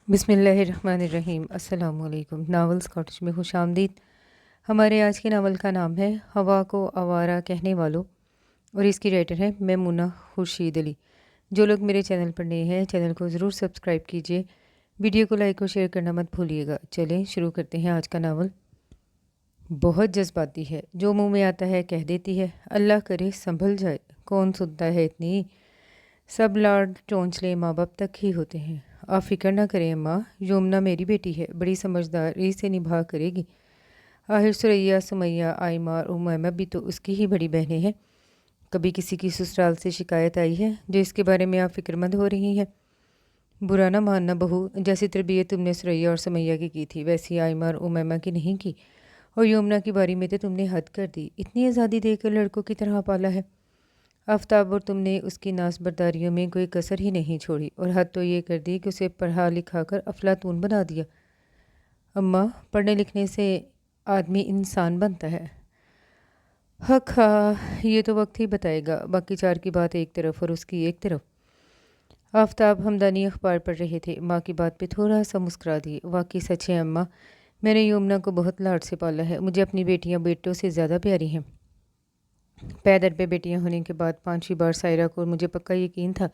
बिस्मिल्लाहिर्रहमानिर्रहीम। अस्सलाम वालेकुम। नावल स्कॉटिश में खुश आमदीद। हमारे आज के नावल का नाम है हवा को आवारा कहने वालों और इसकी राइटर है मैमूना खुर्शीद अली। जो लोग मेरे चैनल पर नए हैं चैनल को ज़रूर सब्सक्राइब कीजिए, वीडियो को लाइक और शेयर करना मत भूलिएगा। चलें शुरू करते हैं आज का नावल। बहुत जज्बाती है, जो मुंह में आता है कह देती है। अल्लाह करे संभल जाए, कौन सुनता है इतनी। सब लाड चोंचले माँ बाप तक ही होते हैं। आप फिक्र ना करें अम्मा, यमुना मेरी बेटी है, बड़ी समझदारी से निभा करेगी। आहिर सुरैया, सुमैया, आयमा और उमैमा भी तो उसकी ही बड़ी बहनें हैं। कभी किसी की ससुराल से शिकायत आई है जो इसके बारे में आप फिक्रमंद हो रही हैं? बुरा ना मानना बहू, जैसी तरबियत तुमने सुरैया और सुमैया की थी वैसी आयमा और उमैमा की नहीं की। और यमुना की बारी में तो तुमने हद कर दी, इतनी आज़ादी देकर लड़कों की तरह पाला है। आफ्ताब और तुमने उसकी नासबरदारियों में कोई कसर ही नहीं छोड़ी और हद तो ये कर दी कि उसे पढ़ा लिखा कर अफलातून बना दिया। अम्मा, पढ़ने लिखने से आदमी इंसान बनता है। हक हाँ, ये तो वक्त ही बताएगा। बाकी चार की बात एक तरफ और उसकी एक तरफ। आफ्ताब हमदानी अखबार पढ़ रहे थे। माँ की बात पे थोड़ा सा मुस्कुरा दिए। वाकई सच है अम्मा, मैंने यमुना को बहुत लाड से पाला है। मुझे अपनी बेटियाँ बेटों से ज़्यादा प्यारी हैं। पैदर पे बेटियां होने के बाद पांचवी बार सायरा को, और मुझे पक्का यकीन था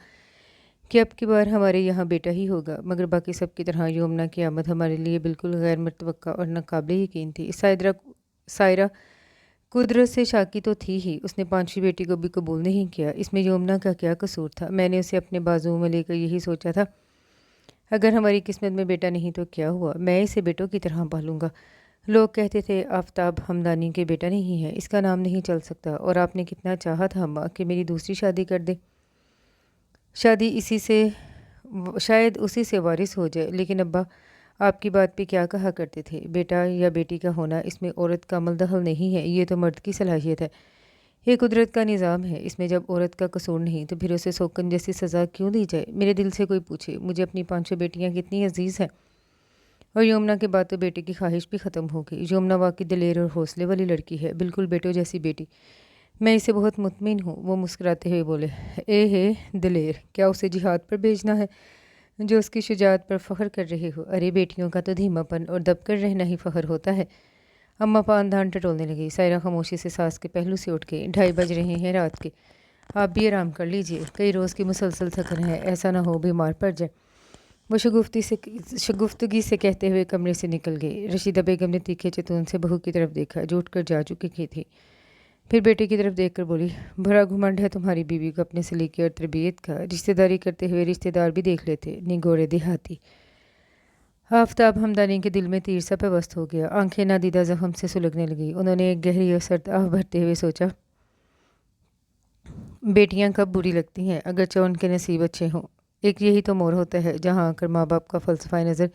कि अब की बार हमारे यहाँ बेटा ही होगा। मगर बाकी सब की तरह यमुना की आमद हमारे लिए बिल्कुल गैर मुतवक्का और नाकाबिले यकीन थी। सायरा कुदरत से शाकी तो थी ही, उसने पांचवी बेटी को भी कबूल नहीं किया। इसमें यमुना का क्या कसूर था? मैंने उसे अपने बाजुओं में लेकर यही सोचा था, अगर हमारी किस्मत में बेटा नहीं तो क्या हुआ, मैं इसे बेटों की तरह पालूंगा। लोग कहते थे आफ्ताब हमदानी के बेटा नहीं है, इसका नाम नहीं चल सकता। और आपने कितना चाहा था अम्मा कि मेरी दूसरी शादी कर दे, शादी इसी से शायद उसी से वारिस हो जाए। लेकिन अब्बा आपकी बात पे क्या कहा करते थे, बेटा या बेटी का होना इसमें औरत का अमल दखल नहीं है, ये तो मर्द की सलाहियत है। ये कुदरत का निज़ाम है, इसमें जब औरत का कसूर नहीं तो फिर उसे सोकन जैसी सज़ा क्यों दी जाए? मेरे दिल से कोई पूछे मुझे अपनी पांचों बेटियाँ कितनी अजीज़ हैं। और यमुना के बाद तो बेटे की ख्वाहिश भी ख़त्म हो गई। यमुना वाकई दिलेर और हौसले वाली लड़की है, बिल्कुल बेटों जैसी बेटी। मैं इसे बहुत मुतमिन हूँ। वो मुस्कुराते हुए बोले, ए है दिलेर, क्या उसे जिहाद पर भेजना है जो उसकी शुजात पर फ़ख्र कर रहे हो? अरे बेटियों का तो धीमापन और दबकर रहना ही फ़ख्र होता है। अम्मा पान धान टटोलने लगी। सायरा खामोशी से सास के पहलू से उठ गई। 2:30 बज रहे हैं रात के, आप भी आराम कर लीजिए, कई रोज़ की मुसलसल थकन है, ऐसा ना हो बीमार पड़ जाए। वो शगुफ्तगी से कहते हुए कमरे से निकल गई। रशीदा बेगम ने तीखे चतून से बहू की तरफ देखा जो उठ कर जा चुकी की थी। फिर बेटे की तरफ देखकर बोली, भरा घुमंड है तुम्हारी बीवी को अपने सलीके और तरबियत का। रिश्तेदारी करते हुए रिश्तेदार भी देख लेते, निगोरे देहाती। आफ्ताब हमदानी के दिल में तीर सा पेवस्त हो गया। आंखें नादीदा जख्म से सुलगने लगी। उन्होंने एक गहरी और सर्द आह भरते हुए सोचा, बेटियां कब बुरी लगती हैं अगरचे उनके नसीब अच्छे हों। एक यही तो मोड़ होता है जहाँ आकर माँ बाप का फ़लसफ़ा नज़र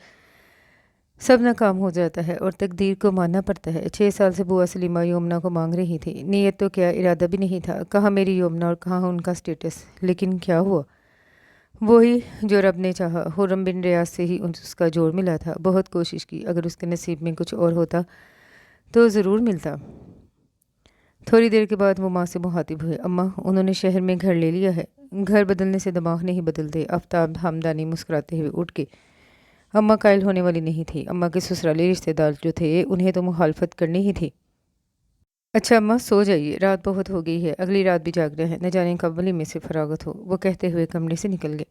सब नाकाम हो जाता है और तकदीर को मानना पड़ता है। 6 साल से बुआ सलीमा यमुना को मांग रही थी। नीयत तो क्या, इरादा भी नहीं था। कहाँ मेरी यमुना और कहाँ उनका स्टेटस। लेकिन क्या हुआ, वही जो रब ने चाहा। हुर्रम बिन रियाज से ही उसका जोड़ मिला था। बहुत कोशिश की, अगर उसके नसीब में कुछ और होता तो ज़रूर मिलता। थोड़ी देर के बाद वो माँ से मुखातिब हुए, अम्मा उन्होंने शहर में घर ले लिया है। घर बदलने से दिमाग नहीं बदलते। आफ्ताब हमदानी मुस्कुराते हुए उठ के। अम्मा कायल होने वाली नहीं थी। अम्मा के ससुराली रिश्तेदार जो थे उन्हें तो मुखालफत करनी ही थी। अच्छा अम्मा सो जाइए, रात बहुत हो गई है, अगली रात भी जागना है, न जाने कब वली में से फरागत हो। वो कहते हुए कमरे से निकल गए।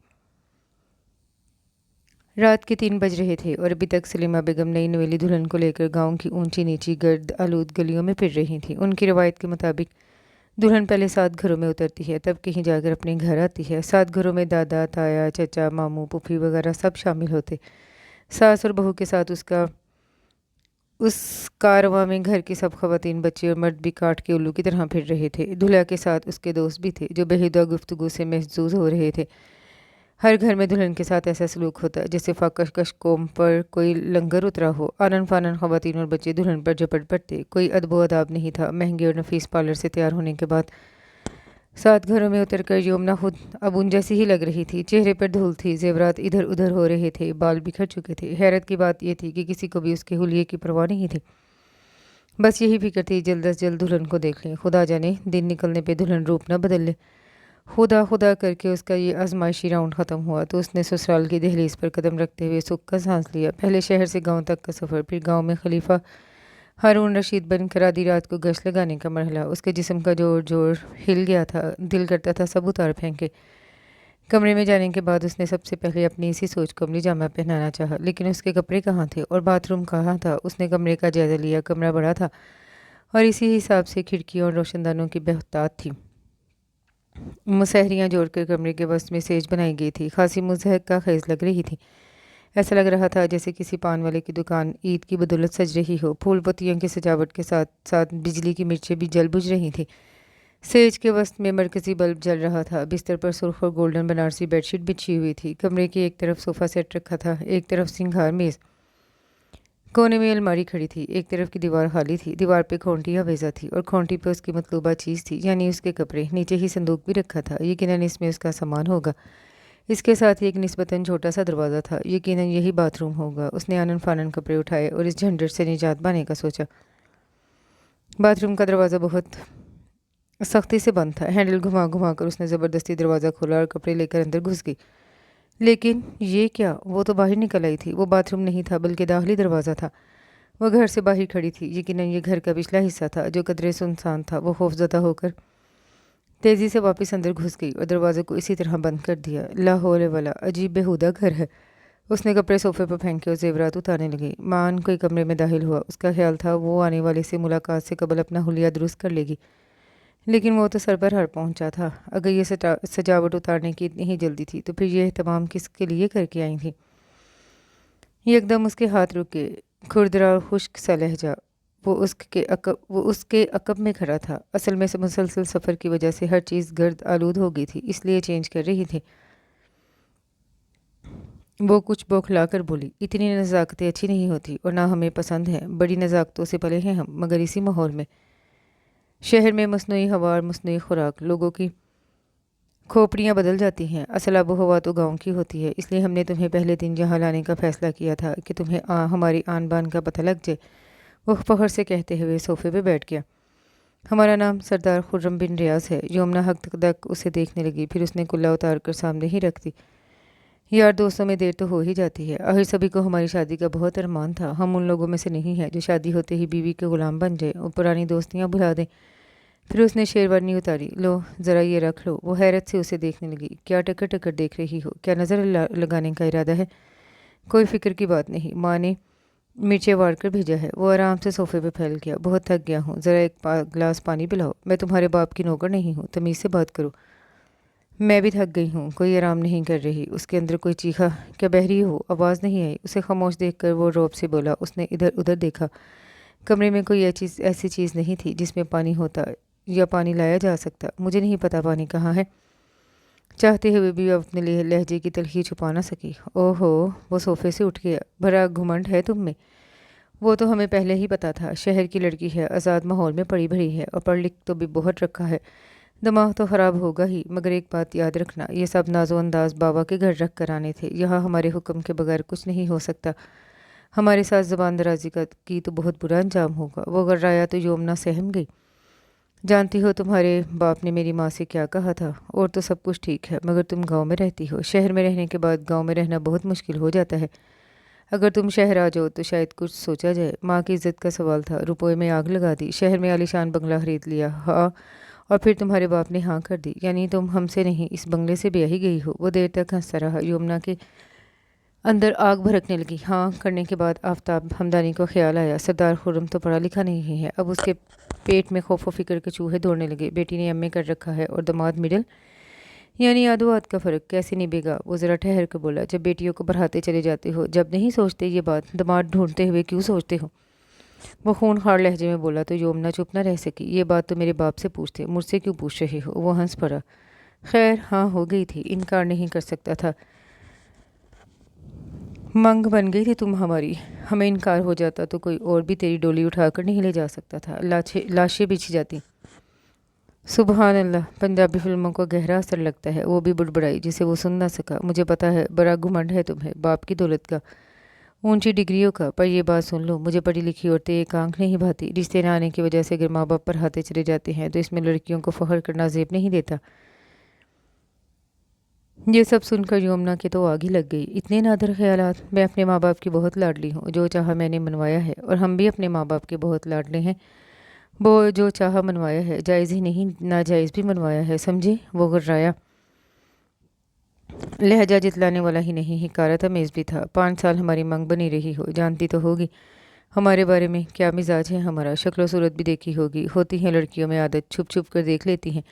रात के 3 बज रहे थे और अभी तक सलीमा बेगम नई नवेली दुल्हन को लेकर गांव की ऊंची नीची गर्द आलूद गलियों में फिर रही थी। उनकी रवायत के मुताबिक दुल्हन पहले 7 घरों में उतरती है, तब कहीं जाकर अपने घर आती है। 7 घरों में दादा ताया चचा मामू पुफी वगैरह सब शामिल होते। सास और बहू के साथ उस कारवां में घर की सब खवातीन बच्चे और मर्द भी काट के उल्लू की तरह फिर रहे थे। दूल्हा के साथ उसके दोस्त भी थे जो बेहुदा गुफ्तगू से महजूज हो रहे थे। हर घर में दुल्हन के साथ ऐसा सलूक होता जैसे फाकश कौम पर कोई लंगर उतरा हो। आनन फानन खवातीन और बच्चे दुल्हन पर झपट पड़ते। कोई अदबो अदाब नहीं था। महंगे और नफीस पार्लर से तैयार होने के बाद 7 घरों में उतरकर यमुना खुद अब उन जैसी ही लग रही थी। चेहरे पर धूल थी, जेवरात इधर उधर हो रहे थे, बाल बिखर चुके थे। हैरत की बात यह थी कि किसी को भी उसके हुलिये की परवाह नहीं थी। बस यही फिक्र थी जल्द अज जल्द दुल्हन को देख लें। खुदा जाने दिन निकलने पे दुल्हन रूप न बदल ले। खुदा खुदा करके उसका ये आजमाइशी राउंड ख़त्म हुआ तो उसने ससुराल की दहलीज पर कदम रखते हुए सुख का सांस लिया। पहले शहर से गांव तक का सफ़र, फिर गांव में खलीफा हारून रशीद बनकर आधी रात को गश्त लगाने का मरहला। उसके जिस्म का जोर जोर हिल गया था, दिल करता था सब उतार फेंके। कमरे में जाने के बाद उसने सबसे पहले अपनी इसी सोच को अमली जामा पहनाना चाहा, लेकिन उसके कपड़े कहाँ थे और बाथरूम कहाँ था। उसने कमरे का जायज़ा लिया। कमरा बड़ा था और इसी हिसाब से खिड़कियों और रोशनदानों की बेहतात थी। मुसहरियाँ जोड़कर कमरे के वस्त में सेज बनाई गई थी। खासी मुजहक का खेज लग रही थी। ऐसा लग रहा था जैसे किसी पान वाले की दुकान ईद की बदौलत सज रही हो। फूल पत्तियों की सजावट के साथ साथ बिजली की मिर्चें भी जल बुझ रही थी। सेज के वस्त में मरकजी बल्ब जल रहा था। बिस्तर पर सुर्ख और गोल्डन बनारसी बेडशीट बिछी हुई थी। कमरे की एक तरफ सोफ़ा सेट रखा था, एक तरफ सिंगार मेज़। कोने में अलमारी खड़ी थी। एक तरफ की दीवार खाली थी। दीवार पे खोंटी आवेजा थी और खोंटी पे उसकी मतलूबा चीज़ थी, यानी उसके कपड़े। नीचे ही संदूक भी रखा था, यकीनन इसमें उसका सामान होगा। इसके साथ ही एक निस्बतन छोटा सा दरवाज़ा था, यकीनन यही बाथरूम होगा। उसने आनन फानन कपड़े उठाए और इस झंझट से निजात पाने का सोचा। बाथरूम का दरवाज़ा बहुत सख्ती से बंद था। हैंडल घुमा घुमा कर उसने ज़बरदस्ती दरवाज़ा खोला और कपड़े लेकर अंदर घुस गई। लेकिन ये क्या, वो तो बाहर निकल आई थी। वो बाथरूम नहीं था बल्कि दाखिली दरवाज़ा था। वह घर से बाहर खड़ी थी। यकीनन ये घर का पिछला हिस्सा था जो कदरे सुनसान था। वो खौफजदा होकर तेज़ी से वापस अंदर घुस गई और दरवाजे को इसी तरह बंद कर दिया। ला हौले वला, अजीब बेहुदा घर है। उसने कपड़े सोफे पर फेंके और जेवरात उतारने लगी। मान कोई कमरे में दाखिल हुआ। उसका ख्याल था वो आने वाले से मुलाकात से कबल अपना हुलिया दुरुस्त कर लेगी, लेकिन वो तो सर पर हर पहुंचा था। अगर ये सजावट उतारने की इतनी ही जल्दी थी तो फिर ये एहतमाम किसके लिए करके आई थी। एकदम उसके हाथ रुके। खुरदरा और खुश्क सा लहजा। वो उसके अकब में खड़ा था। असल में से मुसलसल सफ़र की वजह से हर चीज़ गर्द आलूद हो गई थी, इसलिए चेंज कर रही थी। वो कुछ बौखला कर बोली, इतनी नज़ाकतें अच्छी नहीं होती और ना हमें पसंद हैं। बड़ी नज़ाकतों से पले हैं हम, मगर इसी माहौल में। शहर में मसनूई हवा और मसनूई खुराक, लोगों की खोपड़ियाँ बदल जाती हैं। असल आबो हवा तो गाँव की होती है। इसलिए हमने तुम्हें पहले दिन यहाँ लाने का फ़ैसला किया था कि तुम्हें हमारी आन बान का पता लग जाए। वो फ़ख्र से कहते हुए सोफ़े पे बैठ गया। हमारा नाम सरदार खुर्रम बिन रियाज है। यमुना हक तक उसे देखने लगी, फिर उसने कुल्ला उतार कर सामने ही रख दी। यार दोस्तों में देर तो हो ही जाती है। आखिर सभी को हमारी शादी का बहुत अरमान था। हम उन लोगों में से नहीं हैं जो शादी होते ही बीवी के गुलाम बन जाए और पुरानी दोस्तियाँ भुला दें। फिर उसने शेरवानी उतारी। लो ज़रा ये रख लो। वो हैरत से उसे देखने लगी। क्या टकर टकर देख रही हो? क्या नज़र लगाने का इरादा है? कोई फ़िक्र की बात नहीं, माँ ने मिर्चें वार कर भेजा है। वो आराम से सोफ़े पे फैल गया। बहुत थक गया हूँ, ज़रा एक गिलास पानी पिलाओ। मैं तुम्हारे बाप की नौकर नहीं हूँ, तमीज़ से बात करो। मैं भी थक गई हूँ, कोई आराम नहीं कर रही। उसके अंदर कोई चीखा, क्या बहरी हो? आवाज़ नहीं आई। उसे खामोश देखकर वो रौब से बोला। उसने इधर उधर देखा। कमरे में कोई ऐसी चीज़ नहीं थी जिसमें पानी होता या पानी लाया जा सकता। मुझे नहीं पता पानी कहाँ है। चाहते हुए भी वह अपने लिए लहजे की तलखी छुपा ना सकी। ओहो, वो सोफ़े से उठ गया। भरा घुमंड है तुम में। वो तो हमें पहले ही पता था। शहर की लड़की है, आज़ाद माहौल में पड़ी भरी है और पढ़ लिख तो भी बहुत रखा है। दिमाग तो ख़राब होगा ही, मगर एक बात याद रखना, ये सब नाजो अंदाज बाबा के घर रख कर आने थे। यहाँ हमारे हुक्म के बगैर कुछ नहीं हो सकता। हमारे साथ ज़बान दराजी की तो बहुत बुरा अंजाम होगा। वो गर्राया तो योमना सहम गई। जानती हो तुम्हारे बाप ने मेरी माँ से क्या कहा था? और तो सब कुछ ठीक है, मगर तुम गांव में रहती हो। शहर में रहने के बाद गांव में रहना बहुत मुश्किल हो जाता है। अगर तुम शहर आ जाओ तो शायद कुछ सोचा जाए। माँ की इज्जत का सवाल था। रुपये में आग लगा दी। शहर में आलीशान बंगला खरीद लिया। हाँ, और फिर तुम्हारे बाप ने हाँ कर दी, यानी तुम हमसे नहीं इस बंगले से ब्याही गई हो। वो देर तक हंसता रहा। यमुना के अंदर आग भड़कने लगी। हाँ करने के बाद आफ्ताब हमदानी को ख्याल आया, सरदार खुर्रम तो पढ़ा लिखा नहीं है। अब उसके पेट में खौफ व फिक्र के चूहे दौड़ने लगे। बेटी ने एमए कर रखा है और दामाद मिडिल, यानी आधो आध का फ़र्क कैसे निभेगा? वो ज़रा ठहर कर बोला। जब बेटियों को बढ़ाते चले जाते हो, जब नहीं सोचते ये बात, दामाद ढूंढते हुए क्यों सोचते हो? वो खूनखार लहजे में बोला तो यमुना चुप न रह सकी। ये बात तो मेरे बाप से पूछते, मुझसे क्यों पूछ रहे हो? वो हंस पड़ा। खैर हाँ हो गई थी, इनकार नहीं कर सकता था। मंग बन गई थी तुम हमारी। हमें इनकार हो जाता तो कोई और भी तेरी डोली उठाकर नहीं ले जा सकता था। लाशें बिछी जाती। सुबहान अल्लाह, पंजाबी फिल्मों को गहरा असर लगता है। वो भी बुड़बड़ाई जिसे वो सुन ना सका। मुझे पता है बड़ा घुमंड है तुम्हें बाप की दौलत का, ऊंची डिग्रियों का, पर यह बात सुन लो, मुझे पढ़ी लिखी औरतें एक आंख नहीं भाती। रिश्ते न आने की वजह से अगर माँ बाप पर हाथे चले जाते हैं तो इसमें लड़कियों को फ़ख्र करना जेब नहीं देता। ये सब सुनकर यमुना के तो आग ही लग गई। इतने नादर ख्यालात। मैं अपने माँ बाप की बहुत लाडली हूँ, जो चाहा मैंने मनवाया है, और हम भी अपने माँ बाप के बहुत लाडले हैं। वो जो चाहा मनवाया है, जायज़ ही नहीं नाजायज़ भी मनवाया है, समझे। वो गुर्राया, लहजा जितलाने वाला ही नहीं, हिकारा तमेज़ भी था। 5 साल हमारी मांग बनी रही हो, जानती तो होगी हमारे बारे में क्या मिजाज है हमारा। शक्ल सूरत भी देखी होगी, होती है लड़कियों में आदत, छुप छुप कर देख लेती हैं।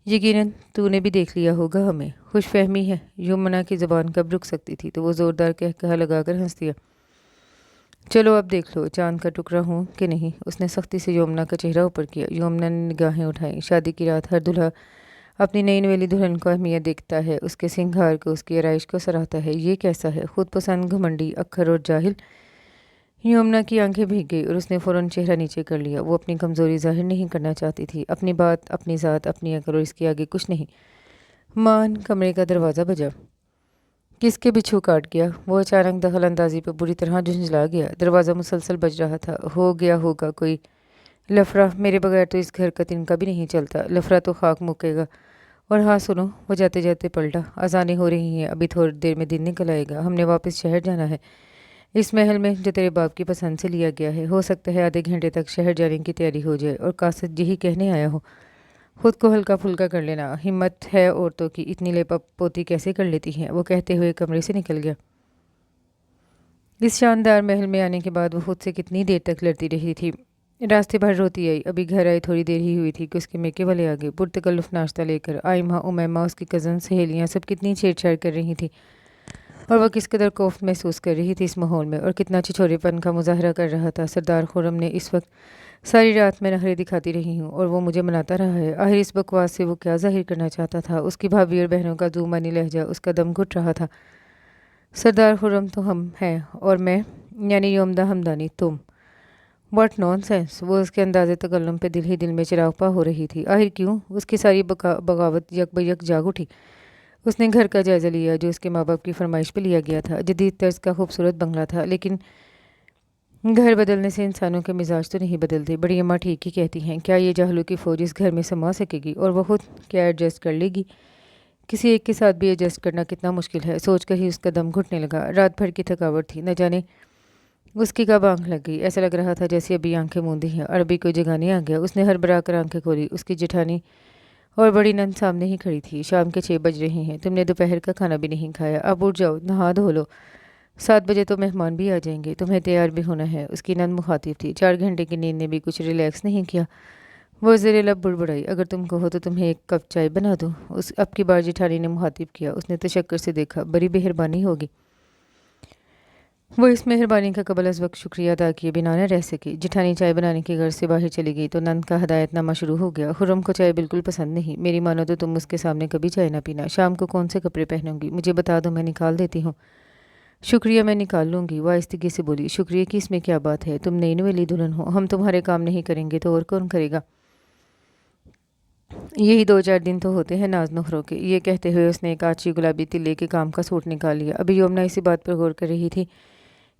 यकीनन तूने भी देख लिया होगा हमें। खुशफहमी है। यमुना की ज़बान कब रुक सकती थी, तो वो ज़ोरदार कह लगाकर हंस दिया। चलो अब देख लो चांद का टुकड़ा हूँ कि नहीं। उसने सख्ती से यमुना का चेहरा ऊपर किया। यमुना ने निगाहें उठाई। शादी की रात हर दूल्हा अपनी नई नवेली दुल्हन को अहमियत देखता है, उसके सिंगार को, उसकी आरइश को सराहता है। ये कैसा है, खुद पसंद, घमंडी, अक्खर और जाहिल। यमुना की आंखें भीग गई और उसने फ़ौरन चेहरा नीचे कर लिया। वो अपनी कमज़ोरी जाहिर नहीं करना चाहती थी। अपनी बात, अपनी ज़ात, अपनी अकल, और इसके आगे कुछ नहीं। मान कमरे का दरवाज़ा बजा। किसके बिच्छू काट गया। वो अचानक दखल अंदाजी पर बुरी तरह झुंझला गया। दरवाज़ा मुसलसल बज रहा था। हो गया होगा कोई लफड़ा। मेरे बगैर तो इस घर का तिनका भी नहीं चलता। लफड़ा तो खाक मुकेगा। और हाँ सुनो, वो जाते जाते पलटा। अजानें हो रही हैं, अभी थोड़ी देर में दिन निकल आएगा। हमने वापस शहर जाना है। इस महल में जो तेरे बाप की पसंद से लिया गया है, हो सकता है आधे घंटे तक शहर जाने की तैयारी हो जाए। और कासद यही कहने आया हो। खुद को हल्का फुल्का कर लेना। हिम्मत है औरतों की, इतनी लेपापोती कैसे कर लेती हैं। वो कहते हुए कमरे से निकल गया। इस शानदार महल में आने के बाद वो खुद से कितनी देर तक लड़ती रही थी। रास्ते भर रोती आई। अभी घर आए थोड़ी देर ही हुई थी कि उसके मेके वाले आ गए। पुरतकल्लुफ़ नाश्ता लेकर। आइमा, उमैमा, उसकी कज़न, सहेलियाँ सब कितनी छेड़छाड़ कर रही थी। और वह किस कदर खौफ महसूस कर रही थी इस माहौल में, और कितना छिछोरेपन का मुजाहरा कर रहा था। सरदार खुर्रम ने इस वक्त सारी रात मैं नखरे दिखाती रही हूँ और वो मुझे मनाता रहा है। आखिर इस बकवास से वो क्या जाहिर करना चाहता था। उसकी भाभी और बहनों का ज़ुबानी लहजा उसका दम घुट रहा था। सरदार खुर्रम तो हम हैं, और मैं यानी योमदा हमदानी तुम। What nonsense. वो उसके अंदाज़े तकल्लुम पे दिल ही दिल में चिरागपा हो रही थी। आखिर क्यों। उसकी सारी बगावत यकबयक जाग उठी। उसने घर का जायज़ा लिया जो उसके माँ बाप की फरमाइश पे लिया गया था। जदीद तर्ज का खूबसूरत बंगला था, लेकिन घर बदलने से इंसानों के मिजाज तो नहीं बदलते। बड़ी अम्मा ठीक ही कहती हैं। क्या ये जाहलों की फ़ौज इस घर में समा सकेगी, और वह खुद क्या एडजस्ट कर लेगी। किसी एक के साथ भी एडजस्ट करना कितना मुश्किल है, सोचकर ही उसका दम घुटने लगा। रात भर की थकावट थी, न जाने उसकी कब आंख लग गई। ऐसा लग रहा था जैसे अभी आंखें मूंदी हैं और अभी कोई जगाने आ गया। उसने हड़बड़ा कर आंखें खोली। उसकी जेठानी और बड़ी नंद सामने ही खड़ी थी। शाम के 6 बज रहे हैं, तुमने दोपहर का खाना भी नहीं खाया। अब उठ जाओ, नहा धो लो। 7 बजे तो मेहमान भी आ जाएंगे, तुम्हें तैयार भी होना है। उसकी नंद मुखातिब थी। 4 घंटे की नींद ने भी कुछ रिलैक्स नहीं किया। वो ज़ेरे लब बुड़बुड़ाई। अगर तुम कहो तो तुम्हें एक कप चाय बना दूँ। उस अब की बार जेठानी ने मुखातिब किया। उसने तशक्कर से देखा। बड़ी मेहरबानी होगी। वो इस मेहरबानी का कबल अज़ वक्त शुक्रिया अदा किए बिना न रह सकी। जेठानी चाय बनाने के घर से बाहर चली गई तो नंद का हदायतनामा शुरू हो गया। खुर्रम को चाय बिल्कुल पसंद नहीं। मेरी मानो तो तुम उसके सामने कभी चाय ना पीना। शाम को कौन से कपड़े पहनूंगी मुझे बता दो, मैं निकाल देती हूँ। शुक्रिया, मैं निकाल लूँगी, वो आहिस्तगी से बोली। शुक्रिया की इसमें क्या बात है, तुम नई नवेली दुल्हन हो। हम तुम्हारे काम नहीं करेंगे तो और कौन करेगा। यही 2-4 दिन तो होते हैं नाज नखरों के। ये कहते हुए उसने एक आछी गुलाबी तिल्ले के काम का सूट निकाल लिया। अभी यमुना इसी बात पर गौर कर रही थी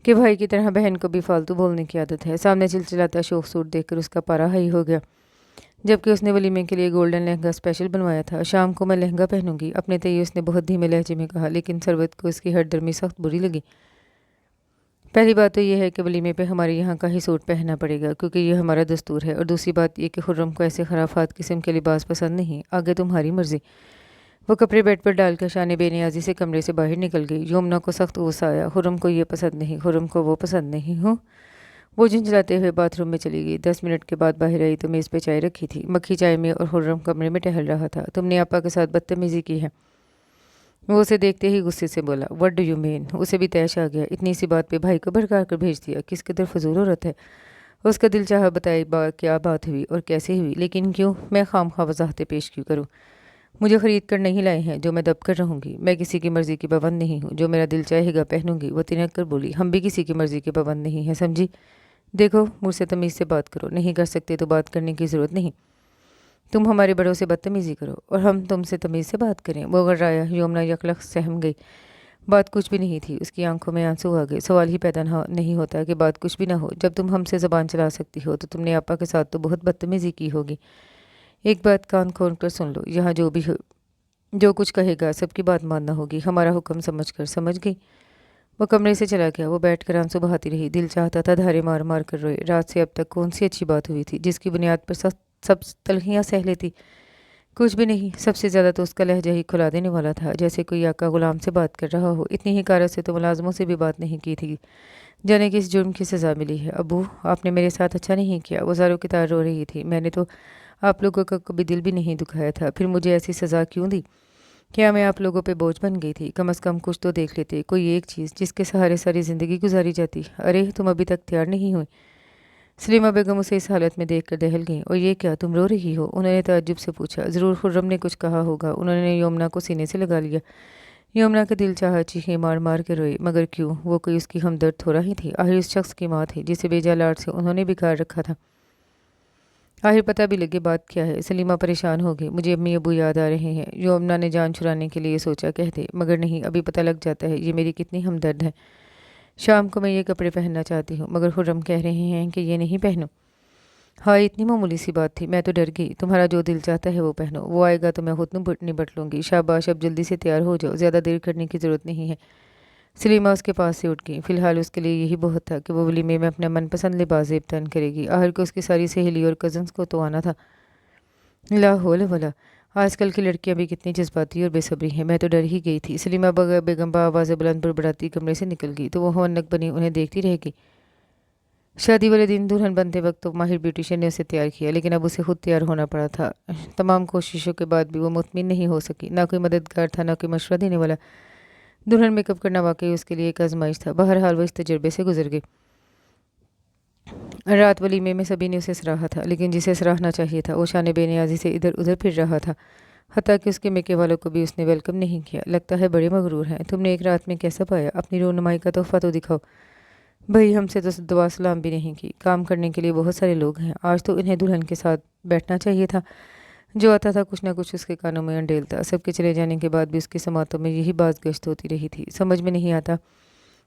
कि भाई की तरह बहन को भी फालतू बोलने की आदत है। सामने चिलचिलाता शोक सूट देखकर उसका पारा हाई हो गया, जबकि उसने वलीमे के लिए गोल्डन लहंगा स्पेशल बनवाया था। शाम को मैं लहंगा पहनूंगी, अपने तय उसने बहुत धीमे लहजे में कहा। लेकिन सरवत को उसकी हरदर्मी सख्त बुरी लगी। पहली बात तो यह है कि वलीमे पे हमारे यहाँ का ही सूट पहनना पड़ेगा, क्योंकि ये हमारा दस्तूर है। और दूसरी बात यह कि खुर्रम को ऐसे खराफात किस्म के लिबास पसंद नहीं। आगे तुम्हारी मर्जी। वो कपड़े बेड पर डालकर शान बेनियाजी से कमरे से बाहर निकल गई। यमुना को सख्त गुस्सा आया। खुर्रम को ये पसंद नहीं, खुर्रम को वो पसंद नहीं हो। वो झुंझलाते हुए बाथरूम में चली गई। 10 मिनट के बाद बाहर आई तो मेज़ पे चाय रखी थी। मक्खी चाय में और खुर्रम कमरे में टहल रहा था। तुमने आपा के साथ बदतमीजी की है। वो उसे देखते ही गुस्से से बोला। What do you mean. उसे भी तैश आ गया। इतनी सी बात पे भाई को भड़का कर भेज दिया। किस कदर फजूल औरत है। उसका दिल चाहा बताए क्या बात हुई और कैसे हुई, लेकिन क्यों मैं खामखा वजाहतें पेश क्यों करूँ। मुझे खरीद कर नहीं लाए हैं जो मैं दब कर रहूँगी। मैं किसी की मर्ज़ी की पाबंद नहीं हूँ। जो मेरा दिल चाहेगा पहनूंगी। वो तिनक कर बोली। हम भी किसी की मर्ज़ी के पाबंद नहीं हैं, समझी। देखो, मुझसे तमीज़ से बात करो। नहीं कर सकते तो बात करने की ज़रूरत नहीं। तुम हमारे बड़ों से बदतमीज़ी करो और हम तुमसे तमीज़ से बात करें। वो गर्राया। यमुना यकलख सहम गई। बात कुछ भी नहीं थी। उसकी आंखों में आंसू आ गए। सवाल ही पैदा नहीं होता कि बात कुछ भी ना हो। जब तुम हमसे ज़बान चला सकती हो तो तुमने आपा के साथ तो बहुत बदतमीज़ी की होगी। एक बात कान खोल कर सुन लो, यहाँ जो भी जो कुछ कहेगा सबकी बात मानना होगी, हमारा हुक्म समझ कर। समझ गई? वो कमरे से चला गया। वो बैठ कर आंसू बहाती रही। दिल चाहता था धारे मार मार कर रोए। रात से अब तक कौन सी अच्छी बात हुई थी जिसकी बुनियाद पर सब तलखियाँ सह लेती? कुछ भी नहीं। सबसे ज़्यादा तो उसका लहजा ही खुला देने वाला था, जैसे कोई आका गुलाम से बात कर रहा हो। इतनी ही कारत से तो मुलाजमों से भी बात नहीं की थी। जाने किस जुर्म की सज़ा मिली है। अबू, आपने मेरे साथ अच्छा नहीं किया। वो ज़ारों की तार रो रही थी। मैंने तो आप लोगों का कभी दिल भी नहीं दुखाया था, फिर मुझे ऐसी सज़ा क्यों दी? क्या मैं आप लोगों पे बोझ बन गई थी? कम से कम कुछ तो देख लेते, कोई एक चीज़ जिसके सहारे सारी ज़िंदगी गुजारी जाती। अरे तुम अभी तक तैयार नहीं हुई। सलीमा बेगम उसे इस हालत में देखकर दहल गईं। और ये क्या, तुम रो रही हो? उन्होंने ताज्जुब से पूछा। ज़रूर खुर्रम ने कुछ कहा होगा। उन्होंने यमुना को सीने से लगा लिया। यमुना का दिल चाहा चीखें मार मार के रोए, मगर क्यों? वो कोई उसकी हमदर्द थोड़ा ही थी। आखिर उस शख्स की माँ थी जिसे बेजा लाड से उन्होंने बिगाड़ रखा था। आखिर पता भी लगे बात क्या है। सलीमा परेशान हो गई। मुझे अम्मी अबू याद आ रहे हैं। यमुना ने जान छुड़ाने के लिए सोचा कहते, मगर नहीं, अभी पता लग जाता है ये मेरी कितनी हमदर्द है। शाम को मैं ये कपड़े पहनना चाहती हूँ, मगर खुर्रम कह रहे हैं कि ये नहीं पहनूं। हाँ, इतनी मामूली सी बात थी, मैं तो डर गई। तुम्हारा जो दिल चाहता है वो पहनो। वो आएगा तो मैं खुद निपट लूंगी। शाबाश, अब जल्दी से तैयार हो जाओ, ज़्यादा देर करने की ज़रूरत नहीं है। सलीमा उसके पास से उठ गई। फिलहाल उसके लिए यही बहुत था कि वो वलीमे में अपना मनपसंद लिबास तन करेगी। आखिर को उसकी सारी सहेली और कज़न्स को तो आना था। ला हौल वला, आजकल की लड़कियां भी कितनी जज्बाती और बेसब्री हैं। मैं तो डर ही गई थी। सलीमा बेगम आवाज़ बुलंद बुड़बड़ाती कमरे से निकल गई तो वो हवनक बनी उन्हें देखती रह गई। शादी वाले दिन दुल्हन बनते वक्त तो माहिर ब्यूटिशियन ने उसे तैयार किया, लेकिन अब उसे खुद तैयार होना पड़ा था। तमाम कोशिशों के बाद भी वो मुतमिन नहीं हो सकी। ना कोई मददगार था, ना कोई मशवरा देने वाला। दुल्हन मेकअप करना वाकई उसके लिए एक आजमाइश था। बहरहाल वो इस तजर्बे से गुजर गई। रात वलीमे में सभी ने उसे सराहा था, लेकिन जिसे सराहना चाहिए था वो शान बेनियाजी से इधर उधर फिर रहा था। हत्ता कि उसके मेके वालों को भी उसने वेलकम नहीं किया। लगता है बड़े मगरूर हैं। तुमने एक रात में कैसा पाया? अपनी रोनुमाई का तोहफा तो दिखाओ। भाई, हमसे तो दुआ सलाम भी नहीं की। काम करने के लिए बहुत सारे लोग हैं। आज तो इन्हें दुल्हन के साथ बैठना चाहिए था। जो आता था कुछ ना कुछ उसके कानों में अंडेलता। सबके चले जाने के बाद भी उसकी समातों में यही बात गश्त होती रही थी। समझ में नहीं आता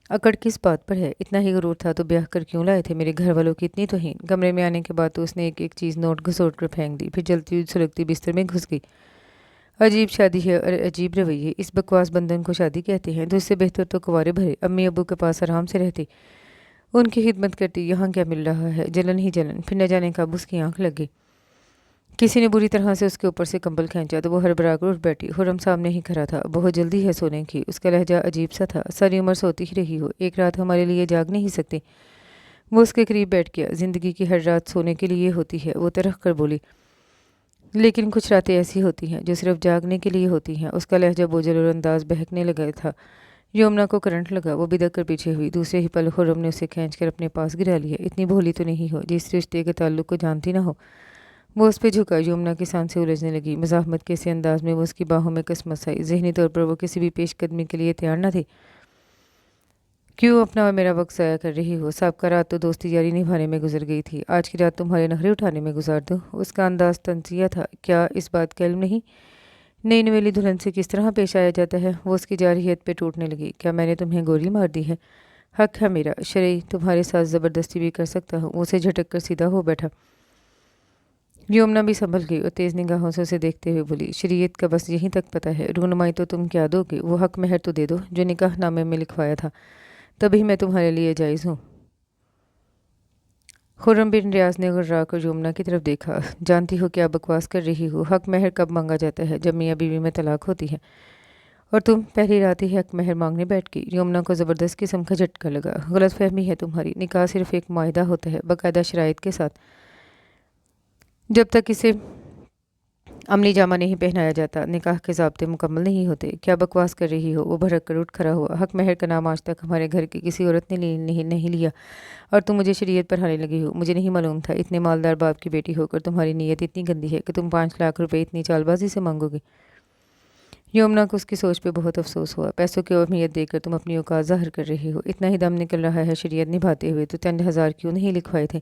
अकड़ किस बात पर है। इतना ही गरूर था तो ब्याह कर क्यों लाए थे? मेरे घर वालों की इतनी तौहीन। कमरे में आने के बाद तो उसने एक एक चीज़ नोट घसोट कर फेंक दी, फिर जलती हुई सुलगती बिस्तर में घुस गई। अजीब शादी है और अजीब रवैये। इस बकवास बंधन को शादी कहते हैं, तो इससे बेहतर तो कुंवारे भरे अम्मी अबू के पास आराम से रहती, उनकी खिदमत करती। यहाँ क्या मिल रहा है? जलन ही जलन। फिर न जाने कब उसकी आंख लग गई। किसी ने बुरी तरह से उसके ऊपर से कंबल खींचा तो वो हड़बड़ा कर उठ बैठी। खुर्रम सामने ही खड़ा था। बहुत जल्दी है सोने की। उसका लहजा अजीब सा था। सारी उम्र सोती ही रही हो, एक रात हमारे लिए जाग नहीं सकती? वो उसके करीब बैठ गया। जिंदगी की हर रात सोने के लिए होती है, वो तरह कर बोली। लेकिन कुछ रातें ऐसी होती हैं जो सिर्फ जागने के लिए होती हैं। उसका लहजा बोझल और अंदाज बहकने लगा था। यमुना को करंट लगा। वो बिदक कर पीछे हुई। दूसरे ही पल खुर्रम ने उसे खींचकर अपने पास गिरा लिया। इतनी भोली तो नहीं हो जिस रिश्ते के ताल्लुक को जानती ना हो। वो उस पर झुका। यमुना की सांसें उलझने लगी। मज़ाहमत के इसी अंदाज में वो उसकी बाहों में कसमस आई। ज़हनी तौर पर वो किसी भी पेशकदमी के लिए तैयार न थी। क्यों अपना और मेरा वक्त ज़ाया कर रही हो? सबका रात तो दोस्ती यारी निभाने में गुजर गई थी, आज की रात तुम्हारे नखरे उठाने में गुजार दूँ? उसका अंदाज तंजिया था। क्या इस बात का इल्म नहीं? नई नवेली दुल्हन से किस तरह पेश आया जाता है? वो उसकी जारहियत पे टूटने लगी। क्या मैंने तुम्हें गोली मार दी है? हक है मेरा शरई तुम्हारे साथ ज़बरदस्ती भी कर सकता हूँ। वो उसे झटक कर सीधा हो बैठा। यमुना भी संभल गई और तेज़ निगाहों से उसे देखते हुए बोली, शरीयत का बस यहीं तक पता है। रूनुमाई तो तुम क्या दोगे? वो हक मेहर तो दे दो जो निकाह नामे में लिखवाया था, तभी मैं तुम्हारे लिए जायज़ हूँ। खुर्रम बिन रियाज ने घुर्रा कर यमुना की तरफ देखा। जानती हो क्या बकवास कर रही हो? हक मेहर कब मांगा जाता है? जब मियाँ बीवी में तलाक होती है। और तुम पहली रात ही हक मेहर मांगने बैठ गई। यमुना को ज़बरदस्त किस्म का झटका लगा। गलत फहमी है तुम्हारी। निकाह सिर्फ एक मायदा होता है, बाकायदा शराइत के साथ। जब तक इसे अमली जामा नहीं पहनाया जाता, निकाह के ज़ाब्ते मुकम्मल नहीं होते। क्या बकवास कर रही हो? वो भड़क कर उठ खड़ा हुआ। हक मेहर का नाम आज तक हमारे घर की किसी औरत ने नहीं लिया, और तुम मुझे शरीयत पढ़ाने लगी हो। मुझे नहीं मालूम था इतने मालदार बाप की बेटी होकर तुम्हारी नीयत इतनी गंदी है कि तुम 5 लाख रुपए इतनी चालबाजी से मांगोगे। यमुना को उसकी सोच पे बहुत अफसोस हुआ। पैसों की अहमियत देकर तुम अपनी औकात ज़ाहिर कर रही हो। इतना ही दम निकल रहा है शरीयत निभाते हुए तो चंद हज़ार क्यों नहीं लिखवाए थे?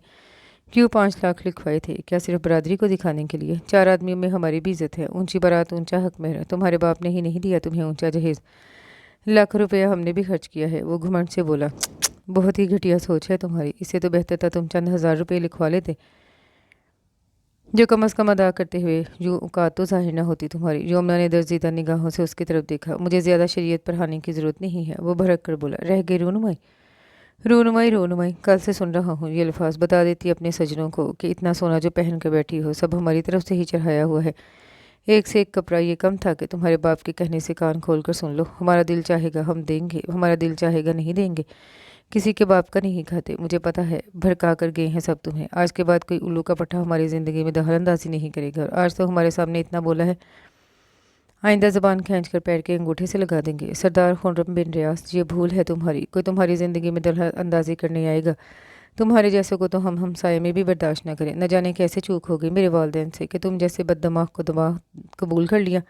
क्यों 5 लाख लिखवाए थे? क्या सिर्फ बरादरी को दिखाने के लिए? 4 आदमियों में हमारी भी इज्जत है। ऊंची बारात, ऊंचा हक मेहर। तुम्हारे बाप ने ही नहीं दिया तुम्हें ऊंचा जहेज। लाख रुपया हमने भी खर्च किया है। वो घुमंड से बोला। बहुत ही घटिया सोच है तुम्हारी। इससे तो बेहतर था तुम चंद हज़ार रुपये लिखवा लेते। जो कम अज़ कम अदा करते हुए जो औकात तो ज़ाहिर न होती तुम्हारी। यमुना ने दर्जीदा निगाहों से उसकी तरफ देखा। मुझे ज़्यादा शरीयत पढ़ाने की ज़रूरत नहीं है, वो भड़क कर बोला। रह गई रूनुमाई? रूनुमाई रूनुमाई, कल से सुन रहा हूँ ये अल्फाज। बता देती अपने सजनों को कि इतना सोना जो पहन कर बैठी हो सब हमारी तरफ से ही चढ़ाया हुआ है। एक से एक कपड़ा ये कम था कि तुम्हारे बाप के कहने से कान खोल कर सुन लो। हमारा दिल चाहेगा हम देंगे, हमारा दिल चाहेगा नहीं देंगे। किसी के बाप का नहीं खाते, मुझे पता है। भड़का कर गए हैं सब तुम्हें। आज के बाद कोई उल्लू का पट्टा हमारी ज़िंदगी में दखल अंदाजी नहीं करेगा। और आज तो हमारे सामने इतना बोला है, आइंदा ज़बान खींच कर पैर के अंगूठे से लगा देंगे। सरदार खुर्रम बिन रियास, ये भूल है तुम्हारी। कोई तुम्हारी ज़िंदगी में दखल अंदाजी करने आएगा, तुम्हारे जैसे को तो हम हमसाये में भी बर्दाश्त न करें। न जाने कैसे चूक हो गई मेरे वालिदैन से कि तुम जैसे बददमाग को दिमाग कबूल कर लिया।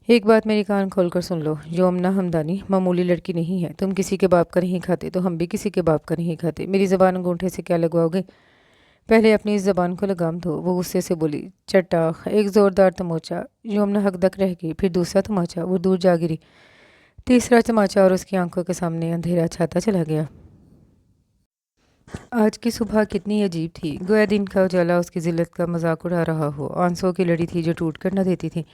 एक बात मेरी कान खोल कर सुन लो, यमुना हमदानी मामूली लड़की नहीं है। तुम किसी के बाप का नहीं खाते तो हम भी किसी के बाप का नहीं खाते। मेरी ज़बान अंगूठे से क्या लगवाओगे? पहले अपनी इस ज़बान को लगाम दो। वो गुस्से से बोली। चट्टाख, एक ज़ोरदार तमोचा। यमुना हकदक रह गई। फिर दूसरा तमाचा, वो दूर जा गिरी। तीसरा तमाचा और उसकी आंखों के सामने अंधेरा छाता चला गया। आज की सुबह कितनी अजीब थी, गोया दिन का उजाला उसकी जिल्लत का मजाक उड़ा रहा हो। आंसुओं की लड़ी थी जो टूट कर न देती थी।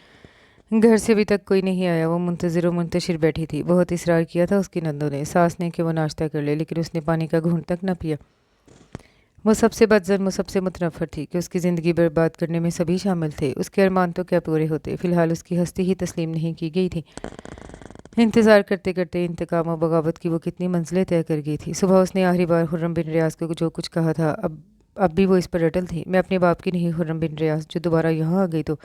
घर से अभी तक कोई नहीं आया। वो मुंतज़िर व मुंतशिर बैठी थी। बहुत इसरार किया था उसकी नंदों ने, सास ने कि वो नाश्ता कर ले, लेकिन उसने पानी का घूंट तक न पिया। वो सबसे बदज़न, वो सबसे मुतनफ़र थी कि उसकी ज़िंदगी बर्बाद करने में सभी शामिल थे। उसके अरमान तो क्या पूरे होते। फ़िलहाल उसकी हस्ती ही तस्लीम नहीं की गई थी। इंतज़ार करते करते इंतकाम और बगावत की वो कितनी मंजिलें तय कर गई थी। सुबह उसने आखिरी बार खुर्रम बिन रियाज को जो कुछ कहा था, अब भी वो इस पर अटल थी। मैं अपने बाप की नहीं खुर्रम बिन रियाज, जो दोबारा यहाँ आ गई तो।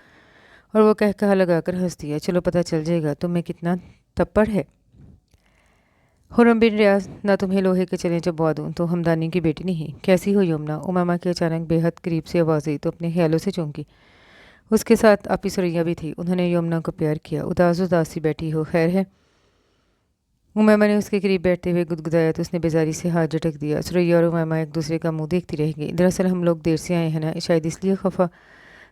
और वो कह लगा कर हंस दिया। चलो पता चल जाएगा तुम्हें कितना तप्पड़ है। खुर्रम बिन रियाज, ना तुम्हें लोहे के चने चबवा दूँ तो हमदानी की बेटी नहीं। कैसी हो यमुना? उमामा की अचानक बेहद करीब से आवाज़ आई तो अपने ख्यालों से चौंकी। उसके साथ आपी सुरैया भी थी। उन्होंने यमुना को प्यार किया। उदास उदास सी बैठी हो, खैर है? उमैमा ने उसके करीब बैठते हुए गुदगुदाया तो उसने बेजारी से हाथ झटक दिया। सुरैया और उमैमा एक दूसरे का मुंह देखती रह गई। दरअसल हम लोग देर से आए हैं ना, शायद इसलिए खफा।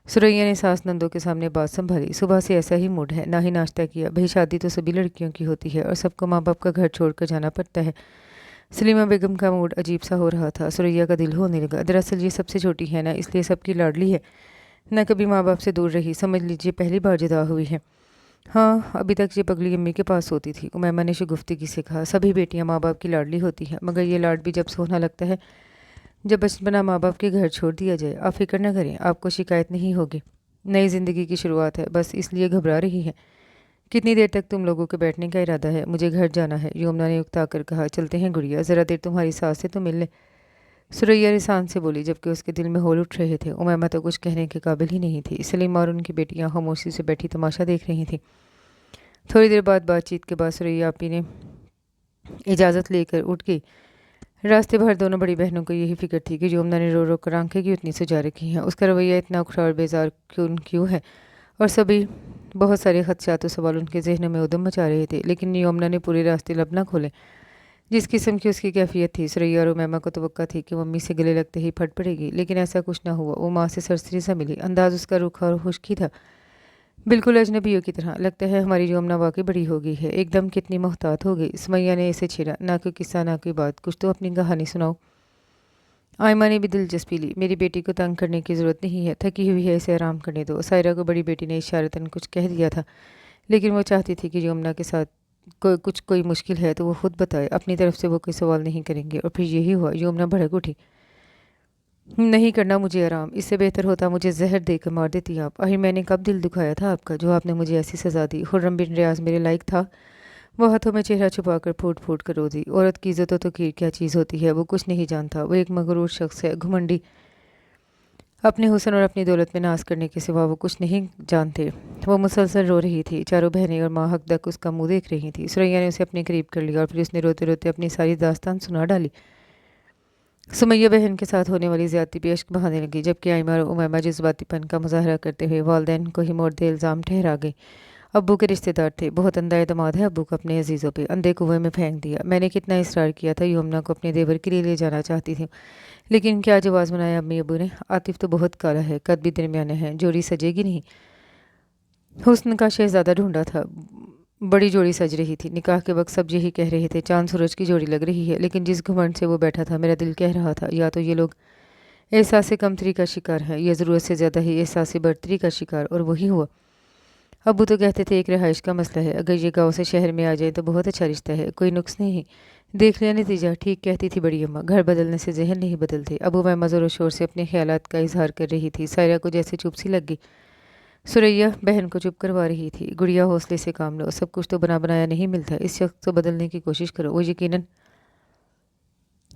सुरैया ने सास नंदों के सामने बात संभाली। सुबह से ऐसा ही मूड है, ना ही नाश्ता किया। भाई शादी तो सभी लड़कियों की होती है और सबको माँ बाप का घर छोड़कर जाना पड़ता है। सलीमा बेगम का मूड अजीब सा हो रहा था। सुरैया का दिल होने लगा। दरअसल ये सबसे छोटी है ना, इसलिए सबकी लाडली है। न कभी माँ बाप से दूर रही, समझ लीजिए पहली बार जुदा हुई है। हाँ, अभी तक ये पगली अम्मी के पास होती थी। उमैमा ने शगुफ्तगी से कहा। सभी बेटियां माँ बाप की लाडली होती हैं, मगर ये लाड भी जब सोना लगता है जब बचपना माँ बाप के घर छोड़ दिया जाए। आप फिक्र न करें, आपको शिकायत नहीं होगी। नई ज़िंदगी की शुरुआत है, बस इसलिए घबरा रही है। कितनी देर तक तुम लोगों के बैठने का इरादा है? मुझे घर जाना है, यमुना ने उकता कर कहा। चलते हैं गुड़िया, ज़रा देर तुम्हारी सास से तो मिल ले। सुरैया रिसान से बोली, जबकि उसके दिल में होल उठ रहे थे। उमैमा तो कुछ कहने के काबिल ही नहीं थी। सलीमा और उनकी बेटियां खामोशी से बैठी तमाशा देख रही थीं। थोड़ी देर बाद बातचीत के बाद सुरैया आपी ने इजाज़त लेकर उठ गई। रास्ते भर दोनों बड़ी बहनों को यही फिक्र थी कि यमुना ने रो रो कर आंखें क्यों इतनी सुजा रखी हैं, उसका रवैया इतना उखड़ा और बेजार क्यों है। और सभी बहुत सारे खदशात और सवाल उनके जहनों में उदम मचा रहे थे। लेकिन यमुना ने पूरे रास्ते लब न खोले। जिस किस्म की उसकी कैफियत थी, सुरैया और उमैमा को तवक्का थी कि मम्मी से गले लगते ही फट पड़ेगी, लेकिन ऐसा कुछ न हुआ। वो माँ से सरसरी सा मिली। अंदाज उसका रूखा और खुश्क ही था, बिल्कुल अजनबियों की तरह। लगता है हमारी यमुना वाकई बड़ी हो गई है, एकदम कितनी मोहतात हो गई। सुमैया ने इसे छेड़ा। ना कोई किस्सा ना कोई बात, कुछ तो अपनी कहानी सुनाओ। आयमा ने भी दिलचस्पी ली। मेरी बेटी को तंग करने की ज़रूरत नहीं है, थकी हुई है, इसे आराम करने दो। सायरा को बड़ी बेटी ने इशारतन कुछ कह दिया था, लेकिन वो चाहती थी कि यमुना के साथ कोई मुश्किल है तो वो खुद बताए। अपनी तरफ से वो कोई सवाल नहीं करेंगे। और फिर यही हुआ। यमुना भड़क उठी। नहीं करना मुझे आराम, इससे बेहतर होता मुझे जहर देकर मार देती आप। आखिर मैंने कब दिल दुखाया था आपका, जो आपने मुझे ऐसी सज़ा दी? खुर्रम बिन रियाज मेरे लायक था? वो हाथों में चेहरा छुपा कर फूट फूट कर रो दी। औरत की इज्जत तो क्या चीज़ होती है, वो कुछ नहीं जानता। वो एक मगरूर शख्स है, घुमंडी। अपने हुस्न और अपनी दौलत में नाज करने के सिवा वो कुछ नहीं जानते। वो मुसलसल रो रही थी। चारों बहनें और माँ हकदक उसका मुंह देख रही थी। सुरैया ने उसे अपने करीब कर लिया और फिर उसने रोते रोते अपनी सारी दास्तान सुना डाली। सुमैया बहन के साथ होने वाली ज़्यादती पे अश्क बहाने लगी, जबकि आयमा और उमैमा जज्बातीपन का मुजाहरा करते हुए वालिदैन को ही मोर्द इल्ज़ाम ठहरा गई। अब्बू के रिश्तेदार थे, बहुत अंधा एतमाद है अब्बू को अपने अजीज़ों पे। अंधे कुएं में फेंक दिया। मैंने कितना इसरार किया था यमुना को अपने देवर के लिए ले जाना चाहती थी, लेकिन क्या जवाज़ बनाया अम्मी अब्बू ने। आतिफ तो बहुत काला है, कद भी दरमियाना है, जोड़ी सजेगी नहीं। हुस्न का शहजादा ढूंढा था, बड़ी जोड़ी सज रही थी। निकाह के वक्त सब यही कह रहे थे, चांद सूरज की जोड़ी लग रही है। लेकिन जिस घमंड से वो बैठा था, मेरा दिल कह रहा था या तो ये लोग एहसास कमतरी का शिकार है, या ज़रूरत से ज़्यादा ही एहसास बर्तरी का शिकार, और वही हुआ। अबू तो कहते थे एक रिहाइश का मसला है, अगर ये गांव से शहर में आ जाए तो बहुत अच्छा रिश्ता है, कोई नुक्स नहीं। देख लिया नतीजा, ठीक कहती थी बड़ी अम्मा, घर बदलने से जहन नहीं बदलते। अबू मैं ज़ोर शोर से अपने ख्यालात का इजहार कर रही थी। सायरा को जैसे चुप सी लग गई। सुरैया बहन को चुप करवा रही थी। गुड़िया हौसले से काम लो, सब कुछ तो बना बनाया नहीं मिलता, इस शख्स को बदलने की कोशिश करो, वो यकीनन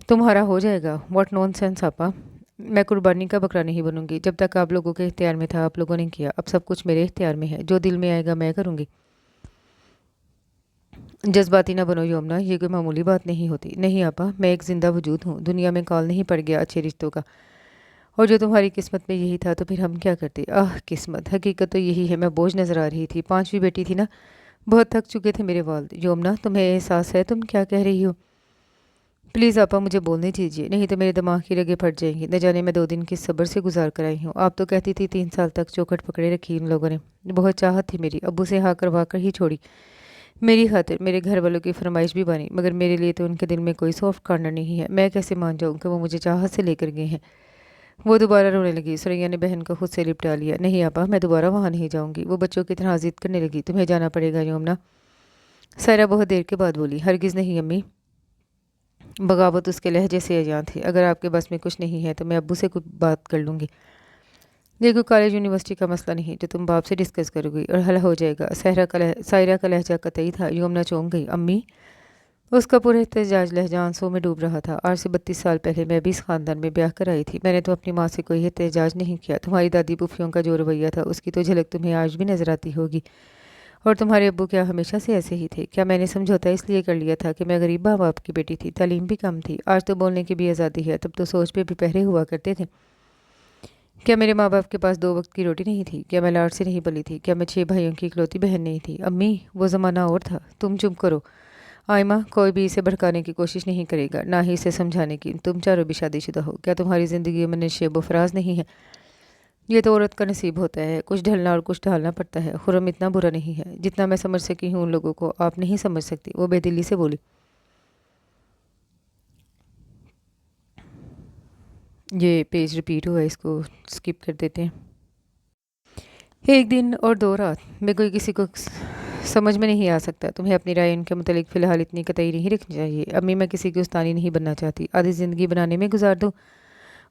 तुम्हारा हो जाएगा। व्हाट नॉनसेंस आपा, मैं कुर्बानी का बकरा नहीं बनूंगी। जब तक आप लोगों के इख्तियार में था आप लोगों ने किया, अब सब कुछ मेरे इख्तियार में है, जो दिल में आएगा मैं करूंगी। जज्बाती ना बनो योमना, ये कोई मामूली बात नहीं होती। नहीं आपा, मैं एक जिंदा वजूद हूँ, दुनिया में कॉल नहीं पड़ गया अच्छे रिश्तों का, और जो तुम्हारी किस्मत में यही था तो फिर हम क्या करते। आह किस्मत, हकीकत तो यही है, मैं बोझ नजर आ रही थी, पांचवी बेटी थी ना, बहुत थक चुके थे मेरे वालिद। योमना तुम्हें एहसास है तुम क्या कह रही हो? प्लीज़ आपा मुझे बोलने दीजिए, नहीं तो मेरे दिमाग की रगें फट जाएंगी। न जाने मैं 2 दिन किस सब्र से गुजार कर आई हूँ। आप तो कहती थी 3 साल तक चौखट पकड़े रखी इन लोगों ने। बहुत चाहत थी मेरी, अब्बू से हाँ करवा कर ही छोड़ी। मेरी खातिर मेरे घर वालों की फरमाइश भी बनी, मगर मेरे लिए तो उनके दिल में कोई सॉफ्ट कॉर्नर नहीं है। मैं कैसे मान जाऊँ कि वो मुझे चाहत से लेकर गए हैं। वो दोबारा रोने लगी। सुरैया ने बहन को खुद से लिपटा लिया। नहीं आपा, मैं दोबारा वहाँ नहीं जाऊँगी। वो बच्चों की तरह जिद करने लगी। तुम्हें जाना पड़ेगा योमना। सायरा बहुत देर के बाद बोली। हरगिज़ नहीं अम्मी। बगावत उसके लहजे से अजान थी। अगर आपके बस में कुछ नहीं है तो मैं अब्बू से कुछ बात कर लूँगी। देखो कॉलेज यूनिवर्सिटी का मसला नहीं जो तुम बाप से डिस्कस करोगी और हल हो जाएगा। सायरा का लहजा कतई था। योमना चौंक गई। अम्मी। उसका पूरा एहतजाज लहजा आंसू में डूब रहा था। आज से 32 साल पहले मैं भी इस खानदान में ब्याह कर आई थी। मैंने तो अपनी माँ से कोई एहतजाज नहीं किया। तुम्हारी दादी पुफियों का जो रवैया था उसकी तो झलक तुम्हें आज भी नजर आती होगी। और तुम्हारे अब्बू क्या हमेशा से ऐसे ही थे? क्या मैंने समझौता इसलिए कर लिया था कि मैं गरीब माँ बाप की बेटी थी, तालीम भी कम थी? आज तो बोलने की भी आज़ादी है, तब तो सोच पे भी पहरे हुआ करते थे। क्या मेरे माँ बाप के पास 2 वक्त की रोटी नहीं थी? क्या मैं लाड़ से नहीं पली थी? क्या मैं 6 भाइयों की इकलौती बहन नहीं थी? अम्मी वो ज़माना और था। तुम चुप करो। आयमा, कोई भी इसे भड़काने की कोशिश नहीं करेगा, ना ही इसे समझाने की। तुम चारों भी शादीशुदा हो। क्या तुम्हारी ज़िंदगी में नशे व फराज नहीं है? ये तो औरत का नसीब होता है, कुछ ढलना और कुछ ढालना पड़ता है। खुर्रम इतना बुरा नहीं है, जितना मैं समझ सकी हूँ उन लोगों को आप नहीं समझ सकती। वो बेदिली से बोली। ये पेज रिपीट हुआ है, इसको स्किप कर देते हैं। एक दिन और 2 रात में कोई किसी को समझ में नहीं आ सकता। तुम्हें अपनी राय इनके मुतालिक फ़िलहाल इतनी कतई नहीं रखनी चाहिए। अम्मी मैं किसी की उस्तानी नहीं बनना चाहती। आधी ज़िंदगी बनाने में गुजार दूँ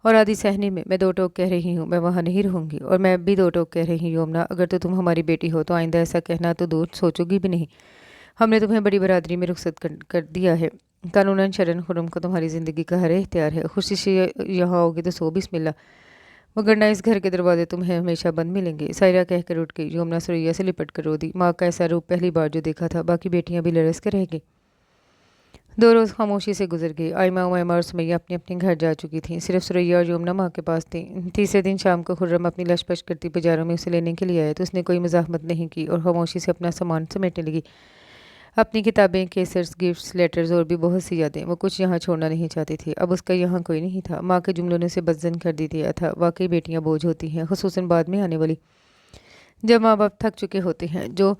और आधी सहने में। मैं 2 टोक कह रही हूँ, मैं वहाँ नहीं रहूँगी। और मैं अब भी 2 टोक कह रही हूँ योमना, अगर तो तुम हमारी बेटी हो तो आइंदा ऐसा कहना तो दूर सोचोगी भी नहीं। हमने तुम्हें बड़ी बरादरी में रुखसत कर दिया है। कानूनन शरन खुरम को तुम्हारी ज़िंदगी का हर इख्तियार है। खुशी से यहाँ आओगे तो सो बिस्मिल्लाह, मगर ना इस घर के दरवाजे तुम्हें हमेशा बंद मिलेंगे। सायरा कहकर उठ गई। योमना सुरैया से लिपट कर रो दी। माँ का ऐसा रूप पहली बार जो देखा था। बाकी बेटियां भी लरस कर रह गई। 2 रोज़ खामोशी से गुजर गए। आयमा उमैमा और सुमैया अपने अपने घर जा चुकी थीं। सिर्फ सुरैया और योमना माँ के पास थी। तीसरे दिन शाम को खुर्रम अपनी लशपश करती बाजारों में उसे लेने के लिए आया तो उसने कोई मजाहमत नहीं की और खामोशी से अपना सामान समेटने लगी। अपनी किताबें, केसर्स, गिफ्ट्स, लेटर्स और भी बहुत सी यादें। वो कुछ यहाँ छोड़ना नहीं चाहती थी। अब उसका यहाँ कोई नहीं था। माँ के जुमलों ने उसे बदजन कर दी दिया था। वाकई बेटियाँ बोझ होती हैं, खुसूसन बाद में आने वाली, जब माँ बाप थक चुके होते हैं।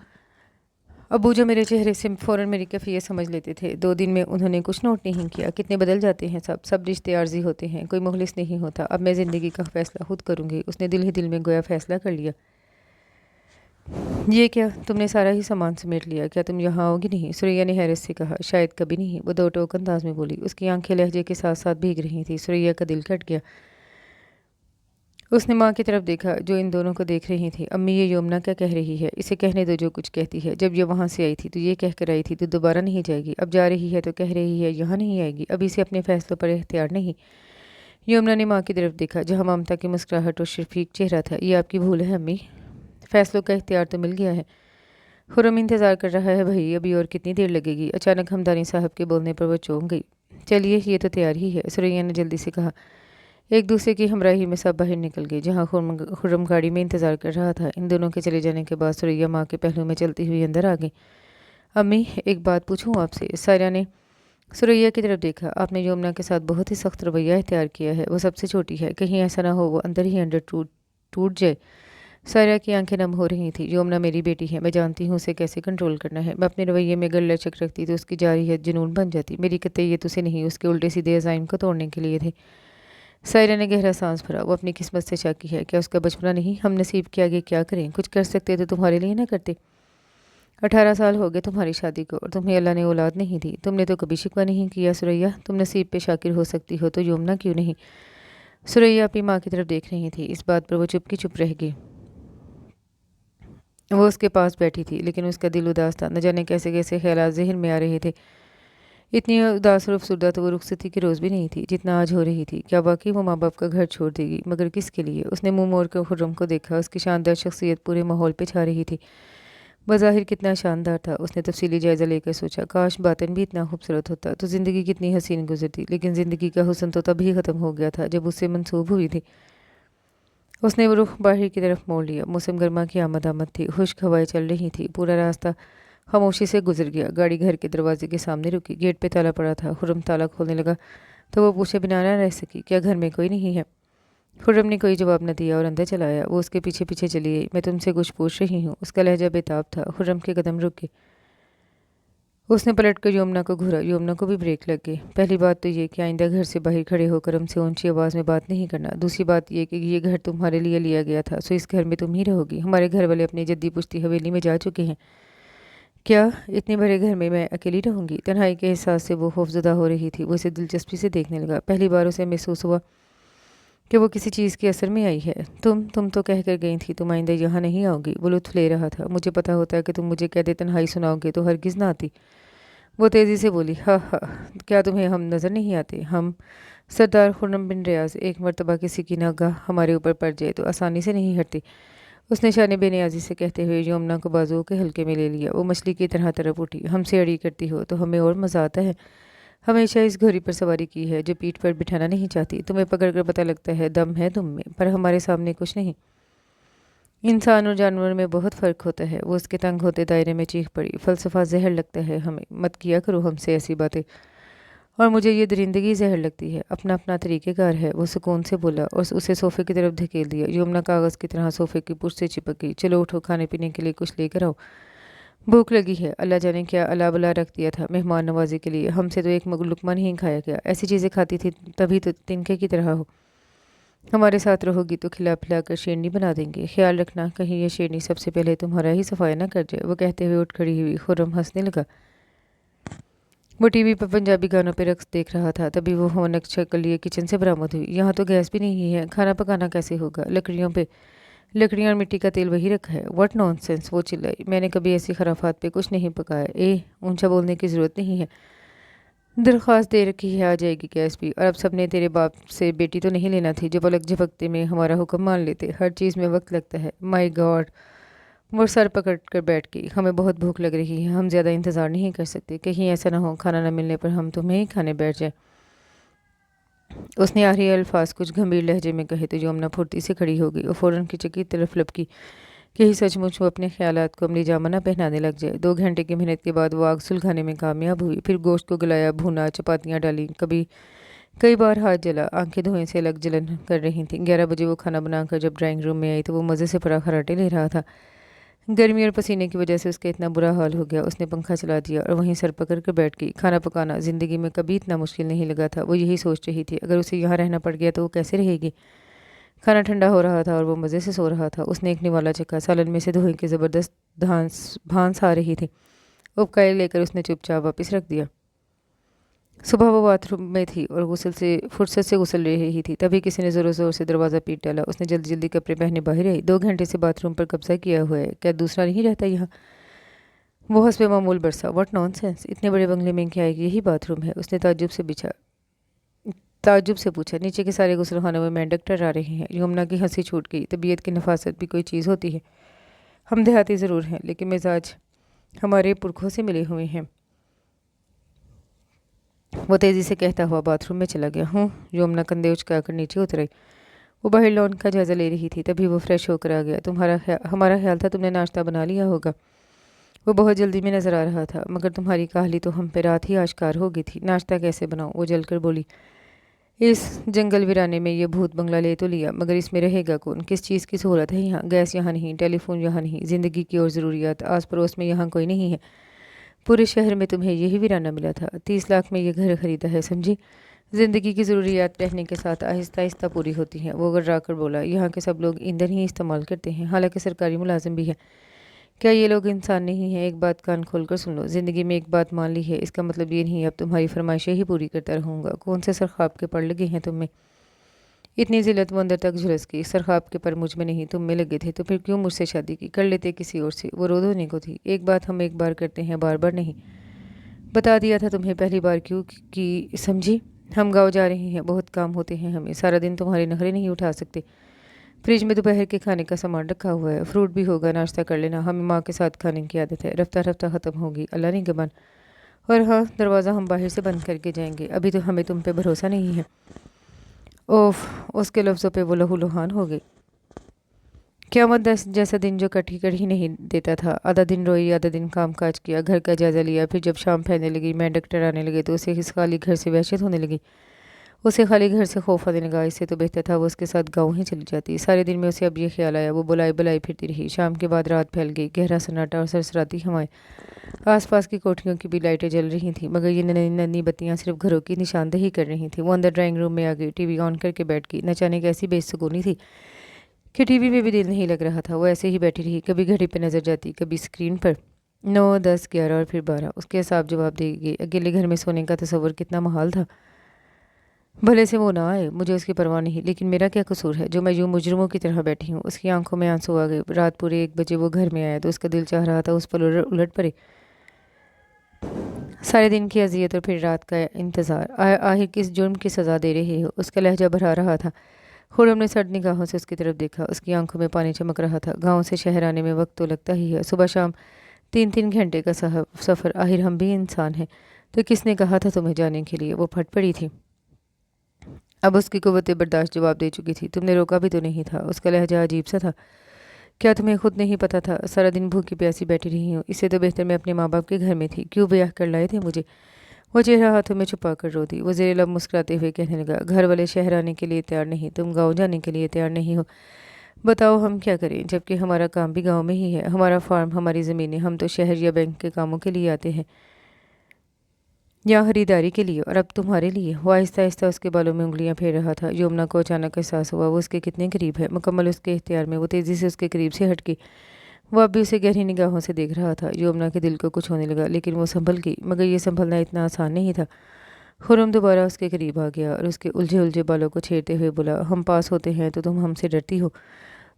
अबू जो मेरे चेहरे से फ़ौरन मेरी कैफियत समझ लेते थे। 2 दिन में उन्होंने कुछ नोट नहीं किया। कितने बदल जाते हैं सब रिश्ते आर्जी होते हैं, कोई मुखलिस नहीं होता। अब मैं ज़िंदगी का फ़ैसला खुद करूँगी। उसने दिल ही दिल में गोया फ़ैसला कर लिया। ये क्या, तुमने सारा ही सामान समेट लिया? क्या तुम यहाँ आओगी नहीं? सुरैया ने हैरत से कहा। शायद कभी नहीं, वो 2 टोक अंदाज में बोली। उसकी आंखें लहजे के साथ साथ भीग रही थी। सुरैया का दिल कट गया। उसने माँ की तरफ देखा जो इन दोनों को देख रही थी। अम्मी ये योमना क्या कह रही है? इसे कहने दो जो कुछ कहती है। जब ये वहाँ से आई थी तो ये कह कर आई थी तो दोबारा नहीं जाएगी। अब जा रही है तो कह रही है यहाँ नहीं आएगी। अब इसे अपने फैसलों पर इख्तियार नहीं। योमना ने माँ की तरफ देखा जहाँ ममता की मुस्कुराहट और शफीक चेहरा था। ये आपकी भूल है अम्मी, फैसलों का इख्तियार तो मिल गया है। खुर्रम इंतज़ार कर रहा है भाई, अभी और कितनी देर लगेगी? अचानक हमदानी साहब के बोलने पर वो चौंक गई। चलिए ये तो तैयार ही है, सुरैया ने जल्दी से कहा। एक दूसरे की हमराही में सब बाहर निकल गए। जहाँ खुर्रम गाड़ी में इंतज़ार कर रहा था। इन दोनों के चले जाने के बाद सुरैया माँ के पहलू में चलती हुई अंदर आ गई। अम्मी एक बात पूछूं आपसे? सायरा ने सुरैया की तरफ देखा। आपने योमना के साथ बहुत ही सख्त रवैया इख्तियार किया है। वो सबसे छोटी है, कहीं ऐसा ना हो वो अंदर ही अंदर टूट जाए। सायरा की आंखें नम हो रही थी। योमना मेरी बेटी है, मैं जानती हूँ उसे कैसे कंट्रोल करना है। मैं अपने रवैये में अगर लचक रखती तो उसकी जारी है जुनून बन जाती। मेरी कतईयत उसे नहीं, उसके उल्टे सीधे अज़ाइम को तोड़ने के लिए थे। सायरा ने गहरा सांस भरा। वो अपनी किस्मत से शाकी है। क्या उसका बचपना नहीं? हम नसीब के आगे क्या करें? कुछ कर सकते तो तुम्हारे लिए ना करते। 18 साल हो गए तुम्हारी शादी को और तुम्हें अल्लाह ने औलाद नहीं दी। तुमने तो कभी शिकवा नहीं किया सुरैया। तुम नसीब पे शाकिर हो सकती हो तो यमुना क्यों नहीं? सुरैया अपनी माँ की तरफ देख रही थी। इस बात पर वो चुप की चुप रह गई। वो उसके पास बैठी थी लेकिन उसका दिल उदास था। न जाने कैसे कैसे ख्यालात ज़हन में आ रहे थे। इतनी उदास और अफसरदा तो वो रुखसती की रोज़ भी नहीं थी जितना आज हो रही थी। क्या वाकई वो माँ बाप का घर छोड़ देगी? मगर किसके लिए? उसने मुंह मोड़ कर खुर्रम को देखा। उसकी शानदार शख्सियत पूरे माहौल पे छा रही थी। बज़ाहिर कितना शानदार था। उसने तफसीली जायज़ा लेकर सोचा, काश बातिन भी इतना खूबसूरत होता तो ज़िंदगी कितनी हसीन गुजरती। लेकिन ज़िंदगी का हुस्न तो तभी ख़त्म हो गया था जब उससे मंसूब हुई थी। उसने वो रुख बाहर की तरफ मोड़ लिया। मौसम गर्मा की आमद थी। खुश्क हवाएं चल रही थी। पूरा रास्ता खामोशी से गुजर गया। गाड़ी घर के दरवाजे के सामने रुकी। गेट पे ताला पड़ा था। खुर्रम ताला खोलने लगा तो वो पूछे बिना न रह सकी, क्या घर में कोई नहीं है? खुर्रम ने कोई जवाब न दिया और अंदर चला आया। वो उसके पीछे पीछे चली गई। मैं तुमसे कुछ पूछ रही हूँ। उसका लहजा बेताब था। खुर्रम के कदम रुक गए। उसने पलट कर यमुना को घूरा। यमुना को भी ब्रेक लग गई। पहली बात तो ये कि आइंदा घर से बाहर खड़े होकर हमसे ऊंची आवाज़ में बात नहीं करना। दूसरी बात ये कि ये घर तुम्हारे लिए लिया गया था, सो इस घर में तुम ही रहोगी। हमारे घर वाले अपनी जद्दी पुश्ती हवेली में जा चुके हैं। क्या इतने बड़े घर में मैं अकेली रहूंगी? तन्हाई के एहसास से वो खौफजदा हो रही थी। वो इसे दिलचस्पी से देखने लगा। पहली बार उसे महसूस हुआ कि वो किसी चीज़ के असर में आई है। तुम तो कह कर गई थी तुम आइंदा यहाँ नहीं आओगी। वो लुत्फ ले रहा था। मुझे पता होता है कि तुम मुझे कहते तन्हाई सुनाओगे तो हरगिज़ ना आती। वो तेज़ी से बोली, हाँ हाँ, क्या तुम्हें हम नज़र नहीं आते? हम सरदार खुर्रम बिन रियाज, एक मरतबा किसी की निगाह हमारे ऊपर पड़ जाए तो आसानी से नहीं हटती। उसने शान बेनियाजी से कहते हुए यमुना को बाजुओं के हल्के में ले लिया। वो मछली की तरह तरफ उठी। हमसे अड़ी करती हो तो हमें और मज़ा आता है। हमेशा इस घोड़ी पर सवारी की है जो पीठ पर बिठाना नहीं चाहती। तुम्हें पकड़ कर पता लगता है दम है तुम में, पर हमारे सामने कुछ नहीं। इंसान और जानवर में बहुत फ़र्क होता है। वो उसके तंग होते दायरे में चीख पड़ी। फ़लसफ़ा जहर लगता है हमें। मत किया करो हमसे ऐसी बातें। और मुझे ये दरिंदगी जहर लगती है। अपना अपना तरीक़ेकार है। वो सुकून से बोला और उसे सोफ़े की तरफ धकेल दिया। यमुना कागज़ की तरह सोफ़े की पुष्ट से चिपक गई। चलो उठो, खाने पीने के लिए कुछ लेकर आओ। भूख लगी है। अल्लाह जाने क्या अला बला रख दिया था मेहमान नवाजी के लिए। हमसे तो एक लुकमा नहीं खाया गया। ऐसी चीज़ें खाती थी तभी तो तिनके की तरह हो। हमारे साथ रहोगी तो खिला पिला कर शेरनी बना देंगे। ख्याल रखना कहीं ये शेरनी सबसे पहले तुम्हारा ही सफाया ना कर जाए। वो कहते हुए उठ खड़ी हुई। खुर्रम हंसने लगा। वो टीवी पर पंजाबी गानों पर रक्स देख रहा था। तभी वो होनक शक्ल लिए किचन से बरामद हुई। यहाँ तो गैस भी नहीं है, खाना पकाना कैसे होगा? लकड़ियाँ और मिट्टी का तेल वही रखा है। व्हाट नॉनसेंस, वो चिल्लाई। मैंने कभी ऐसी खराफात पे कुछ नहीं पकाया। ऊंचा बोलने की ज़रूरत नहीं है। दरख्वास्त दे रखी है, आ जाएगी गैस भी। और अब सबने तेरे बाप से बेटी तो नहीं लेना थी जो पलक झपकते में हमारा हुक्म मान लेते। हर चीज़ में वक्त लगता है। My God. वो सर पकड़ कर बैठ गई। हमें बहुत भूख लग रही है। हम ज़्यादा इंतज़ार नहीं कर सकते। कहीं ऐसा ना हो खाना न मिलने पर हम तुम्हें ही खाने बैठ जाए। उसने आखिरी अल्फाज कुछ गंभीर लहजे में कहे तो यमुना फुर्ती से खड़ी हो गई और फ़ौरन किचन की तरफ लपकी। यही सचमुच वो अपने ख्यालात को अमली जामा न पहनाने लग जाए। 2 घंटे की मेहनत के बाद वो आग सुलगाने में कामयाब हुई। फिर गोश्त को गलाया, भुना, चपातियाँ डाली। कई बार हाथ जला। आंखें धुएं से अलग जलन कर रही थीं। 11 बजे वो खाना बनाकर जब ड्राइंग रूम में आई तो वो मज़े से पड़ा खराटे ले रहा था। गर्मी और पसीने की वजह से उसका इतना बुरा हाल हो गया। उसने पंखा चला दिया और वहीं सर पकड़ कर बैठ गई। खाना पकाना ज़िंदगी में कभी इतना मुश्किल नहीं लगा था। वो यही सोच रही थी, अगर उसे यहाँ रहना पड़ गया तो वो कैसे रहेगी? खाना ठंडा हो रहा था और वो मज़े से सो रहा था। उसने एक निवाला चखा। सालन में से धुएं की ज़बरदस्त भांस आ रही थी। उपकाई लेकर उसने चुपचाप वापस रख दिया। सुबह वो बाथरूम में थी और फुर्सत से गुसल रही थी। तभी किसी ने ज़ोर ज़ोर से दरवाज़ा पीट डाला। उसने जल्दी जल्दी कपड़े पहने बाहर आई। 2 घंटे से बाथरूम पर कब्जा किया हुआ है, क्या दूसरा नहीं रहता यहाँ? वो हंसबे मामूल बरसा। व्हाट नॉनसेंस, इतने बड़े बंगले में क्या है? यही बाथरूम है। उसने ताज्जुब से पूछा। नीचे के सारे गुसलखानों में मेंढक टर्रा रहे हैं। यमुना की हंसी छूट गई। तबीयत की नफासत भी कोई चीज़ होती है। हम देहाती ज़रूर हैं लेकिन मिजाज हमारे पुरखों से मिले हुए हैं। वो तेज़ी से कहता हुआ बाथरूम में चला गया। यमुना कंधे उचकाकर नीचे उतर आई। वो बाहर लॉन का जायज़ा ले रही थी। तभी वो फ्रेश होकर आ गया। हमारा ख्याल था तुमने नाश्ता बना लिया होगा। वो बहुत जल्दी में नज़र आ रहा था। मगर तुम्हारी काहली तो हम पे रात ही आश्कार हो गई थी। नाश्ता कैसे बनाऊँ? वो जलकर बोली। इस जंगल वीराने में ये भूत बंगला ले तो लिया, मगर इसमें रहेगा कौन? किस चीज़ की सहूलत है यहाँ? गैस यहाँ नहीं, टेलीफोन यहाँ नहीं, ज़िंदगी की और ज़रूरियात आस पड़ोस में यहाँ कोई नहीं है। पूरे शहर में तुम्हें यही वीराना मिला था। 30 लाख में ये घर खरीदा है, समझी? ज़िंदगी की ज़रूरियात रहने के साथ आहिस्ता आहिस्ता पूरी होती हैं। वो गर्रा कर बोला, यहाँ के सब लोग ईंधन ही इस्तेमाल करते हैं, हालांकि सरकारी मुलाजिम भी है। क्या ये लोग इंसान नहीं हैं? एक बात कान खोल कर सुन लो, ज़िंदगी में एक बात मान ली है, इसका मतलब ये नहीं अब तुम्हारी फरमाइशें ही पूरी करता रहूँगा। कौन से सर ख्वाब के पर लगे हैं तुम में? इतनी जिल्लत वो अंदर तक झुलस गई। सर ख्वाब के पर मुझ में नहीं, तुम में लगे थे, तो फिर क्यों मुझसे शादी की? कर लेते किसी और से, वो रोद होने को थी। एक बात हम एक बार करते हैं, बार बार नहीं। बता दिया था तुम्हें पहली बार, क्यों कि समझी। हम गाँव जा रहे हैं, बहुत काम होते हैं हमें, सारा दिन तुम्हारे नखरे नहीं उठा सकते। फ्रिज में दोपहर के खाने का सामान रखा हुआ है, फ्रूट भी होगा, नाश्ता कर लेना। हमें माँ के साथ खाने की आदत है, रफ्ता रफ्ता ख़त्म होगी, अल्लाह ने गबन। और हाँ, दरवाज़ा हम बाहर से बंद करके जाएंगे, अभी तो हमें तुम पे भरोसा नहीं है। ओफ, उसके लफ्ज़ों पे वो लहूलुहान हो गई। क़यामत जैसा दिन जो कटी कर ही नहीं देता था। आधा दिन रोई, आधा दिन काम काज किया, घर का जायज़ा लिया। फिर जब शाम फैलने लगी, मेंढक टराने लगे, तो उसे इस खाली घर से वहशत होने लगी। उसे खाली घर से खौफ आने लगा। इससे तो बेहतर था वो उसके साथ गाँव ही चली जाती। सारे दिन में उसे अब ये ख्याल आया। वो बुलाई बुलाई फिरती रही। शाम के बाद रात फैल गई, गहरा सन्नाटा और सरसराती हवाएं। आसपास की कोठरियों की भी लाइटें जल रही थीं, मगर ये नन्ही नन्ही बत्तियां सिर्फ घरों की निशानदेही कर रही थीं। वो अंदर ड्राइंग रूम में आ गई, टीवी ऑन करके बैठ गई। न जाने कैसी बेसुकूनी थी कि टीवी में भी दिल नहीं लग रहा था। वो ऐसे ही बैठी रही, कभी घड़ी पर नजर जाती, कभी स्क्रीन पर। 9, 10, 11 और फिर 12। उसके हिसाब जवाब दे गई। अकेले घर में सोने का तस्वर कितना महाल था। भले से वो ना आए, मुझे उसकी परवाह नहीं, लेकिन मेरा क्या कसूर है जो मैं यूं मुजरिमों की तरह बैठी हूँ। उसकी आंखों में आंसू आ गए। रात पूरे 1 बजे वो घर में आया तो उसका दिल चाह रहा था उस पर उलट पड़े। सारे दिन की अजियत और फिर रात का इंतज़ार। आखिर किस जुर्म की सज़ा दे रहे हो? उसका लहजा भरा रहा था। खुर्रम ने सर्द निगाहों से उसकी तरफ देखा। उसकी आंखों में पानी चमक रहा था। गांव से शहर आने में वक्त तो लगता ही है, सुबह शाम 3-3 घंटे का सफ़र। आखिर हम भी इंसान हैं। तो किसने कहा था तुम्हें जाने के लिए? वो फट पड़ी थी। अब उसकी कुव्वत बर्दाश्त जवाब दे चुकी थी। तुमने रोका भी तो नहीं था। उसका लहजा अजीब सा था। क्या तुम्हें खुद नहीं पता था? सारा दिन भूखी प्यासी बैठी रही हूँ, इससे तो बेहतर मैं अपने माँ बाप के घर में थी। क्यों ब्याह कर लाए थे मुझे? वो चेहरा हाथों में छुपा कर रो दी। वो ज़ेरे लब मुस्कुराते हुए कहने लगा, घर वाले शहर आने के लिए तैयार नहीं, तुम गाँव जाने के लिए तैयार नहीं हो। बताओ हम क्या करें, जबकि हमारा काम भी गाँव में ही है, हमारा फार्म, हमारी ज़मीनें। हम तो शहर या बैंक के कामों के लिए आते हैं, या खरीदारी के लिए, और अब तुम्हारे लिए। वो आहिस्ता आहिस्ता उसके बालों में उंगलियां फेर रहा था। यमुना को अचानक एहसास हुआ वो उसके कितने करीब है, मुकम्मल उसके इख्तियार में। वो तेज़ी से उसके करीब से हट गई। वो अब भी उसे गहरी निगाहों से देख रहा था। यमुना के दिल को कुछ होने लगा, लेकिन वो संभल गई। मगर ये संभलना इतना आसान नहीं था। खुर्रम दोबारा उसके करीब आ गया और उसके उलझे उलझे बालों को छेड़ते हुए बोला, हम पास होते हैं तो तुम हमसे डरती हो,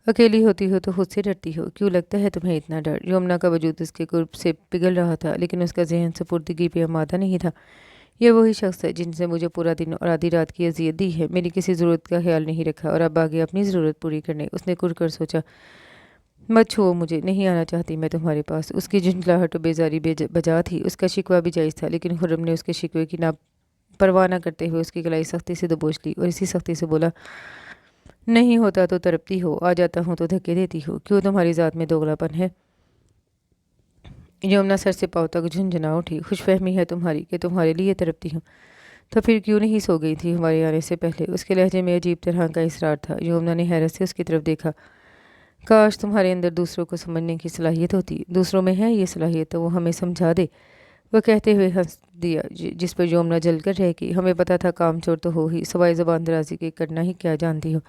अकेली होती हो तो खुद से डरती हो। क्यों लगता है तुम्हें इतना डर? यमुना का वजूद उसके कुर्ब से पिघल रहा था, लेकिन उसका जहन सुपुर्दगी पे आमादा नहीं था। ये वही शख्स है जिनसे मुझे पूरा दिन और आधी रात की अजियत दी है, मेरी किसी ज़रूरत का ख्याल नहीं रखा, और अब आ गया अपनी ज़रूरत पूरी करने। उसने कुर कर सोचा, मत छुओ मुझे, नहीं आना चाहती मैं तुम्हारे पास। उसकी झुंझलाहट और बेजारी बजा थी। उसका शिकवा भी जायज़ था, लेकिन खुर्रम ने उसके शिकवे की ना परवाह न करते हुए उसकी गलाई सख्ती से दबोच ली और इसी सख्ती से बोला, नहीं होता तो तड़पती हो, आ जाता हूँ तो धक्के देती हो। क्यों तुम्हारी ज़ात में दोगलापन है? यमुना सर से पाँव तक झुंझुना उठी। खुशफहमी है तुम्हारी कि तुम्हारे लिए तड़पती हूँ, तो फिर क्यों नहीं सो गई थी हमारे आने से पहले? उसके लहजे में अजीब तरह का इसरार था। यमुना ने हैरत से उसकी तरफ देखा। काश तुम्हारे अंदर दूसरों को समझने की सलाहियत होती। दूसरों में है ये सलाहियत तो वो हमें समझा दे। वह कहते हुए हंस दिया, जिस पर यमुना जल कर रह गई। हमें पता था काम चोर तो हो ही, सवाई ज़बान दराजी के करना ही क्या जानती हो।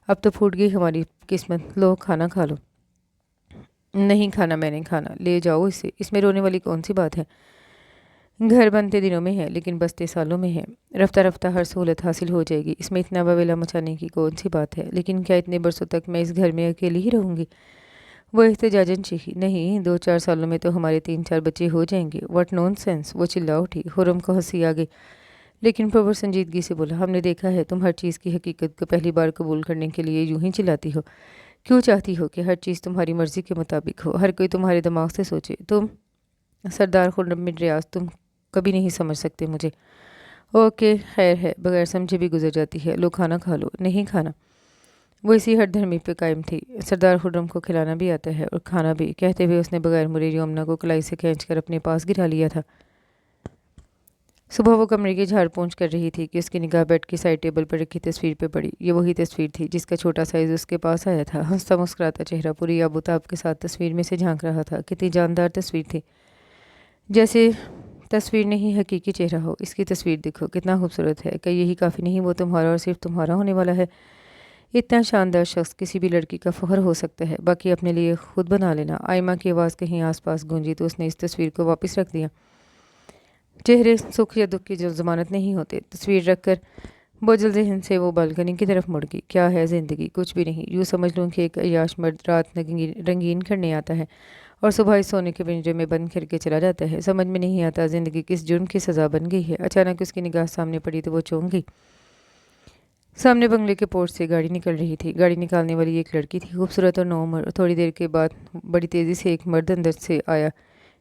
अब तो फूट गई हमारी किस्मत। लो खाना खा लो। नहीं खाना, मैंने खाना, ले जाओ इसे, इसमें रोने वाली कौन सी बात है? घर बनते दिनों में है, लेकिन बसते सालों में है। रफ्ता रफ्ता हर सहूलत हासिल हो जाएगी, इसमें इतना बवेला मचाने की कौन सी बात है? लेकिन क्या इतने बरसों तक मैं इस घर में अकेली ही रहूँगी? वो एहतजाजन चीखी, नहीं, 2-4 सालों में तो हमारे 3-4 बच्चे हो जाएंगे। What nonsense! वो चिल्ला उठी। खुर्रम को हंसी आ गई, लेकिन प्रवर संजीदगी से बोला, हमने देखा है तुम हर चीज़ की हकीकत को पहली बार कबूल करने के लिए यूं ही चिल्लाती हो। क्यों चाहती हो कि हर चीज़ तुम्हारी मर्ज़ी के मुताबिक हो, हर कोई तुम्हारे दिमाग से सोचे? तुम सरदार खुर्रम बिन रियाज, तुम कभी नहीं समझ सकते मुझे। ओके, खैर है, बगैर समझे भी गुजर जाती है। लो खाना खा लो। नहीं खाना। वो इसी हठधर्मी पे कायम थी। सरदार खुर्रम को खिलाना भी आता है और खाना भी, कहते हुए उसने बगैर मुड़े यमुना को कलाई से खींचकर अपने पास गिरा लिया था। सुबह वो कमरे की झाड़ पोंछ कर रही थी कि उसकी निगाह बेड की साइड टेबल पर रखी तस्वीर पे पड़ी। ये वही तस्वीर थी जिसका छोटा साइज उसके पास आया था। हंसता मुस्कुराता चेहरा पूरी आबोताब के साथ तस्वीर में से झांक रहा था। कितनी जानदार तस्वीर थी, जैसे تصویر نہیں حقیقی چہرہ ہو، اس کی تصویر دیکھو کتنا خوبصورت ہے، کہ یہی کافی نہیں وہ تمہارا اور صرف تمہارا ہونے والا ہے۔ اتنا شاندار شخص کسی بھی لڑکی کا فخر ہو سکتا ہے، باقی اپنے لیے خود بنا لینا۔ آئمہ کی آواز کہیں آس پاس گونجی تو اس نے اس تصویر کو واپس رکھ دیا۔ چہرے سکھ یا دکھ کی جو ضمانت نہیں ہوتے۔ تصویر رکھ کر بوجھل ذہن سے وہ بالکنی کی طرف مڑ گئی۔ کیا ہے زندگی؟ کچھ بھی نہیں، یوں سمجھ لوں کہ ایک عیاش مرد رات رنگین کرنے آتا ہے اور صبح اس سونے کے پنجرے میں بند کر کے چلا جاتا ہے۔ سمجھ میں نہیں آتا زندگی کس جرم کی سزا بن گئی ہے۔ اچانک اس کی نگاہ سامنے پڑی تو وہ چونک گئی۔ سامنے بنگلے کے پورچ سے گاڑی نکل رہی تھی۔ گاڑی نکالنے والی ایک لڑکی تھی، خوبصورت اور نوعمر۔ تھوڑی دیر کے بعد بڑی تیزی سے ایک مرد اندر سے آیا۔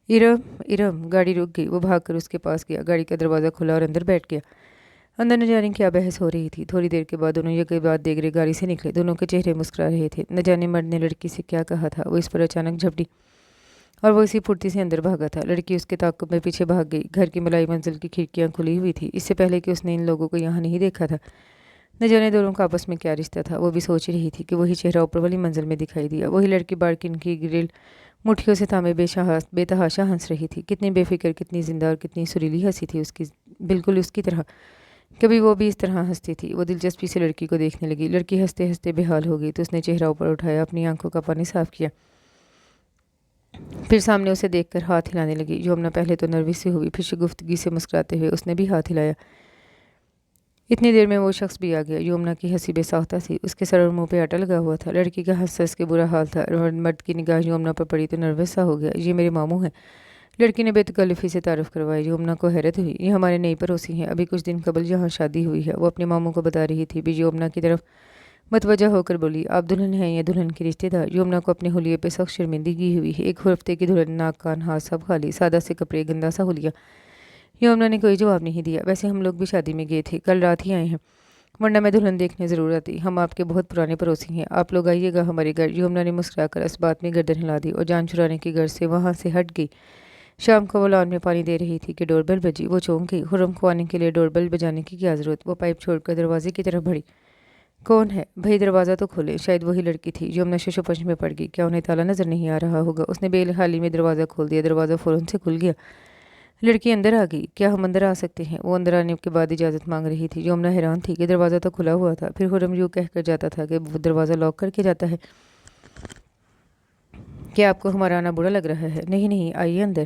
ارم گاڑی رک گئی۔ وہ بھاگ کر اس کے پاس گیا، گاڑی کا دروازہ کھلا اور اندر بیٹھ گیا۔ اندر نہ جانے کیا بحث ہو رہی تھی۔ تھوڑی دیر کے بعد دونوں یک بعد دیگرے گاڑی سے نکلے۔ دونوں کے چہرے مسکرا رہے تھے۔ نہ جانے مرد نے لڑکی سے کیا کہا تھا، وہ اس پر اچانک جھپٹی اور وہ اسی پھرتی سے اندر بھاگا تھا۔ لڑکی اس کے تعاقب میں پیچھے بھاگ گئی۔ گھر کی ملائی منزل کی کھڑکیاں کھلی ہوئی تھی، اس سے پہلے کہ اس نے ان لوگوں کو یہاں نہیں دیکھا تھا۔ نہ جانے دونوں کا آپس میں کیا رشتہ تھا، وہ بھی سوچ رہی تھی کہ وہی چہرہ اوپر والی منزل میں دکھائی دیا۔ وہی لڑکی بالکن کی گرل مٹھیوں سے تھامے بے تحاشا ہنس رہی تھی۔ کتنی بے فکر، کتنی زندہ اور کتنی سریلی ہنسی تھی اس کی، بالکل اس کی طرح۔ کبھی وہ بھی اس طرح ہنستی تھی۔ وہ دلچسپی سے لڑکی کو دیکھنے لگی۔ لڑکی ہنستے ہنستے بے حال ہو گئی تو اس نے چہرہ اوپر اٹھایا، اپنی آنکھوں کا پانی صاف کیا، پھر سامنے اسے دیکھ کر ہاتھ ہلانے لگی۔ یمنا پہلے تو نروس سی ہوئی، پھر شگفتگی سے مسکراتے ہوئے اس نے بھی ہاتھ ہلایا۔ اتنی دیر میں وہ شخص بھی آ گیا۔ یمنا کی ہنسی بے ساختہ تھی، اس کے سر اور منہ پہ آٹا لگا ہوا تھا۔ لڑکی کا ہنس کے برا حال تھا۔ مرد کی نگاہ یمنا پر پڑی تو نروس سا ہو گیا۔ یہ میرے ماموں ہیں، لڑکی نے بے تکلفی سے تعارف کروایا۔ یمنا کو حیرت ہوئی، یہ ہمارے نئی پڑوسی ہیں، ابھی کچھ دن قبل یہاں شادی ہوئی ہے۔ وہ اپنے ماموں کو بتا رہی تھی، بھی یمنا کی طرف متوجہ ہو کر بولی، آپ دلہن ہیں یا دلہن کی رشتے دار؟ یمنا کو اپنے حلیے پہ سخت شرمندگی ہوئی۔ ایک ہفتے کی دلہن، ناک کان ہاتھ سب خالی، سادہ سے کپڑے، گندا سا حلیہ۔ یمنا نے کوئی جواب نہیں دیا۔ ویسے ہم لوگ بھی شادی میں گئے تھے، کل رات ہی آئے ہیں، ورنہ میں دلہن دیکھنے ضرور آتی۔ ہم آپ کے بہت پرانے پڑوسی ہیں، آپ لوگ آئیے گا ہمارے گھر۔ یمنا نے مسکرا کر اس بات میں گردن ہلا دی اور جان چھڑانے کی غرض سے وہاں سے ہٹ گئی۔ شام کو وہ لان میں پانی دے رہی تھی کہ ڈور بیل بجی۔ وہ چونک گئی۔ خرم کو آنے کے لیے ڈور بیل بجانے کی کیا ضرورت؟ وہ پائپ چھوڑ کر دروازے کی طرف بڑھی۔ کون ہے بھئی؟ دروازہ تو کھولے، شاید وہی لڑکی تھی۔ یمنا ششوپش میں پڑ گئی، کیا انہیں تالا نظر نہیں آ رہا ہوگا؟ اس نے بے حالی میں دروازہ کھول دیا، دروازہ فوراً سے کھل گیا۔ لڑکی اندر آ گئی۔ کیا ہم اندر آ سکتے ہیں؟ وہ اندر آنے کے بعد اجازت مانگ رہی تھی۔ یمنا حیران تھی کہ دروازہ تو کھلا ہوا تھا، پھر خرم یوں کہہ کر جاتا تھا کہ وہ دروازہ لاک کر کے جاتا ہے۔ کیا آپ کو ہمارا آنا برا لگ رہا ہے؟ نہیں، آئیے اندر،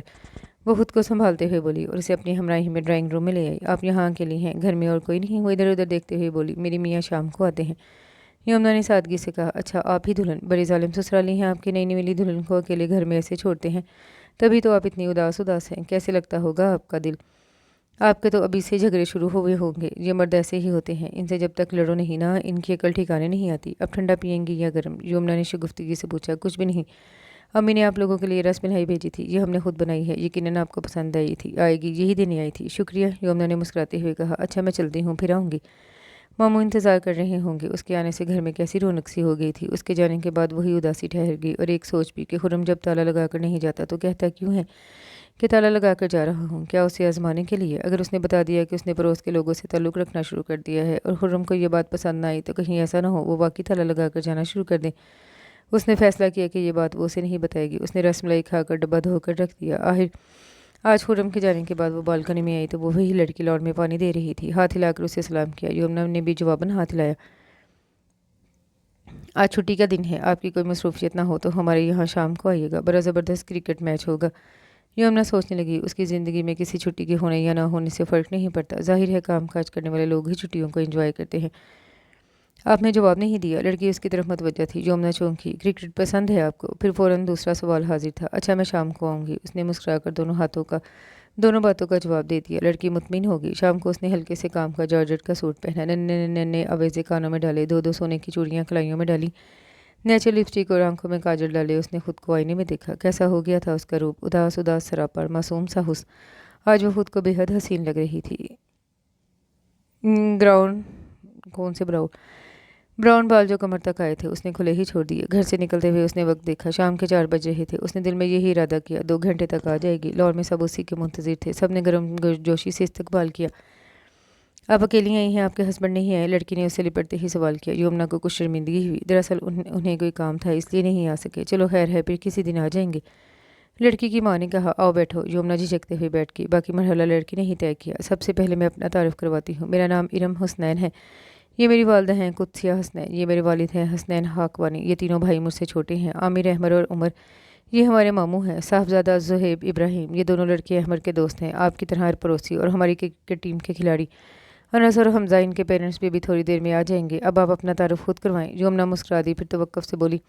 وہ خود کو سنبھالتے ہوئے بولی اور اسے اپنی ہمراہی میں ڈرائنگ روم میں لے آئی۔ آپ یہاں اکیلی ہیں؟ گھر میں اور کوئی نہیں؟ وہ ادھر ادھر دیکھتے ہوئے بولی، میری میاں شام کو آتے ہیں۔ یمنا نے سادگی سے کہا، اچھا آپ ہی دلہن؟ بڑے ظالم سسرالی ہیں آپ کے، نئی نویلی دلہن کو اکیلے گھر میں ایسے چھوڑتے ہیں؟ تبھی تو آپ اتنی اداس ہیں، کیسے لگتا ہوگا آپ کا دل؟ آپ کے تو ابھی سے جھگڑے شروع ہوئے ہوں گے۔ یہ مرد ایسے ہی ہوتے ہیں، ان سے جب تک لڑو نہیں نا، ان کی عقل ٹھکانے نہیں آتی۔ اب ٹھنڈا پئیں گی یا گرم؟ یمنا نے شگفتگی سے پوچھا۔ کچھ بھی نہیں، امی نے آپ لوگوں کے لیے رس ملائی بھیجی تھی، یہ ہم نے خود بنائی ہے، یقیناً آپ کو پسند آئے گی، یہی دینے آئی تھی۔ شکریہ، یمنا نے مسکراتے ہوئے کہا۔ اچھا میں چلتی ہوں، پھر آؤں گی۔ ماموں انتظار کر رہے ہوں گے۔ اس کے آنے سے گھر میں کیسی رونق سی ہو گئی تھی۔ اس کے جانے کے بعد وہی اداسی ٹھہر گئی اور ایک سوچ بھی کہ خرم جب تالا لگا کر نہیں جاتا تو کہتا کیوں ہے کہ تالا لگا کر جا رہا ہوں؟ کیا اسے آزمانے کے لیے؟ اگر اس نے بتا دیا کہ اس نے پڑوس کے لوگوں سے تعلق رکھنا شروع کر دیا ہے اور خرم کو یہ بات پسند نہ آئی تو کہیں ایسا نہ ہو وہ واقعی تالا لگا کر جانا شروع کر دے۔ اس نے فیصلہ کیا کہ یہ بات وہ اسے نہیں بتائے گی۔ اس نے رس ملائی کھا کر ڈبہ دھو کر رکھ دیا۔ آج خرم کے جانے کے بعد وہ بالکنی میں آئی تو وہ وہی لڑکی لان میں پانی دے رہی تھی۔ ہاتھ ہلا کر اسے سلام کیا۔ یمنا نے بھی جواباً ہاتھ ہلایا۔ آج چھٹی کا دن ہے، آپ کی کوئی مصروفیت نہ ہو تو ہمارے یہاں شام کو آئیے گا، بڑا زبردست کرکٹ میچ ہوگا۔ یمنا سوچنے لگی، اس کی زندگی میں کسی چھٹی کے ہونے یا نہ ہونے سے فرق نہیں پڑتا، ظاہر ہے کام کاج کرنے والے لوگ ہی چھٹیوں کو انجوائے کرتے ہیں۔ آپ نے جواب نہیں دیا۔ لڑکی اس کی طرف متوجہ تھی۔ یمنا چونکی۔ کرکٹ پسند ہے آپ کو؟ پھر فوراً دوسرا سوال حاضر تھا۔ اچھا میں شام کو آؤں گی۔ اس نے مسکرا کر دونوں باتوں کا جواب دے دیا۔ لڑکی مطمئن ہو گئی۔ شام کو اس نے ہلکے سے کام کا جارجٹ کا سوٹ پہنا، ننے اویزے کانوں میں ڈالے، دو سونے کی چوڑیاں کلائیوں میں ڈالی، نیچرل لپسٹک اور آنکھوں میں کاجل ڈالے۔ اس نے خود کو آئینے میں دیکھا۔ کیسا ہو گیا تھا اس کا روپ، اداس سراپا معصوم سا حسن۔ آج وہ خود کو بے حد حسین لگ رہی تھی۔ براؤن بال جو کمر تک آئے تھے اس نے کھلے ہی چھوڑ دیے۔ گھر سے نکلتے ہوئے اس نے وقت دیکھا، شام کے 4 بج رہے تھے۔ اس نے دل میں یہی ارادہ کیا 2 گھنٹے تک آ جائے گی۔ لاہور میں سب اسی کے منتظر تھے، سب نے گرم جوشی سے استقبال کیا۔ آپ اکیلی آئی ہیں، آپ کے ہسبینڈ نہیں آئے؟ لڑکی نے اسے لپٹتے ہی سوال کیا۔ یمنا کو کچھ شرمندگی ہوئی، دراصل انہیں کوئی کام تھا اس لیے نہیں آ سکے۔ چلو خیر ہے، پھر کسی دن آ جائیں گے۔ लड़की की माँ ने कहा, आओ बैठो। यमुना झिझकते हुए बैठ गई। बाकी मरहला लड़की ने ही तय किया। सबसे पहले मैं अपना तारुफ करवाती हूँ। मेरा नाम इरम हुसनैन है। ये मेरी वालदा हैं कुत्सिया हसनैन। ये मेरे वालिद हैं हसनैन हाकवानी। ये तीनों भाई मुझसे छोटे हैं, आमिर, अहमर और उमर। ये हमारे मामू हैं, साहबजादा ज़ुहैब इब्राहिम। ये दोनों लड़के अहमर के दोस्त हैं, आपकी तरह हर पड़ोसी और हमारी क्रिकेट टीम के खिलाड़ी। अनस और हमजा, इनके पेरेंट्स भी थोड़ी देर में आ जाएंगे। अब आप अपना तारुफ खुद करवाएं। यमुना मुस्कुरा दी, फिर तवक्कुफ से बोली,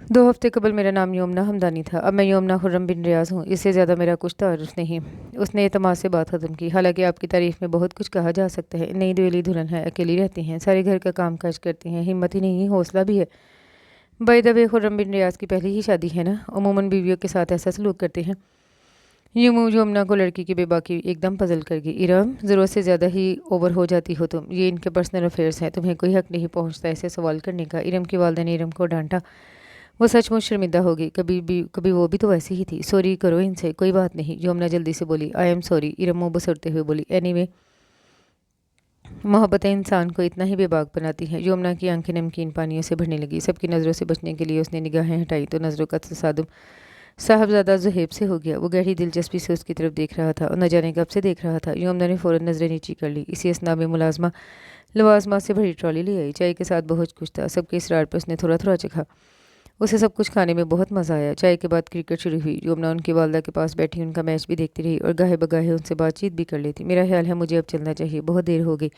2 हफ्ते कबल मेरा नाम यमुना हमदानी था, अब मैं यमुना खुर्रम बिन रियाज हूँ। इससे ज़्यादा मेरा कुछ तारुफ नहीं। उसने एतमाद से बात ख़त्म की। हालांकि आपकी तारीफ़ में बहुत कुछ कहा जा सकता है। नई दुवेली दुल्हन है, अकेली रहती हैं, सारे घर का काम काज करती हैं, हिम्मत ही नहीं हौसला भी है। बाय द वे, खुर्रम बिन रियाज की पहली ही शादी है ना, अमूमन बीवियों के साथ ऐसा सलूक करते हैं। यूं यमुना को लड़की की बेबाकी एकदम पजल कर गई। इरम, ज़रूरत से ज़्यादा ही ओवर हो जाती हो तुम। ये इनके पर्सनल अफेयर्स हैं, तुम्हें कोई हक नहीं पहुंचता ऐसे सवाल करने का। इरम की वालदा ने इरम को डांटा। वो सचमुच शर्मिंदा हो गई। कभी वो भी तो वैसी ही थी। सॉरी करो इनसे, कोई बात नहीं। यमुना जल्दी से बोली, आई एम सॉरी। इरम मुँह बसरते हुए बोली, एनीवे, मोहब्बतें इंसान को इतना ही बेबाक बनाती हैं। यमुना की आंखें नमकीन पानियों से भरने लगी। सबकी नज़रों से बचने के लिए उसने निगाहें हटाई तो नज़रों का तसादुम साहबजादा ज़ुहैब से हो गया। वो गहरी दिलचस्पी से उसकी तरफ देख रहा था और न जाने कब से देख रहा था। यमुना ने फ़ौरन नज़रें नीची कर ली। इसी असना में मुलाजमा लवाजमा से भरी ट्रॉली ले आई। चाय के साथ बहुत कुछ था। सबके इसरार पर उसने थोड़ा थोड़ा चखा। उसे सब कुछ खाने में बहुत मज़ा आया। चाय के बाद क्रिकेट शुरू हुई। यमुना उनकी वालदा के पास बैठी उनका मैच भी देखती रही और गाहे बगाहे उनसे बातचीत भी कर लेती। मेरा ख्याल है मुझे अब चलना चाहिए, बहुत देर हो गई।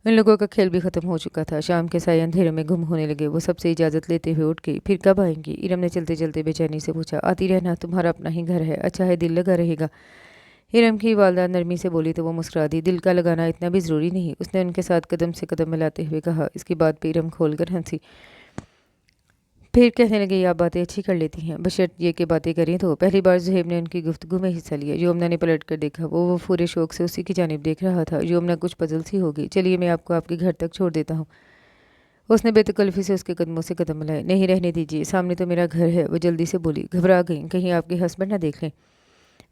उन लोगों का खेल भी ख़त्म हो चुका था। शाम के साए अंधेरे में गुम होने लगे। वो सबसे इजाज़त लेते हुए उठ गई। फिर कब आएंगी? इरम ने चलते चलते बेचैनी से पूछा। आती रहना, तुम्हारा अपना ही घर है, अच्छा है, दिल लगा रहेगा। इरम की वालदा नरमी से बोली तो वो मुस्कुरा दी। दिल का लगाना इतना भी ज़रूरी नहीं, उसने उनके साथ कदम से कदम मिलाते हुए कहा। इसकी बात पे इरम खोलकर हंसी। फिर कहने लगे, आप बातें अच्छी कर लेती हैं, बशर्त ये कि बातें करें तो। पहली बार ज़ुहैब ने उनकी गुफ्तगू में हिस्सा लिया। यमुना ने पलट कर देखा। वो पूरे शौक से उसी की जानिब देख रहा था। यमुना कुछ पजल सी हो गई। चलिए, मैं आपको आपके घर तक छोड़ देता हूँ। उसने बेतकल्फ़ी से उसके कदमों से कदम मिलाए। नहीं, रहने दीजिए, सामने तो मेरा घर है। वो जल्दी से बोली। घबरा गई, कहीं आपके हस्बैंड ना देख लें।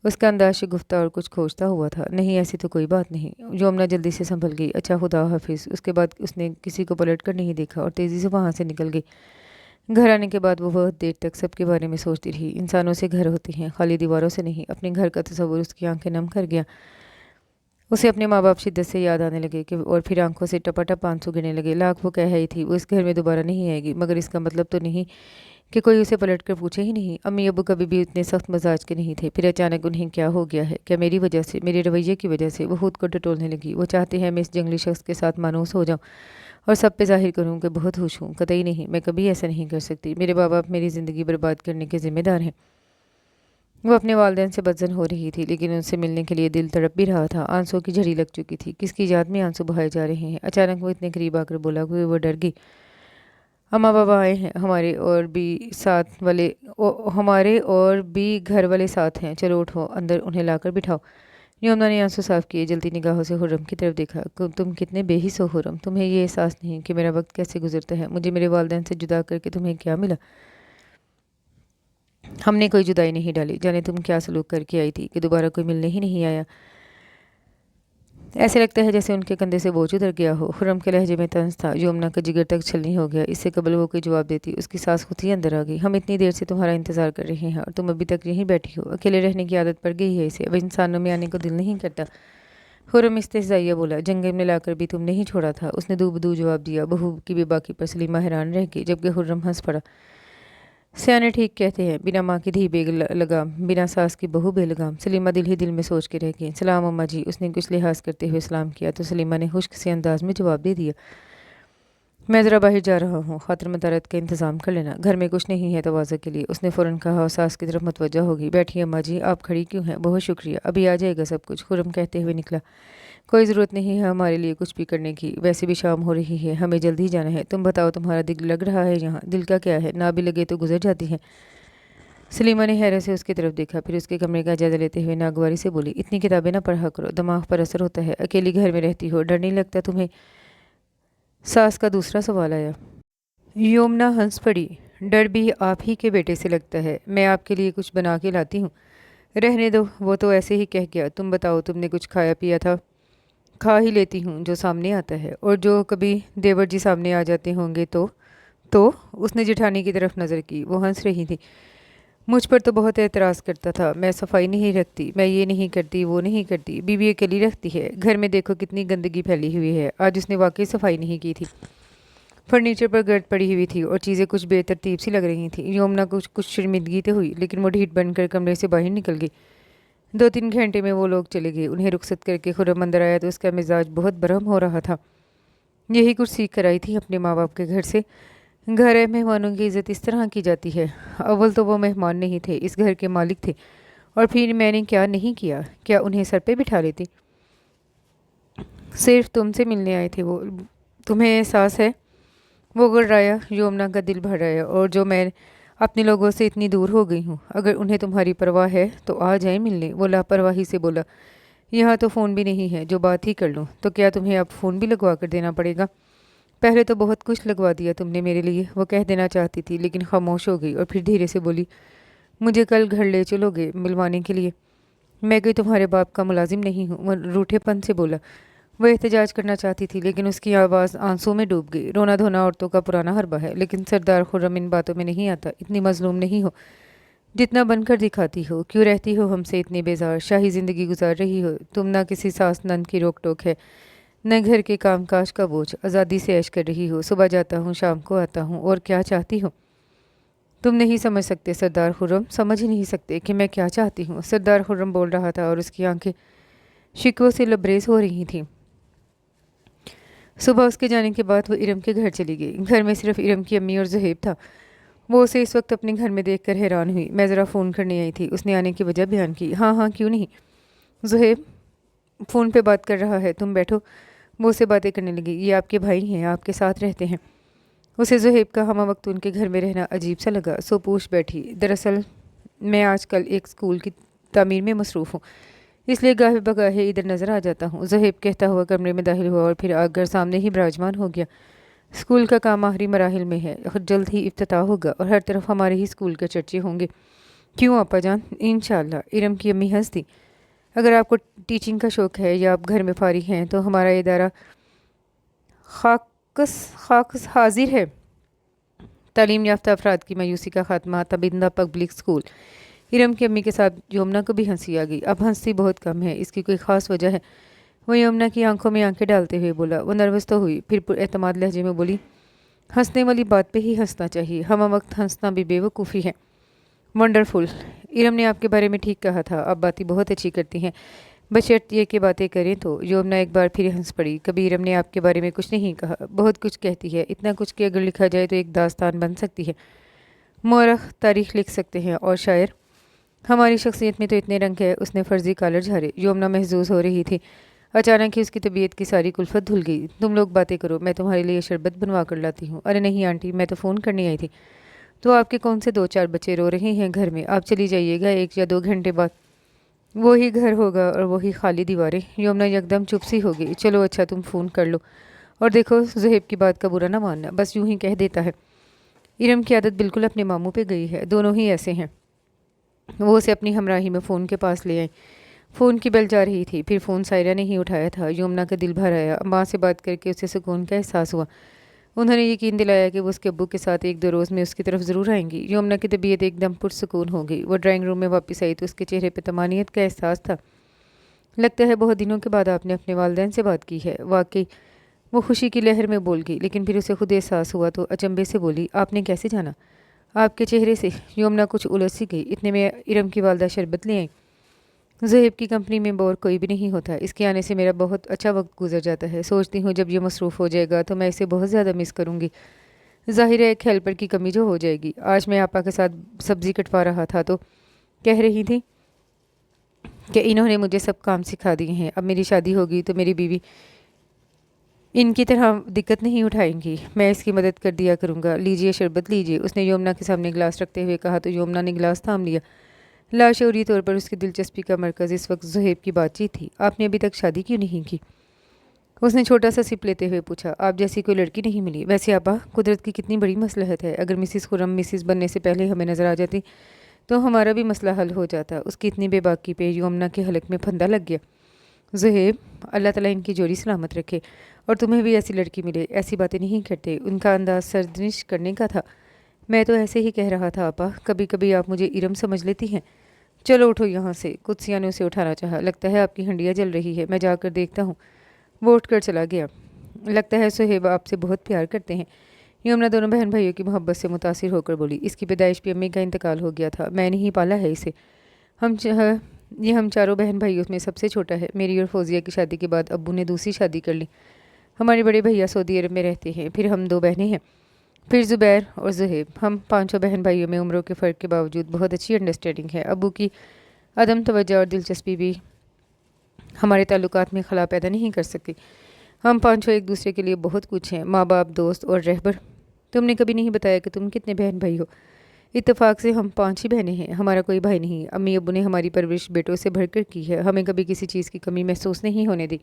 उसका अंदाज शगुफ्ता और कुछ खोजता हुआ था। नहीं, ऐसी तो कोई बात नहीं। यमुना जल्दी से संभल गई। अच्छा, खुदा हाफिज़। उसके बाद उसने किसी को पलट कर नहीं देखा और तेज़ी से वहाँ से निकल गई। घर आने के बाद वो बहुत देर तक सबके बारे में सोचती रही। इंसानों से घर होते हैं, खाली दीवारों से नहीं। अपने घर का तस्वुर उसकी आंखें नम कर गया। उसे अपने माँ बाप शिद्दत से याद आने लगे कि और फिर आंखों से टपाटप आंसू गिरने लगे। लाख वो कह ही थी वो इस घर में दोबारा नहीं आएगी, मगर इसका मतलब तो नहीं कि कोई उसे पलट कर पूछे ही नहीं। अम्मी अबू कभी भी इतने सख्त मजाज के नहीं थे। फिर अचानक उन्हें क्या हो गया है? क्या मेरी वजह से, मेरे रवैये की वजह से? वो खुद को टटोलने लगी। वो चाहते हैं मैं इस जंगली शख्स के साथ मानूस हो जाऊँ और सब पे ज़ाहिर करूँ कि बहुत खुश हूँ। कतई नहीं, मैं कभी ऐसा नहीं कर सकती। मेरे माँ बाप मेरी ज़िंदगी बर्बाद करने के ज़िम्मेदार हैं। वो अपने वालिदैन से बदजन हो रही थी, लेकिन उनसे मिलने के लिए दिल तड़प भी रहा था। आंसू की झड़ी लग चुकी थी। किसकी याद में आंसू बहाए जा रहे हैं? अचानक वो इतने करीब आकर बोला कि वो डर गई। अम्मा बाबा आए हैं, हमारे और भी घर वाले साथ हैं। चलो उठो, अंदर उन्हें लाकर बिठाओ। यमुना ने आंसू साफ किए, जलती निगाहों से खुर्रम की तरफ देखा। तुम कितने बेहिस हो खुर्रम, तुम्हें ये एहसास नहीं कि मेरा वक्त कैसे गुजरता है? मुझे मेरे वालिदैन से जुदा करके तुम्हें क्या मिला? हमने कोई जुदाई नहीं डाली। जाने तुम क्या सलूक करके आई थी कि दोबारा कोई मिलने ही नहीं आया। ऐसे लगता है जैसे उनके कंधे से बोझ उतर गया हो। खुर्रम के लहजे में तंज था। यमुना का जिगर तक छलनी हो गया। इससे कबल वो कोई जवाब देती, उसकी सास खुद ही अंदर आ गई। हम इतनी देर से तुम्हारा इंतजार कर रहे हैं और तुम अभी तक यहीं बैठी हो। अकेले रहने की आदत पड़ गई है इसे, अब इंसानों में आने को दिल नहीं करता। खुर्रम इस्तेज़ाइया बोला। जंगल में लाकर भी तुमने ही छोड़ा था, उसने दू बदू जवाब दिया। बहू की बेबाकी पर सलीमा हैरान रह गई, जबकि खुर्रम हंस पड़ा। सियाने ठीक कहते हैं, बिना माँ की धी लगाम, बिना सास की बहू बेलगाम। सलीमा दिल ही दिल में सोच के रह गई। सलाम अम्मा जी, उसने कुछ लिहाज करते हुए सलाम किया तो सलीमा ने खुश्क से अंदाज में जवाब दे दिया। मैं ज़रा बाहर जा रहा हूँ, खातिर मदारत का इंतज़ाम कर लेना, घर में कुछ नहीं है तवाज़ा के लिए। उसने फ़ौरन कहा और सास की तरफ मुतवज्जा होगी। बैठिए अम्मा जी, आप खड़ी क्यों हैं? बहुत शुक्रिया, अभी आ जाएगा सब कुछ, खुर्रम कहते हुए निकला। कोई ज़रूरत नहीं है हमारे लिए कुछ भी करने की, वैसे भी शाम हो रही है, हमें जल्द ही जाना है। तुम बताओ, तुम्हारा दिल लग रहा है यहाँ? दिल का क्या है, ना भी लगे तो गुजर जाती है। सलीमा ने हैरत से उसकी तरफ देखा, फिर उसके कमरे का जायजा लेते हुए नागवारी से बोली, इतनी किताबें ना पढ़ा करो, दिमाग पर असर होता है। अकेली घर में रहती हो, डर नहीं लगता तुम्हें? सास का दूसरा सवाल आया। यमुना हंस पड़ी। डर भी आप ही के बेटे से लगता है। मैं आपके लिए कुछ बना के लाती हूँ। रहने दो, वो तो ऐसे ही कह गया। तुम बताओ, तुमने कुछ खाया पिया था? खा ही लेती हूँ जो सामने आता है, और जो कभी देवर जी सामने आ जाते होंगे तो उसने जेठानी की तरफ नज़र की। वो हंस रही थी। मुझ पर तो बहुत एतराज़ करता था, मैं सफाई नहीं रखती, मैं ये नहीं करती, वो नहीं करती, बीवी अकेली रखती है, घर में देखो कितनी गंदगी फैली हुई है। आज उसने वाकई सफाई नहीं की थी। फर्नीचर पर गर्द पड़ी हुई थी और चीज़ें कुछ बेतरतीब सी लग रही थी। यमुना कुछ कुछ शर्मिंदगी तो हुई, लेकिन वो ढीठ बनकर कमरे से बाहर निकल गई। 2-3 घंटे में वो लोग चले गए। उन्हें रुखसत करके खुर्रम अंदर आया तो उसका मिजाज बहुत बरहम हो रहा था। यही कुछ सीख कर आई थी अपने माँ बाप के घर से। घर में मेहमानों की इज्जत इस तरह की जाती है। अव्वल तो वो मेहमान नहीं थे, इस घर के मालिक थे। और फिर मैंने क्या नहीं किया, क्या उन्हें सर पे बिठा लेती। सिर्फ तुमसे मिलने आए थे वो, तुम्हें एहसास है? वो गुर्राया। यमुना का दिल भर आया। और जो मैं अपने लोगों से इतनी दूर हो गई हूँ, अगर उन्हें तुम्हारी परवाह है तो आ जाए मिलने। वो लापरवाही से बोला। यहाँ तो फ़ोन भी नहीं है जो बात ही कर लूँ। तो क्या तुम्हें अब फ़ोन भी लगवा कर देना पड़ेगा? पहले तो बहुत कुछ लगवा दिया तुमने मेरे लिए, वो कह देना चाहती थी, लेकिन खामोश हो गई और फिर धीरे से बोली, मुझे कल घर ले चलोगे मिलवाने के लिए? मैं कोई तुम्हारे बाप का मुलाजिम नहीं हूँ, वो रूठेपन से बोला। वह एहतजाज करना चाहती थी, लेकिन उसकी आवाज़ आंसू में डूब गई। रोना धोना औरतों का पुराना हरबा है, लेकिन सरदार खुर्रम इन बातों में नहीं आता। इतनी मजलूम नहीं हो जितना बनकर दिखाती हो। क्यों रहती हो हमसे इतनी बेजार? शाही ज़िंदगी गुजार रही हो तुम, ना किसी सास नंद की रोक टोक है, न घर के काम काज का बोझ। आज़ादी से ऐश कर रही हो, सुबह जाता हूँ शाम को आता हूँ, और क्या चाहती हो? तुम नहीं समझ सकते सरदार खुर्रम, समझ ही नहीं सकते कि मैं क्या चाहती हूँ। सरदार खुर्रम बोल रहा था और उसकी आंखें शिकवों से लबरेज हो रही थीं। सुबह उसके जाने के बाद वो इरम के घर चली गई। घर में सिर्फ इरम की अम्मी और ज़ुहैब था। वो उसे इस वक्त अपने घर में देखकर हैरान हुई। मैं ज़रा फ़ोन करने आई थी, उसने आने की वजह बयान की। हाँ हाँ, क्यों नहीं। ज़ुहैब फ़ोन पे बात कर रहा है, तुम बैठो। वो उससे बातें करने लगी। ये आपके भाई हैं, आपके साथ रहते हैं। उसे ज़ुहैब का हमा वक्त उनके घर में रहना अजीब सा लगा। सो पूछ बैठी, दरअसल मैं आजकल एक स्कूल की तामीर में मसरूफ़ हूँ, इसलिए गाहे बगाहे इधर नज़र आ जाता हूँ। ज़ुहैब कहता हुआ कमरे में दाखिल हुआ और फिर आकर सामने ही विराजमान हो गया। स्कूल का काम आखिरी मराहिल में है और जल्द ही इफ्तिताह होगा और हर तरफ हमारे ही स्कूल के चर्चे होंगे। क्यों आपा जान? इंशाल्लाह। इरम की अम्मी हंस दी। अगर आपको टीचिंग का शौक़ है या आप घर में फारिग हैं तो हमारा इदारा खाकस खाकस हाजिर है। तालीम याफ्ता अफराद की मायूसी का खात्मा, तबिंदा पब्लिक स्कूल। इरम की अम्मी के साथ यमुना को भी हंसी आ गई। अब हंसती बहुत कम है, इसकी कोई ख़ास वजह है? वो यमुना की आंखों में आंखें डालते हुए बोला। वो नर्वस तो हुई, फिर पुरएतमाद लहजे में बोली, हंसने वाली बात पे ही हंसना चाहिए, हम वक्त हंसना भी बेवकूफ़ी है। वंडरफुल। इरम ने आपके बारे में ठीक कहा था, आप बातें बहुत अच्छी करती हैं, बशर्त ये कि बातें करें तो। यमुना एक बार फिर हंस पड़ी। कभी इरम ने आपके बारे में कुछ नहीं कहा। बहुत कुछ कहती है, इतना कुछ कि अगर लिखा जाए तो एक दास्तान बन सकती है। मौरख तारीख लिख सकते हैं और शायर। हमारी शख्सियत में तो इतने रंग है। उसने फर्जी कॉलर झाड़े। यमुना महजूज हो रही थी। अचानक ही उसकी तबीयत की सारी कुल्फत धुल गई। तुम लोग बातें करो, मैं तुम्हारे लिए शरबत बनवा कर लाती हूँ। अरे नहीं आंटी, मैं तो फ़ोन करने आई थी। तो आपके कौन से 2-4 बच्चे रो रहे हैं घर में? आप चली जाइएगा 1 या 2 घंटे बाद। वो ही घर होगा और वही खाली दीवारें। यमुना यकदम चुप सी हो गई। चलो अच्छा, तुम फ़ोन कर लो। और देखो, ज़ुहैब की बात का बुरा ना मानना, बस यूं ही कह देता है। इरम की आदत बिल्कुल अपने मामू पे गई है, दोनों ही ऐसे हैं। वो उसे अपनी हमराही में फ़ोन के पास ले आई। फ़ोन की बेल जा रही थी, फिर फ़ोन सायरा ने ही उठाया था। यमुना का दिल भर आया। माँ से बात करके उसे सुकून का एहसास हुआ। उन्होंने यकीन दिलाया कि वो उसके अब्बू के साथ 1-2 रोज़ में उसकी तरफ ज़रूर आएंगी। यमुना की तबीयत एकदम पुरसुकून हो गई। वो ड्राइंग रूम में वापस आई तो उसके चेहरे पर तमानियत का एहसास था। लगता है बहुत दिनों के बाद आपने अपने वालिदैन से बात की है। वाकई। वो खुशी की लहर में बोल गई, लेकिन फिर उसे खुद एहसास हुआ तो अचंभे से बोली, आपने कैसे जाना? आपके चेहरे से। यमुना कुछ उलझ सी गई। इतने में इरम की वालदा शरबत ले आई। ज़ुहैब की कंपनी में बोर कोई भी नहीं होता। इसके आने से मेरा बहुत अच्छा वक्त गुजर जाता है। सोचती हूँ जब ये मसरूफ़ हो जाएगा तो मैं इसे बहुत ज़्यादा मिस करूँगी। ज़ाहिर है एक हेल्पर की कमी जो हो जाएगी। आज मैं आपा के साथ सब्ज़ी कटवा रहा था तो कह रही थी कि इन्होंने मुझे सब काम सिखा दिए हैं। अब मेरी शादी होगी तो मेरी बीवी इनकी तरह दिक्कत नहीं उठाएंगी। मैं इसकी मदद कर दिया करूँगा। लीजिए शरबत लीजिए। उसने यमुना के सामने गिलास रखते हुए कहा तो यमुना ने गिलास थाम लिया। लाशऊरी तौर पर उसकी दिलचस्पी का मरकज़ इस वक्त ज़ुहैब की बातचीत थी। आपने अभी तक शादी क्यों नहीं की? उसने छोटा सा सिप लेते हुए पूछा। आप जैसी कोई लड़की नहीं मिली। वैसे आपा, कुदरत की कितनी बड़ी मसलहत है। अगर मिसिस खुर्रम मिसिस बनने से पहले हमें नज़र आ जाती तो हमारा भी मसला हल हो जाता। उसकी इतनी बेबाकी पे यमुना के हलक में फंदा लग गया। ज़ुहैब, अल्लाह ताला इनकी जोड़ी सलामत रखे और तुम्हें भी ऐसी लड़की मिले। ऐसी बातें नहीं करते। उनका अंदाज सरजनिश करने का था। میں تو ایسے ہی کہہ رہا تھا آپا، کبھی کبھی آپ مجھے ارم سمجھ لیتی ہیں۔ چلو اٹھو یہاں سے۔ قدسیہ نے اسے اٹھانا چاہا۔ لگتا ہے آپ کی ہنڈیا جل رہی ہے، میں جا کر دیکھتا ہوں۔ وہ اٹھ کر چلا گیا۔ لگتا ہے سہیب آپ سے بہت پیار کرتے ہیں، یمنا دونوں بہن بھائیوں کی محبت سے متاثر ہو کر بولی۔ اس کی پیدائش پہ امی کا انتقال ہو گیا تھا، میں نے ہی پالا ہے اسے۔ ہم چاروں بہن بھائیوں میں سب سے چھوٹا ہے۔ میری اور فوزیہ کی شادی کے بعد ابو نے دوسری شادی کر لی۔ ہمارے بڑے بھیا سعودی عرب میں رہتے ہیں، پھر ہم 2 بہنیں ہیں، پھر زبیر اور زہیب۔ ہم 5 بہن بھائیوں میں عمروں کے فرق کے باوجود بہت اچھی انڈرسٹینڈنگ ہے۔ ابو کی عدم توجہ اور دلچسپی بھی ہمارے تعلقات میں خلا پیدا نہیں کر سکتی۔ ہم 5 ایک دوسرے کے لیے بہت کچھ ہیں، ماں باپ، دوست اور رہبر۔ تم نے کبھی نہیں بتایا کہ تم کتنے بہن بھائی ہو؟ اتفاق سے ہم 5 ہی بہنیں ہیں، ہمارا کوئی بھائی نہیں۔ امی ابو نے ہماری پرورش بیٹوں سے بڑھ کر کی ہے، ہمیں کبھی کسی چیز کی کمی محسوس نہیں ہونے دی۔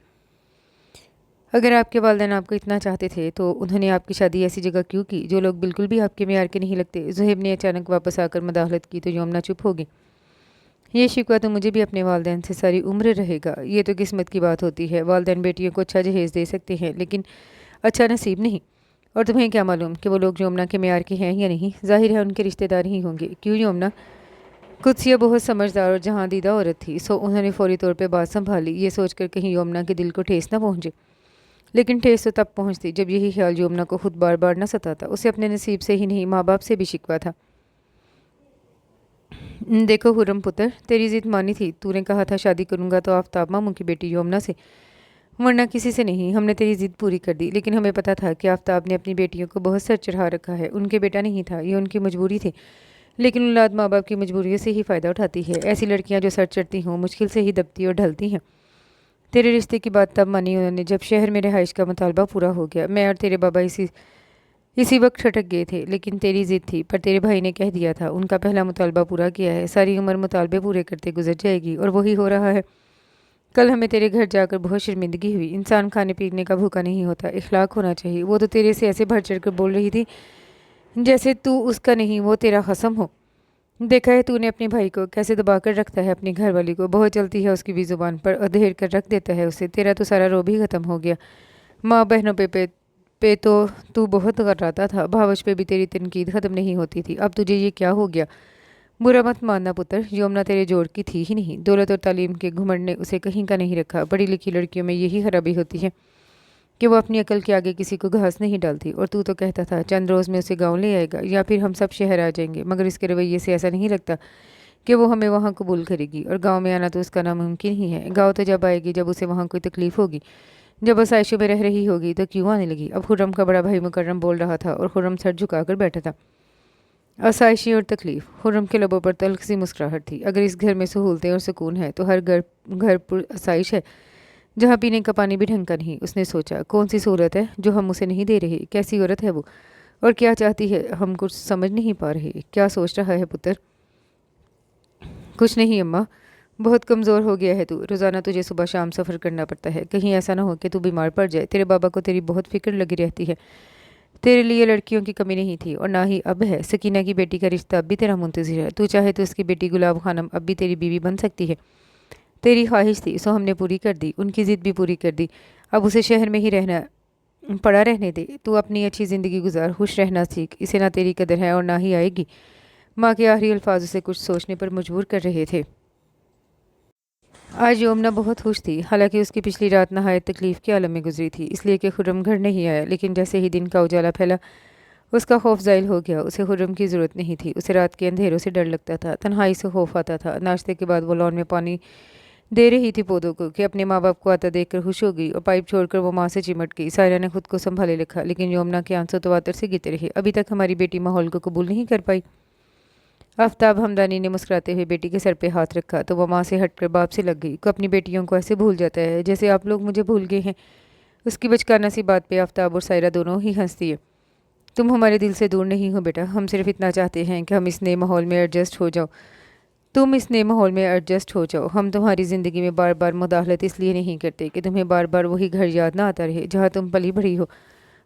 اگر آپ کے والدین آپ کو اتنا چاہتے تھے تو انہوں نے آپ کی شادی ایسی جگہ کیوں کی جو لوگ بالکل بھی آپ کے معیار کے نہیں لگتے؟ زہیب نے اچانک واپس آ کر مداخلت کی تو یمنا چپ ہو گئی۔ یہ شکوہ تو مجھے بھی اپنے والدین سے ساری عمر رہے گا۔ یہ تو قسمت کی بات ہوتی ہے، والدین بیٹیوں کو اچھا جہیز دے سکتے ہیں لیکن اچھا نصیب نہیں۔ اور تمہیں کیا معلوم کہ وہ لوگ یمنا کے معیار کے ہیں یا نہیں؟ ظاہر ہے ان کے رشتہ دار ہی ہوں گے۔ کیوں یمنا؟ قدسیہ بہت سمجھدار اور جہاں دیدہ عورت تھی، سو انہوں نے فوری طور پہ بات سنبھالی، یہ سوچ کر کہیں یمنا کے دل کو ٹھیس نہ پہنچے۔ لیکن ٹھیس تو تب پہنچتی جب یہی خیال یمنا کو خود بار بار نہ ستاتا۔ اسے اپنے نصیب سے ہی نہیں ماں باپ سے بھی شکوہ تھا۔ دیکھو خرم پتر، تیری ضد مانی تھی، تو نے کہا تھا شادی کروں گا تو آفتاب ماموں کی بیٹی یمنا سے، ورنہ کسی سے نہیں۔ ہم نے تیری ضد پوری کر دی، لیکن ہمیں پتا تھا کہ آفتاب نے اپنی بیٹیوں کو بہت سر چڑھا رکھا ہے۔ ان کے بیٹا نہیں تھا، یہ ان کی مجبوری تھی، لیکن اولاد ماں باپ کی مجبوریوں سے ہی فائدہ اٹھاتی ہے۔ ایسی لڑکیاں جو سر چڑھتی ہوں مشکل سے ہی دبتی اور ڈھلتی ہیں۔ تیرے رشتے کی بات تب مانی انہوں نے جب شہر میں رہائش کا مطالبہ پورا ہو گیا۔ میں اور تیرے بابا اسی وقت ٹھٹک گئے تھے، لیکن تیری ضد تھی۔ پر تیرے بھائی نے کہہ دیا تھا ان کا پہلا مطالبہ پورا کیا ہے، ساری عمر مطالبے پورے کرتے گزر جائے گی، اور وہی ہو رہا ہے۔ کل ہمیں تیرے گھر جا کر بہت شرمندگی ہوئی۔ انسان کھانے پینے کا بھوکا نہیں ہوتا، اخلاق ہونا چاہیے۔ وہ تو تیرے سے ایسے بڑھ چڑھ کر بول رہی تھی جیسے تو اس کا نہیں وہ تیرا خصم ہو۔ دیکھا ہے تو نے اپنے بھائی کو کیسے دبا کر رکھتا ہے، اپنی گھر والی کو بہت چلتی ہے اس کی بھی زبان پر، ادھیر کر رکھ دیتا ہے اسے۔ تیرا تو سارا روب ہی ختم ہو گیا۔ ماں بہنوں پہ تو بہت غراتا تھا، بھاوش پہ بھی تیری تنقید ختم نہیں ہوتی تھی۔ اب تجھے یہ کیا ہو گیا؟ برا مت ماننا پتر، یمنا تیرے جوڑ کی تھی ہی نہیں۔ دولت اور تعلیم کے گھمنڈ نے اسے کہیں کا نہیں رکھا۔ پڑھی لکھی لڑکیوں میں یہی خرابی ہوتی ہے کہ وہ اپنی عقل کے آگے کسی کو گھاس نہیں ڈالتی۔ اور تو کہتا تھا چند روز میں اسے گاؤں لے آئے گا یا پھر ہم سب شہر آ جائیں گے، مگر اس کے رویے سے ایسا نہیں لگتا کہ وہ ہمیں وہاں قبول کرے گی، اور گاؤں میں آنا تو اس کا ناممکن ہی ہے۔ گاؤں تو جب آئے گی جب اسے وہاں کوئی تکلیف ہوگی، جب آسائشوں میں رہ رہی ہوگی تو کیوں آنے لگی؟ اب خرم کا بڑا بھائی مکرم بول رہا تھا اور خرم سر جھکا کر بیٹھا تھا۔ آسائشی اور تکلیف، خرم کے لبوں پر تلخ سی مسکراہٹ تھی۔ اگر اس گھر میں سہولتیں اور سکون ہے تو ہر گھر پر آسائش ہے جہاں پینے کا پانی بھی ڈھنگ کا نہیں۔ اس نے سوچا کون سی سہولت ہے جو ہم اسے نہیں دے رہے؟ کیسی عورت ہے وہ، اور کیا چاہتی ہے؟ ہم کچھ سمجھ نہیں پا رہے۔ کیا سوچ رہا ہے پتر؟ کچھ نہیں اماں، بہت کمزور ہو گیا ہے تو، روزانہ تجھے صبح شام سفر کرنا پڑتا ہے، کہیں ایسا نہ ہو کہ تو بیمار پڑ جائے۔ تیرے بابا کو تیری بہت فکر لگی رہتی ہے۔ تیرے لیے لڑکیوں کی کمی نہیں تھی اور نہ ہی اب ہے۔ سکینہ کی بیٹی کا رشتہ اب بھی تیرا منتظر ہے، تو چاہے تو اس کی بیٹی گلاب خانم اب بھی تیری بیوی بن سکتی ہے۔ تیری خواہش تھی سو ہم نے پوری کر دی، ان کی ضد بھی پوری کر دی۔ اب اسے شہر میں ہی رہنے دے، تو اپنی اچھی زندگی گزار، خوش رہنا سیکھ، اسے نہ تیری قدر ہے اور نہ ہی آئے گی۔ ماں کے آخری الفاظ اسے کچھ سوچنے پر مجبور کر رہے تھے۔ آج یمنا بہت خوش تھی، حالانکہ اس کی پچھلی رات نہایت تکلیف کے عالم میں گزری تھی، اس لیے کہ خرم گھر نہیں آیا۔ لیکن جیسے ہی دن کا اجالا پھیلا اس کا خوف زائل ہو گیا۔ اسے خرم کی ضرورت نہیں تھی، اسے رات کے اندھیروں سے ڈر لگتا تھا، تنہائی سے خوف آتا تھا۔ ناشتے کے بعد وہ لان میں پانی دے رہی تھی پودوں کو کہ اپنے ماں باپ کو آتا دیکھ کر خوش ہو گئی، اور پائپ چھوڑ کر وہ ماں سے چمٹ گئی۔ سائرہ نے خود کو سنبھالے رکھا، لیکن یمنا کے آنسو تواتر سے گرتے رہے۔ ابھی تک ہماری بیٹی ماحول کو قبول نہیں کر پائی۔ آفتاب ہمدانی نے مسکراتے ہوئے بیٹی کے سر پہ ہاتھ رکھا تو وہ ماں سے ہٹ کر باپ سے لگ گئی۔ کو اپنی بیٹیوں کو ایسے بھول جاتا ہے جیسے آپ لوگ مجھے بھول گئے ہیں۔ اس کی بچکانہ سی بات پہ آفتاب اور سائرہ دونوں ہی ہنستی ہے۔ تم ہمارے دل سے دور نہیں ہو بیٹا، ہم صرف اتنا چاہتے ہیں کہ ہم اس نئے ماحول میں ایڈجسٹ ہو جاؤ۔ تم اس نئے ماحول میں ایڈجسٹ ہو جاؤ۔ ہم تمہاری زندگی میں بار بار مداخلت اس لیے نہیں کرتے کہ تمہیں بار بار وہی گھر یاد نہ آتا رہے جہاں تم پلی بڑھی ہو۔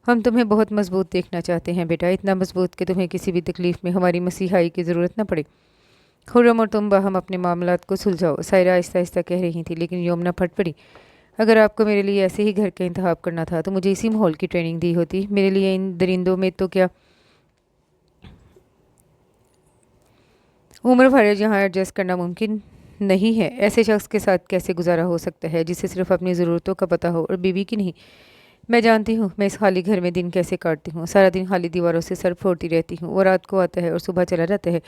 ہم تمہیں بہت مضبوط دیکھنا چاہتے ہیں بیٹا، اتنا مضبوط کہ تمہیں کسی بھی تکلیف میں ہماری مسیحائی کی ضرورت نہ پڑے۔ خرم اور تم باہم اپنے معاملات کو سلجھاؤ، سائرہ آہستہ آہستہ کہہ رہی تھی، لیکن یمنا پھٹ پڑی۔ اگر آپ کو میرے لیے ایسے ہی گھر کا انتخاب کرنا تھا تو مجھے اسی ماحول کی ٹریننگ دی ہوتی۔ میرے لیے ان درندوں میں تو کیا उम्र भर यहाँ एडजस्ट करना मुमकिन नहीं है। ऐसे शख्स के साथ कैसे गुजारा हो सकता है जिसे सिर्फ अपनी ज़रूरतों का पता हो और बीवी की नहीं। मैं जानती हूँ मैं इस खाली घर में दिन कैसे काटती हूँ। सारा दिन खाली दीवारों से सर फोड़ती रहती हूँ। वो रात को आता है और सुबह चला जाता है,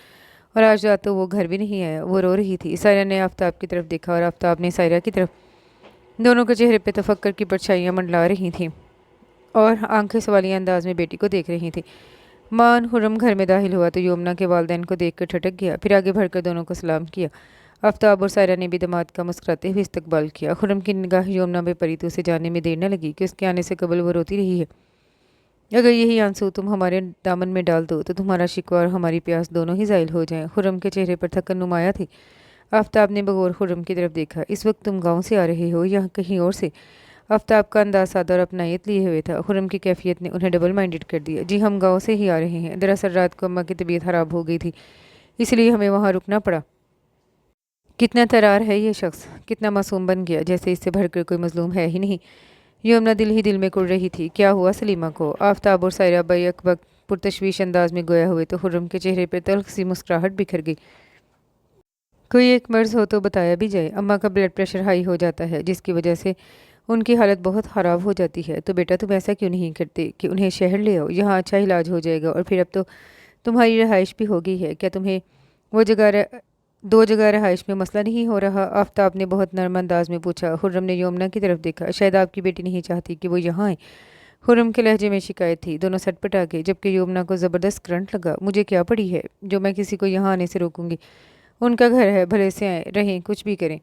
और आज रात तो वो घर भी नहीं आया। वो रो रही थी। सायरा ने आफताब की तरफ देखा और आफताब ने सायरा की तरफ। दोनों के चेहरे पे तफक्कर की परछाइयाँ मंडला रही थीं और आंखें सवालिया अंदाज में बेटी को देख रही थी। मान खुर्रम घर में दाखिल हुआ तो यमुना के वालिदैन को देखकर ठटक गया, फिर आगे बढ़कर दोनों को सलाम किया। आफताब और सायरा ने भी दामाद का मुस्कुराते हुए इस्तकबाल किया। खुर्रम की निगाह यमुना पे पड़ी तो उसे जानने में देर न लगी कि उसके आने से कबल वो रोती रही है। अगर यही आंसू तुम हमारे दामन में डाल दो तो तुम्हारा शिकवा और हमारी प्यास दोनों ही ज़ाइल हो जाएं। खुर्रम के चेहरे पर थकन नुमाया थी। आफताब ने बगौर खुर्रम की तरफ देखा। इस वक्त तुम गाँव से आ रहे हो या कहीं और से? आफताब का अंदाज सादा और अपनायत लिए हुए था। खुर्रम की कैफियत ने उन्हें डबल माइंडेड कर दिया। जी हम गाँव से ही आ रहे हैं। दरअसल रात को अम्मा की तबीयत ख़राब हो गई थी, इसलिए हमें वहाँ रुकना पड़ा। कितना तरार है ये शख्स, कितना मासूम बन गया, जैसे इससे भरकर कोई मजलूम है ही नहीं। यमुना दिल ही दिल में कुड़ रही थी। क्या हुआ सलीमा को? आफताब और सायरा बैक वक्त पुरतशवीश अंदाज में गोया हुए तो खुर्रम के चेहरे पर तल्ख सी मुस्कुराहट बिखर गई। कोई एक मर्ज हो तो बताया भी जाए। अम्मा का ब्लड प्रेशर हाई हो जाता है, जिसकी वजह से उनकी हालत बहुत ख़राब हो जाती है। तो बेटा तुम ऐसा क्यों नहीं करते कि उन्हें शहर ले आओ, यहाँ अच्छा इलाज हो जाएगा और फिर अब तो तुम्हारी रहाइश भी हो गई है। क्या तुम्हें वो दो जगह रहाइश में मसला नहीं हो रहा? आफताब ने बहुत नरम अंदाज में पूछा। खुर्रम ने यमुना की तरफ देखा। शायद आपकी बेटी नहीं चाहती कि वो यहाँ आए। खुर्रम के लहजे में शिकायत थी। दोनों सटपटा गए, जबकि यमुना को ज़बरदस्त करंट लगा। मुझे क्या पड़ी है जो मैं किसी को यहाँ आने से रोकूंगी? उनका घर है, भले से आए रहें, कुछ भी करें।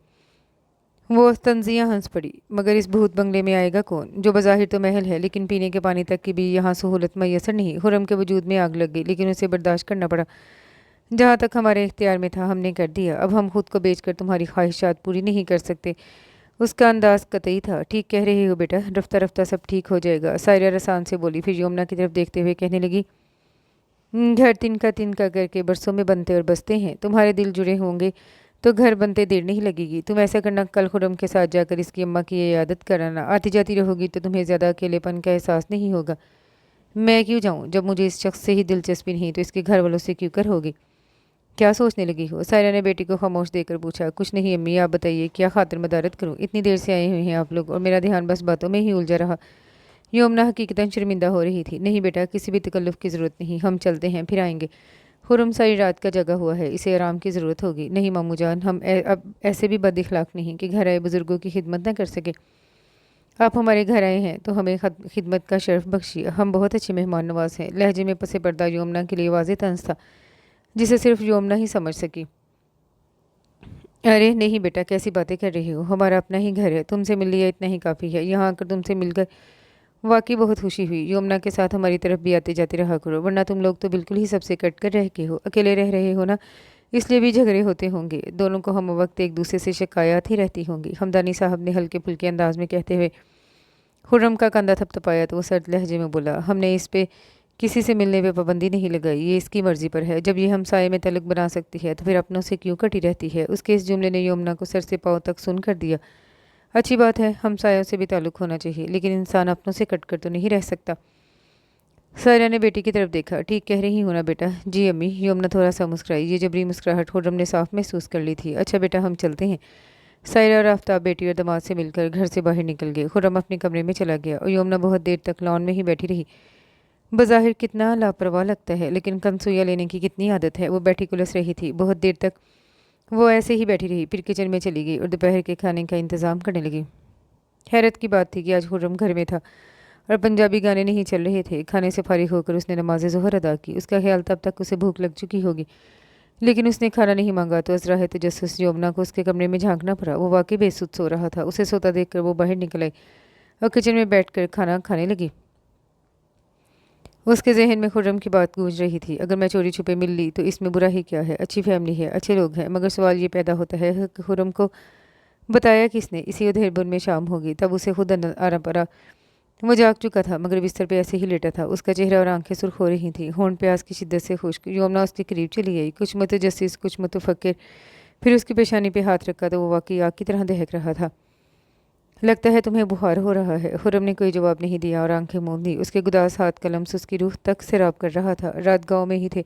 वो तंजियाँ हंस पड़ी। मगर इस भूत बंगले में आएगा कौन, जो बज़ाहिर तो महल है लेकिन पीने के पानी तक की भी यहाँ सहूलत मैसर नहीं। खुर्रम के वजूद में आग लग गई, लेकिन उसे बर्दाश्त करना पड़ा। जहाँ तक हमारे इख्तियार में था हमने कर दिया। अब हम खुद को बेचकर तुम्हारी ख्वाहिशात पूरी नहीं कर सकते। उसका अंदाज कतई था। ठीक कह रही हो बेटा, रफ्ता रफ्ता सब ठीक हो जाएगा, सायरा रसान से बोली। फिर यमुना की तरफ देखते हुए कहने लगी, घर तिनका करके बरसों में बनते और बसते हैं। तुम्हारे दिल जुड़े होंगे तो घर बनते देर नहीं लगेगी। तुम ऐसा करना, कल खुर्रम के साथ जाकर इसकी अम्मा की ये आदत कराना। आती जाती रहोगी तो तुम्हें ज़्यादा अकेलेपन का एहसास नहीं होगा। मैं क्यों जाऊँ? जब मुझे इस शख्स से ही दिलचस्पी नहीं तो इसके घर वालों से क्यों कर होगी? क्या सोचने लगी हो? सायरा ने बेटी को खामोश देकर पूछा। कुछ नहीं अम्मी, आप बताइए क्या खातिर मदारत करूँ? इतनी देर से आए हुए हैं आप लोग और मेरा ध्यान बस बातों में ही उलझा रहा। यमुना हकीकतन शर्मिंदा हो रही थी। नहीं बेटा, किसी भी तकल्लुफ़ की ज़रूरत नहीं, हम चलते हैं, फिर आएंगे। खुर्रम सारी रात का जगा हुआ है, इसे आराम की ज़रूरत होगी। नहीं मामू जान, हम अब ऐसे भी बद इखलाक नहीं कि घर आए बुज़ुर्गों की खिदमत न कर सके। आप हमारे घर आए हैं तो हमें खिदमत का शर्फ बख्शिए। हम बहुत अच्छे मेहमान नवाज हैं। लहजे में पसे पर्दा यमुना के लिए वाज़ेह तंज था, जिसे सिर्फ यमुना ही समझ सकी। अरे नहीं बेटा, कैसी बातें कर रही हो? हमारा अपना ही घर है, तुमसे मिल लिया इतना ही काफ़ी है। यहाँ आकर तुमसे मिलकर वाकई बहुत खुशी हुई। यमुना के साथ हमारी तरफ भी आते जाते रहा करो, वरना तुम लोग तो बिल्कुल ही सबसे कट कर रह के हो। अकेले रह रहे हो ना, इसलिए भी झगड़े होते होंगे। दोनों को हम वक्त एक दूसरे से शिकायत ही रहती होंगी, हमदानी साहब ने हल्के फुल्के अंदाज में कहते हुए खुर्रम का कंधा थपथपाया तो वो सर्द लहजे में बोला, हमने इस पे किसी से मिलने पे पाबंदी नहीं लगाई, ये इसकी मर्ज़ी पर है। जब ये हमसाये में तलक बना सकती है तो फिर अपनों से क्यों कटी रहती है? उसके इस जुमले ने यमुना को सर से पाँव तक सुन कर दिया। अच्छी बात है, हमसायों से भी ताल्लुक़ होना चाहिए, लेकिन इंसान अपनों से कट कर तो नहीं रह सकता। सायरा ने बेटी की तरफ देखा। ठीक कह रही हूँ ना बेटा? जी अम्मी। यमुना थोड़ा सा मुस्कुराई। ये जबरी मुस्कुराहट खुर्रम ने साफ महसूस कर ली थी। अच्छा बेटा, हम चलते हैं। सायरा और आफताब बेटी और दामाद से मिलकर घर से बाहर निकल गए। खुर्रम अपने कमरे में चला गया और यमुना बहुत देर तक लॉन में ही बैठी रही। बज़ाहिर कितना लापरवाह लगता है, लेकिन कनसुइया लेने की कितनी आदत है। वो बैठी कुलस रही थी। बहुत देर तक वो ऐसे ही बैठी रही, फिर किचन में चली गई और दोपहर के खाने का इंतज़ाम करने लगी। हैरत की बात थी कि आज खुर्रम घर में था और पंजाबी गाने नहीं चल रहे थे। खाने से फारिग होकर उसने नमाज ज़ोहर अदा की। उसका ख्याल तब तक उसे भूख लग चुकी होगी, लेकिन उसने खाना नहीं मांगा तो असराह तजस्सुस यमुना को उसके कमरे में झांकना पड़ा। वो वाकई बेसुध सो रहा था। उसे सोता देखकर वो बाहर निकल आई और किचन में बैठकर खाना खाने लगी। उसके जहन में खुर्रम की बात गूंज रही थी, अगर मैं चोरी छुपे मिल ली तो इसमें बुरा ही क्या है? अच्छी फैमिली है, अच्छे लोग हैं। मगर सवाल ये पैदा होता है कि खुर्रम को बताया किसने? इसी उधेड़बुन में शाम होगी, तब उसे खुद आराम पड़ा। वो जाग चुका था मगर बिस्तर पे ऐसे ही लेटा था। उसका चेहरा और आंखें सुर्ख हो रही थीं, होंठ प्यास की शिद्दत से खुश्क। यमुना उसके करीब चली गई, कुछ मुतजस्सिस कुछ मुतफक्किर। फिर उसकी पेशानी पे हाथ रखा तो वो वाकई आग की तरह दहक रहा था। लगता है तुम्हें बुखार हो रहा है। खुर्रम ने कोई जवाब नहीं दिया और आंखें मूंद दी। उसके गुदास हाथ कलम से उसकी रूह तक सैराब कर रहा था। रात गाँव में ही थे,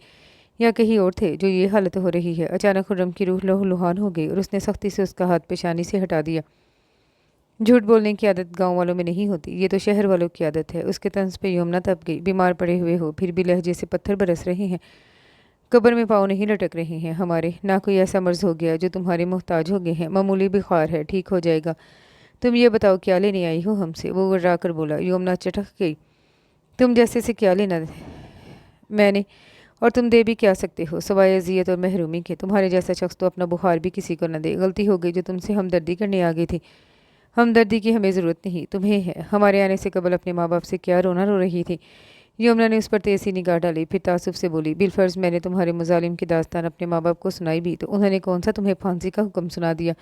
یا کہیں اور تھے جو یہ حالت ہو رہی ہے؟ اچانک خرم کی روح لہو لہان ہو گئی اور اس نے سختی سے اس کا ہاتھ پیشانی سے ہٹا دیا۔ جھوٹ بولنے کی عادت گاؤں والوں میں نہیں ہوتی، یہ تو شہر والوں کی عادت ہے۔ اس کے طنز پہ یمنا تپ گئی۔ بیمار پڑے ہوئے ہو پھر بھی لہجے سے پتھر برس رہے ہیں، قبر میں پاؤں نہیں لٹک رہے ہیں ہمارے۔ نہ کوئی ایسا مرض ہو گیا جو تمہارے محتاج ہو گئے ہیں، معمولی بخار ہے، ٹھیک ہو جائے گا۔ تم یہ بتاؤ کیا لینے آئی ہو ہم سے؟ وہ گررا کر بولا۔ یمنا چٹک گئی۔ تم جیسے سے کیا لینا میں نے، اور تم دے بھی کیا سکتے ہو سوائے اذیت اور محرومی کے؟ تمہارے جیسا شخص تو اپنا بخار بھی کسی کو نہ دے۔ غلطی ہو گئی جو تم سے ہمدردی کرنے آ گئی تھی۔ ہمدردی کی ہمیں ضرورت نہیں، تمہیں ہے۔ ہمارے آنے سے قبل اپنے ماں باپ سے کیا رونا رو رہی تھی؟ یمنا نے اس پر تیزی نگاہ ڈالی، پھر تعصب سے بولی، بالفرض میں نے تمہارے مظالم کی داستان اپنے ماں باپ کو سنائی بھی تو انہوں نے کون سا تمہیں پھانسی کا حکم سنا دیا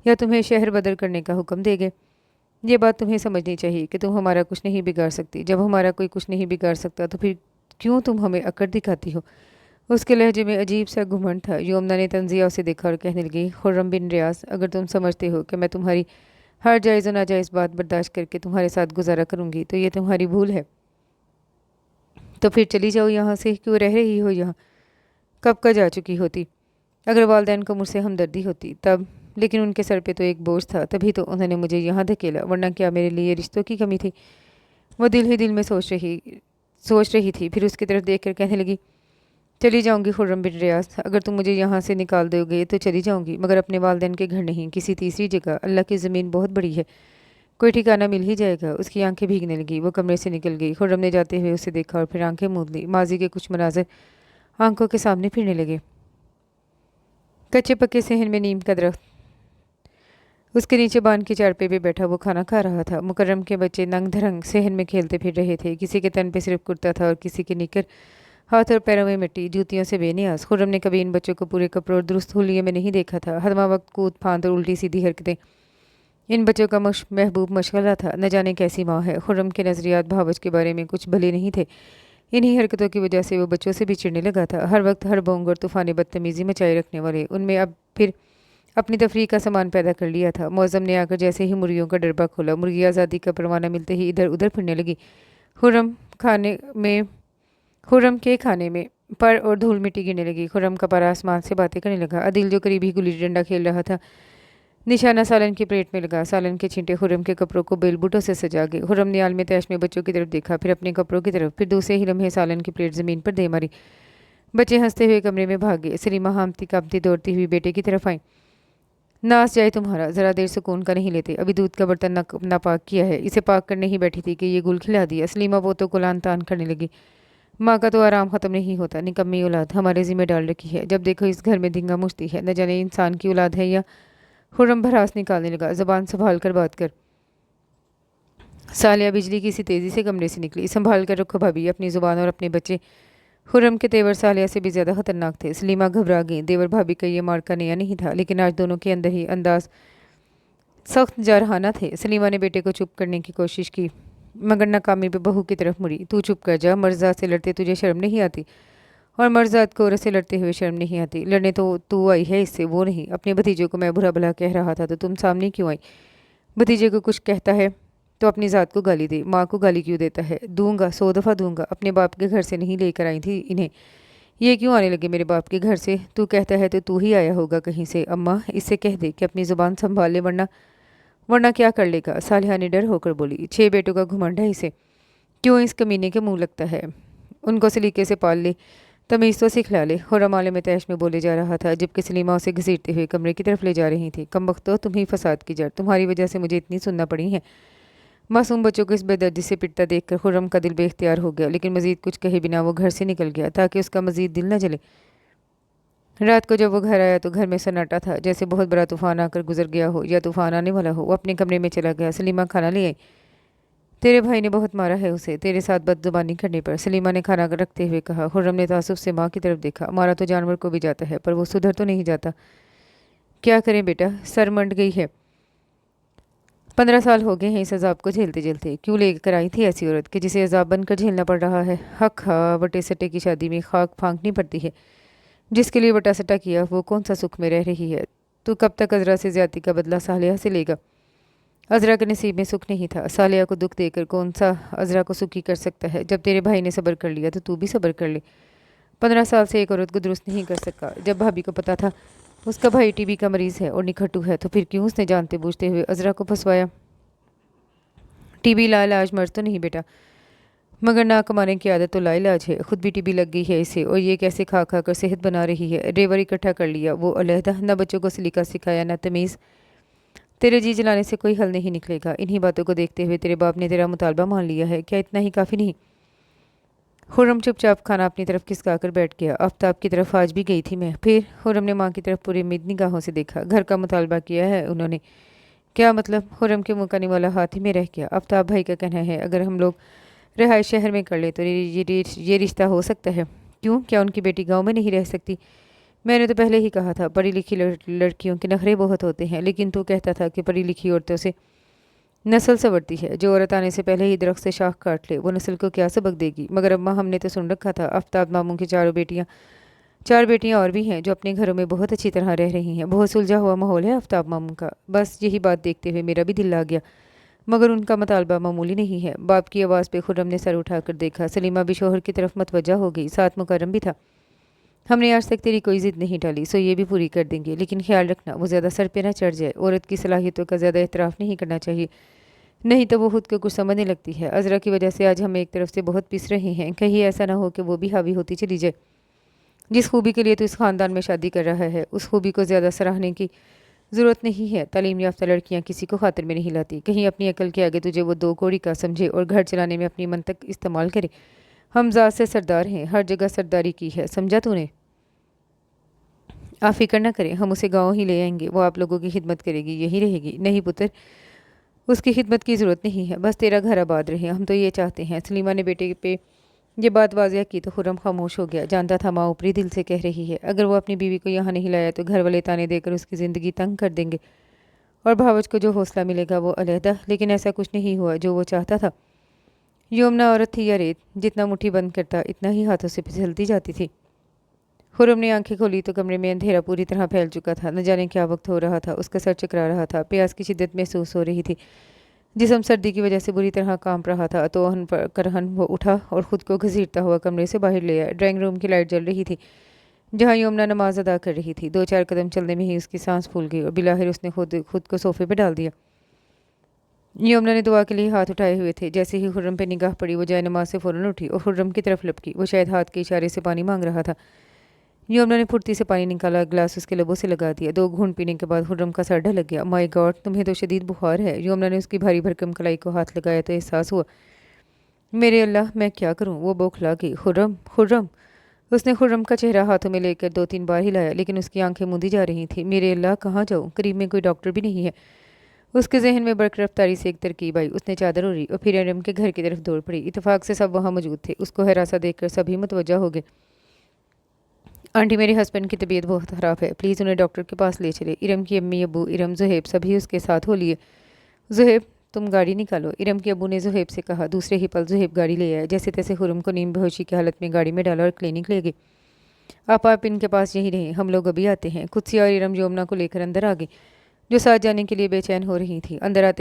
یا تمہیں شہر بدر کرنے کا حکم دے گئے؟ یہ بات تمہیں سمجھنی چاہیے کہ تم ہمارا کچھ نہیں بگاڑ سکتی۔ جب ہمارا کوئی کچھ نہیں بگاڑ سکتا تو پھر کیوں تم ہمیں اکڑ دکھاتی ہو؟ اس کے لہجے میں عجیب سا گھمنڈ تھا۔ یمنا نے تنزیہ اسے دیکھا اور کہنے لگی، خرم بن ریاض، اگر تم سمجھتے ہو کہ میں تمہاری ہر جائز و ناجائز بات برداشت کر کے تمہارے ساتھ گزارا کروں گی تو یہ تمہاری بھول ہے۔ تو پھر چلی جاؤ یہاں سے، کیوں رہ رہی ہو یہاں؟ کب کا جا چکی ہوتی اگر والدین کو مجھ سے ہمدردی ہوتی تب، لیکن ان کے سر پہ تو ایک بوجھ تھا، تبھی تو انہوں نے مجھے یہاں دھکیلا، ورنہ کیا میرے لیے رشتوں کی کمی تھی؟ وہ دل ہی دل میں سوچ رہی تھی، پھر اس کی طرف دیکھ کر کہنے لگی، چلی جاؤں گی خرم بن ریاض، اگر تم مجھے یہاں سے نکال دو گے تو چلی جاؤں گی، مگر اپنے والدین کے گھر نہیں، کسی تیسری جگہ۔ اللہ کی زمین بہت بڑی ہے، کوئی ٹھکانہ مل ہی جائے گا۔ اس کی آنکھیں بھیگنے لگی، وہ کمرے سے نکل گئی۔ خرم نے جاتے ہوئے اسے دیکھا اور پھر آنکھیں موند لی۔ ماضی کے کچھ مناظر آنکھوں کے سامنے پھرنے لگے۔ کچے پکے صحن میں نیم کا درخت، اس کے نیچے بان کی چارپے پہ بیٹھا وہ کھانا کھا رہا تھا۔ مکرم کے بچے ننگ دھرنگ صحن میں کھیلتے پھر رہے تھے، کسی کے تن پہ صرف کرتا تھا اور کسی کے نکر، ہاتھ اور پیروں میں مٹی، جوتیوں سے بے نیاز۔ خرم نے کبھی ان بچوں کو پورے کپڑوں اور درست ہولیے میں نہیں دیکھا تھا۔ ہر وقت کود پھاند اور الٹی سیدھی حرکتیں ان بچوں کا محبوب مشغلہ تھا۔ نہ جانے کیسی ماں ہے۔ خرم کے نظریات بھاوچ کے بارے میں کچھ بھلے نہیں تھے، انہی حرکتوں کی وجہ سے وہ بچوں سے بھی چڑھنے لگا تھا، ہر وقت ہر بونگ اور طوفان بدتمیزی مچائے رکھنے والے۔ ان میں اب پھر اپنی تفریح کا سامان پیدا کر لیا تھا۔ معظم نے آ کر جیسے ہی مرغیوں کا ڈربہ کھولا، مرغی آزادی کا پروانہ ملتے ہی ادھر ادھر پھرنے لگی۔ خرم کے کھانے میں پر اور دھول مٹی گرنے لگی۔ خرم کا پارا آسمان سے باتیں کرنے لگا۔ عدیل جو قریب ہی گلی ڈنڈا کھیل رہا تھا، نشانہ سالن کی پلیٹ میں لگا۔ سالن کے چھینٹے خرم کے کپڑوں کو بیل بوٹوں سے سجا گئے۔ خرم نے عالم تیش میں بچوں کی طرف دیکھا، پھر اپنے کپڑوں کی طرف، پھر دوسرے ہی لمحے سالن کی پلیٹ زمین پر دے ماری۔ بچے ہنستے ہوئے کمرے میں بھاگ گئے۔ سلیمہ ہامتی کانپتی دوڑتی ہوئی بیٹے کی طرف آئیں۔ ناس جائے تمہارا، ذرا دیر سکون کا نہیں لیتے؟ ابھی دودھ کا برتن ناپاک کیا ہے، اسے پاک کرنے ہی بیٹھی تھی کہ یہ گل کھلا دیا۔ سلیمہ وہ تو کو لان تان کرنے لگی، ماں کا تو آرام ختم نہیں ہوتا، نکمی اولاد ہمارے ذمہ ڈال رکھی ہے، جب دیکھو اس گھر میں دھنگا مچتی ہے، نہ جانے انسان کی اولاد ہے یا۔ خرم بھڑاس نکالنے لگا، زبان سنبھال کر بات کر۔ سالیہ بجلی کی سی تیزی سے کمرے سے نکلی، سنبھال کر رکھو بھابھی اپنی زبان اور اپنے بچے۔ خرم کے تیور سالیہ سے بھی زیادہ خطرناک تھے۔ سلیمہ گھبرا گئی، دیور بھابھی کا یہ مارکا نیا نہیں تھا، لیکن آج دونوں کے اندر ہی انداز سخت جارحانہ تھے۔ سلیمہ نے بیٹے کو چپ کرنے کی کوشش کی مگر ناکامی پہ بہو کی طرف مڑی۔ تو چپ کر جا، مرزاد سے لڑتے تجھے شرم نہیں آتی؟ اور مرزاد کو عورت سے لڑتے ہوئے شرم نہیں آتی؟ لڑنے تو آئی ہے اس سے، وہ نہیں۔ اپنے بھتیجے کو میں برا بھلا کہہ رہا تھا تو تم سامنے کیوں آئی؟ بھتیجے کو کچھ کہتا ہے تو اپنی ذات کو گالی دے، ماں کو گالی کیوں دیتا ہے؟ دوں گا، 100 دفعہ دوں گا، اپنے باپ کے گھر سے نہیں لے کر آئی تھی انہیں، یہ کیوں آنے لگے میرے باپ کے گھر سے؟ تو کہتا ہے تو ہی آیا ہوگا کہیں سے۔ اماں اس سے کہہ دے کہ اپنی زبان سنبھال لے، ورنہ کیا کر لے گا؟ صالحہ نے ڈر ہو کر بولی۔ 6 بیٹوں کا گھمنڈ ہے اسے، کیوں اس کمینے کے منہ لگتا ہے؟ ان کو سلیقے سے پال لے، تمیز تو سکھلا لے۔ خرم عالم تیش میں بولے جا رہا تھا جبکہ سلیمہ اسے گھسیٹتے ہوئے کمرے کی طرف لے جا رہی تھی۔ کمبختو، تم ہی فساد کی جڑ، تمہاری وجہ سے مجھے اتنی سننا پڑی ہے۔ معصوم بچوں کو اس بے دردی سے پٹتا دیکھ کر خرم کا دل بے اختیار ہو گیا، لیکن مزید کچھ کہے بنا وہ گھر سے نکل گیا تاکہ اس کا مزید دل نہ جلے۔ رات کو جب وہ گھر آیا تو گھر میں سناٹا تھا، جیسے بہت بڑا طوفان آ کر گزر گیا ہو یا طوفان آنے والا ہو۔ وہ اپنے کمرے میں چلا گیا۔ سلیمہ کھانا لے آئی، تیرے بھائی نے بہت مارا ہے اسے تیرے ساتھ بد زبانی کرنے پر، سلیمہ نے کھانا رکھتے ہوئے کہا۔ خرم نے تعصب سے ماں کی طرف دیکھا، مارا تو جانور کو بھی جاتا ہے پر وہ سدھر تو نہیں جاتا۔ کیا کریں بیٹا، سر منڈ گئی ہے، 15 سال ہو گئے ہیں اس عذاب کو جھیلتے جھیلتے۔ کیوں لے کر آئی تھی ایسی عورت کہ جسے عذاب بن کر جھیلنا پڑ رہا ہے؟ حق ہا، وٹے سٹے کی شادی میں خاک پھانکنی پڑتی ہے، جس کے لیے وٹا سٹا کیا وہ کون سا سکھ میں رہ رہی ہے؟ تو کب تک عذرا سے زیادتی کا بدلہ صالحہ سے لے گا؟ عذرا کے نصیب میں سکھ نہیں تھا، صالحہ کو دکھ دے کر کون سا عذرا کو سکھی کر سکتا ہے؟ جب تیرے بھائی نے صبر کر لیا تو بھی صبر کر لے۔ 15 साल से एक औरत को दुरुस्त नहीं कर सका। जब भाभी को पता था उसका भाई टीबी का मरीज़ है और निखट्टू है, तो फिर क्यों उसने जानते बूझते हुए अज़रा को फंसवाया। टीबी लाइलाज मर्ज तो नहीं बेटा, मगर ना कमाने की आदत तो लाइलाज है। खुद भी टीबी लग गई है इसे, और ये कैसे खा खा कर सेहत बना रही है। रेवर इकट्ठा कर लिया वो अलहदा, न बच्चों को सलीका सिखाया न तमीज़। तेरे जी जलाने से कोई हल नहीं निकलेगा। इन्हीं बातों को देखते हुए तेरे बाप ने तेरा मुतालबा मान लिया है। क्या इतना ही काफ़ी नहीं? खुर्रम चुपचाप खाना अपनी तरफ खिसका कर बैठ गया। आफ्ताब की तरफ आज भी गई थी मैं। फिर खुर्रम ने माँ की तरफ पूरी उम्मीद निगाहों से देखा। घर का मुतालबा किया है उन्होंने। क्या मतलब? खुर्रम के मुकाने वाला हाथ ही में रह गया। आफ्ताब भाई का कहना है अगर हम लोग रिहाइश शहर में कर ले तो ये रिश्ता हो सकता है। क्यों? क्या उनकी बेटी गांव में नहीं रह सकती? मैंने तो पहले ही कहा था पढ़ी लिखी लड़कियों के नखरे बहुत होते हैं, लेकिन तू कहता था कि पढ़ी लिखी औरतों से नस्ल संवरती है। जो औरत आने से पहले ही दरख्त से शाख काट ले वो नस्ल को क्या सबक देगी? मगर अम्मा हमने तो सुन रखा था आफ्ताब मामू की चार बेटियां और भी हैं जो अपने घरों में बहुत अच्छी तरह रह रही हैं। बहुत सुलझा हुआ माहौल है आफ्ताब मामू का। बस यही बात देखते हुए मेरा भी दिल आ गया। मगर उनका मुतालबा मामूली नहीं है। बाप की आवाज़ पे खुर्रम ने सर उठाकर देखा। सलीमा भी शोहर की तरफ मतवज्जा हो गई, साथ मुकर्रम भी था। हमने आज तक तेरी कोई ज़िद नहीं टाली, सो ये भी पूरी कर देंगे, लेकिन ख्याल रखना वो ज़्यादा सर पे ना चढ़ जाए। औरत की सलाहियतों का ज़्यादा एतराफ़ नहीं करना चाहिए, नहीं तो वो खुद को कुछ समझने लगती है। अज़रा की वजह से आज हम एक तरफ से बहुत पिस रहे हैं, कहीं ऐसा ना हो कि वो भी हावी होती चली जाए। जिस खूबी के लिए तो इस ख़ानदान में शादी कर रहा है उस खूबी को ज़्यादा सराहने की ज़रूरत नहीं है। तालीम याफ्ता लड़कियाँ किसी को खातिर में नहीं लाती। कहीं अपनी अकल के आगे तुझे वो दो कौड़ी का समझे और घर चलाने में अपनी मंतक इस्तेमाल करे। हम ज़ात से सरदार हैं, हर जगह सरदारी की है, समझा तूने? आप फिक्र न करें, हम उसे गाँव ही ले आएंगे। वो आप लोगों की खिदमत करेगी, यही रहेगी। नहीं पुत्र, उसकी खिदमत की ज़रूरत नहीं है, बस तेरा घर आबाद रहे, हम तो ये चाहते हैं। सलीमा ने बेटे पे ये बात वाज़िया की तो खुर्रम खामोश हो गया। जानता था माँ ऊपरी दिल से कह रही है अगर वो अपनी बीवी को यहाँ नहीं लाया तो घर वाले ताने देकर उसकी ज़िंदगी तंग कर देंगे और भावच को जो हौसला मिलेगा वो अलहदा। लेकिन ऐसा कुछ नहीं हुआ जो वो चाहता था। यमुना औरत थी या रेत, जितना मुट्ठी बंद करता इतना ही हाथों से फिसलती जाती थी। खुर्रम ने आंखें खोली तो कमरे में अंधेरा पूरी तरह फैल चुका था। न जाने क्या वक्त हो रहा था। उसका सर चकरा रहा था, प्यास की शिद्दत महसूस हो रही थी, जिस्म सर्दी की वजह से बुरी तरह कांप रहा था। तो करहन वो उठा और ख़ुद को घसीटता हुआ कमरे से बाहर ले आया। ड्राइंग रूम की लाइट जल रही थी जहाँ यमुना नमाज अदा कर रही थी। 2-4 कदम चलने में ही उसकी सांस फूल गई और बिलाहिर उसने खुद को सोफे पर डाल दिया। यमुना ने दुआ के लिए हाथ उठाए हुए थे। जैसे ही खुर्रम पे निगाह पड़ी वो जाए नमाज से फ़ौरन उठी और खुर्रम की तरफ लपकी। वो शायद हाथ के इशारे से पानी मांग रहा था। यमुना ने फुर्ती से पानी निकाला, गिलास उसके लबों से लगा दिया। 2 घूंट पीने के बाद खुर्रम का सर ढलक गया। माय गॉड, तुम्हें तो शदीद बुखार है। यमुना ने उसकी भारी भरकम कलाई को हाथ लगाया तो एहसास हुआ मेरे अल्लाह, मैं क्या करूं? वो बौखला गई। खुर्रम, खुर्रम। उसने खुर्रम का चेहरा हाथों में लेकर 2-3 बार हिलाया, लेकिन उसकी आंखें मूंदी जा रही थीं। मेरे अल्लाह, कहाँ जाऊँ? करीब में कोई डॉक्टर भी नहीं है। उसके जहन में बड़क रफ्तारी से एक तरकीब आई। उसने चादर ओढ़ी और फिर इरम के घर की तरफ दौड़ पड़ी। इत्तेफाक से सब वहाँ मौजूद थे। उसको हरासा देखकर सभी मुतवज्जा हो गए। आंटी, मेरे हस्बैंड की तबीयत बहुत ख़राब है, प्लीज़ उन्हें डॉक्टर के पास ले चले। इरम की अम्मी, अबू, इरम, ज़ुहैब सभी उसके साथ हो लिए। ज़ुहैब, तुम गाड़ी निकालो, इरम के अबू ने ज़ुहैब से कहा। दूसरे ही पल ज़ुहैब गाड़ी ले आया। जैसे तैसे खुर्रम को नीम बेहोशी की हालत में गाड़ी में डाला और क्लिनिक ले गए। आप इनके पास यहीं रहें, हम लोग अभी आते हैं। कुत्सी और इरम यमुना को लेकर अंदर आ गई, जो साथ जाने के लिए बेचैन हो रही थी। अंदर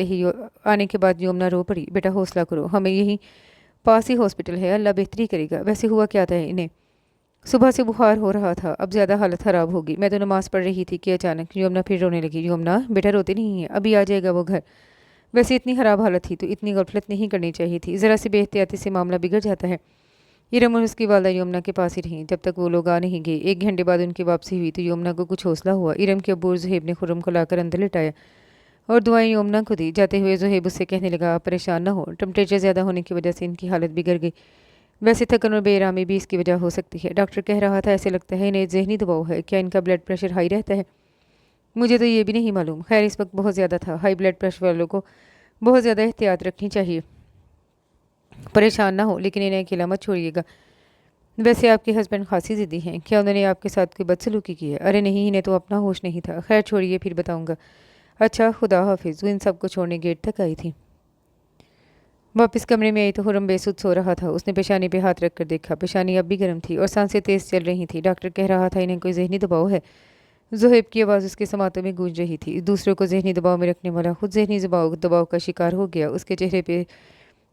आने के बाद यमुना रो पड़ी। बेटा हौसला करो, हमें यहीं पास ही हॉस्पिटल है, अल्लाह बेहतरी करेगा। वैसे हुआ क्या था इन्हें? सुबह से बुखार हो रहा था, अब ज़्यादा हालत ख़राब होगी। मैं तो नमाज़ पढ़ रही थी कि अचानक यमुना फिर रोने लगी। यमुना बेटा रोते नहीं है, अभी आ जाएगा वो घर। वैसे इतनी ख़राब हालत थी तो इतनी गफलत नहीं करनी चाहिए थी। ज़रा सी बेहतियाती से मामला बिगड़ जाता है। इरम और उसकी वालदा यमुना के पास ही रहीं जब तक वो लोग आ नहीं गए। 1 घंटे बाद उनकी वापसी हुई तो यमुना को कुछ हौसला हुआ। इरम के अब्बू और ज़ुहैब ने खुर्रम को लाकर अंदर लिटाया और दुआएं यमुना को दी। जाते हुए ज़ुहैब उससे कहने लगा, आप परेशान ना हो, टेम्परेचर ज़्यादा होने की वजह से इनकी हालत बिगड़ गई। वैसे थकन और बेआरामी भी इसकी वजह हो सकती है। डॉक्टर कह रहा था ऐसे लगता है इन्हें ज़हनी दबाव है। क्या इनका ब्लड प्रेशर हाई रहता है? मुझे तो ये भी नहीं मालूम। खैर इस वक्त बहुत ज़्यादा था। हाई ब्लड प्रेशर वालों को बहुत ज़्यादा एहतियात रखनी चाहिए। परेशान ना हो, लेकिन इन्हें अकेला मत छोड़िएगा। वैसे आपके हस्बैंड खासी ज़िद्दी हैं, क्या उन्होंने आपके साथ कोई बदसलूकी की है? अरे नहीं, इन्हें तो अपना होश नहीं था। खैर छोड़िए, फिर बताऊँगा। अच्छा, खुदा हाफिज़। वो इन सबको छोड़ने गेट तक आई थी। वापस कमरे में आई तो खुर्रम बेसुध सो रहा था। उसने पेशानी पे हाथ रखकर देखा। पेशानी अब भी गर्म थी और सांसें तेज़ चल रही थी। डॉक्टर कह रहा था इन्हें कोई ज़हनी दबाव है। ज़ुहैब की आवाज़ उसके समातों में गूंज रही थी। दूसरों को ज़हनी दबाव में रखने वाला खुद ज़हनी दबाव का शिकार हो गया। उसके चेहरे पे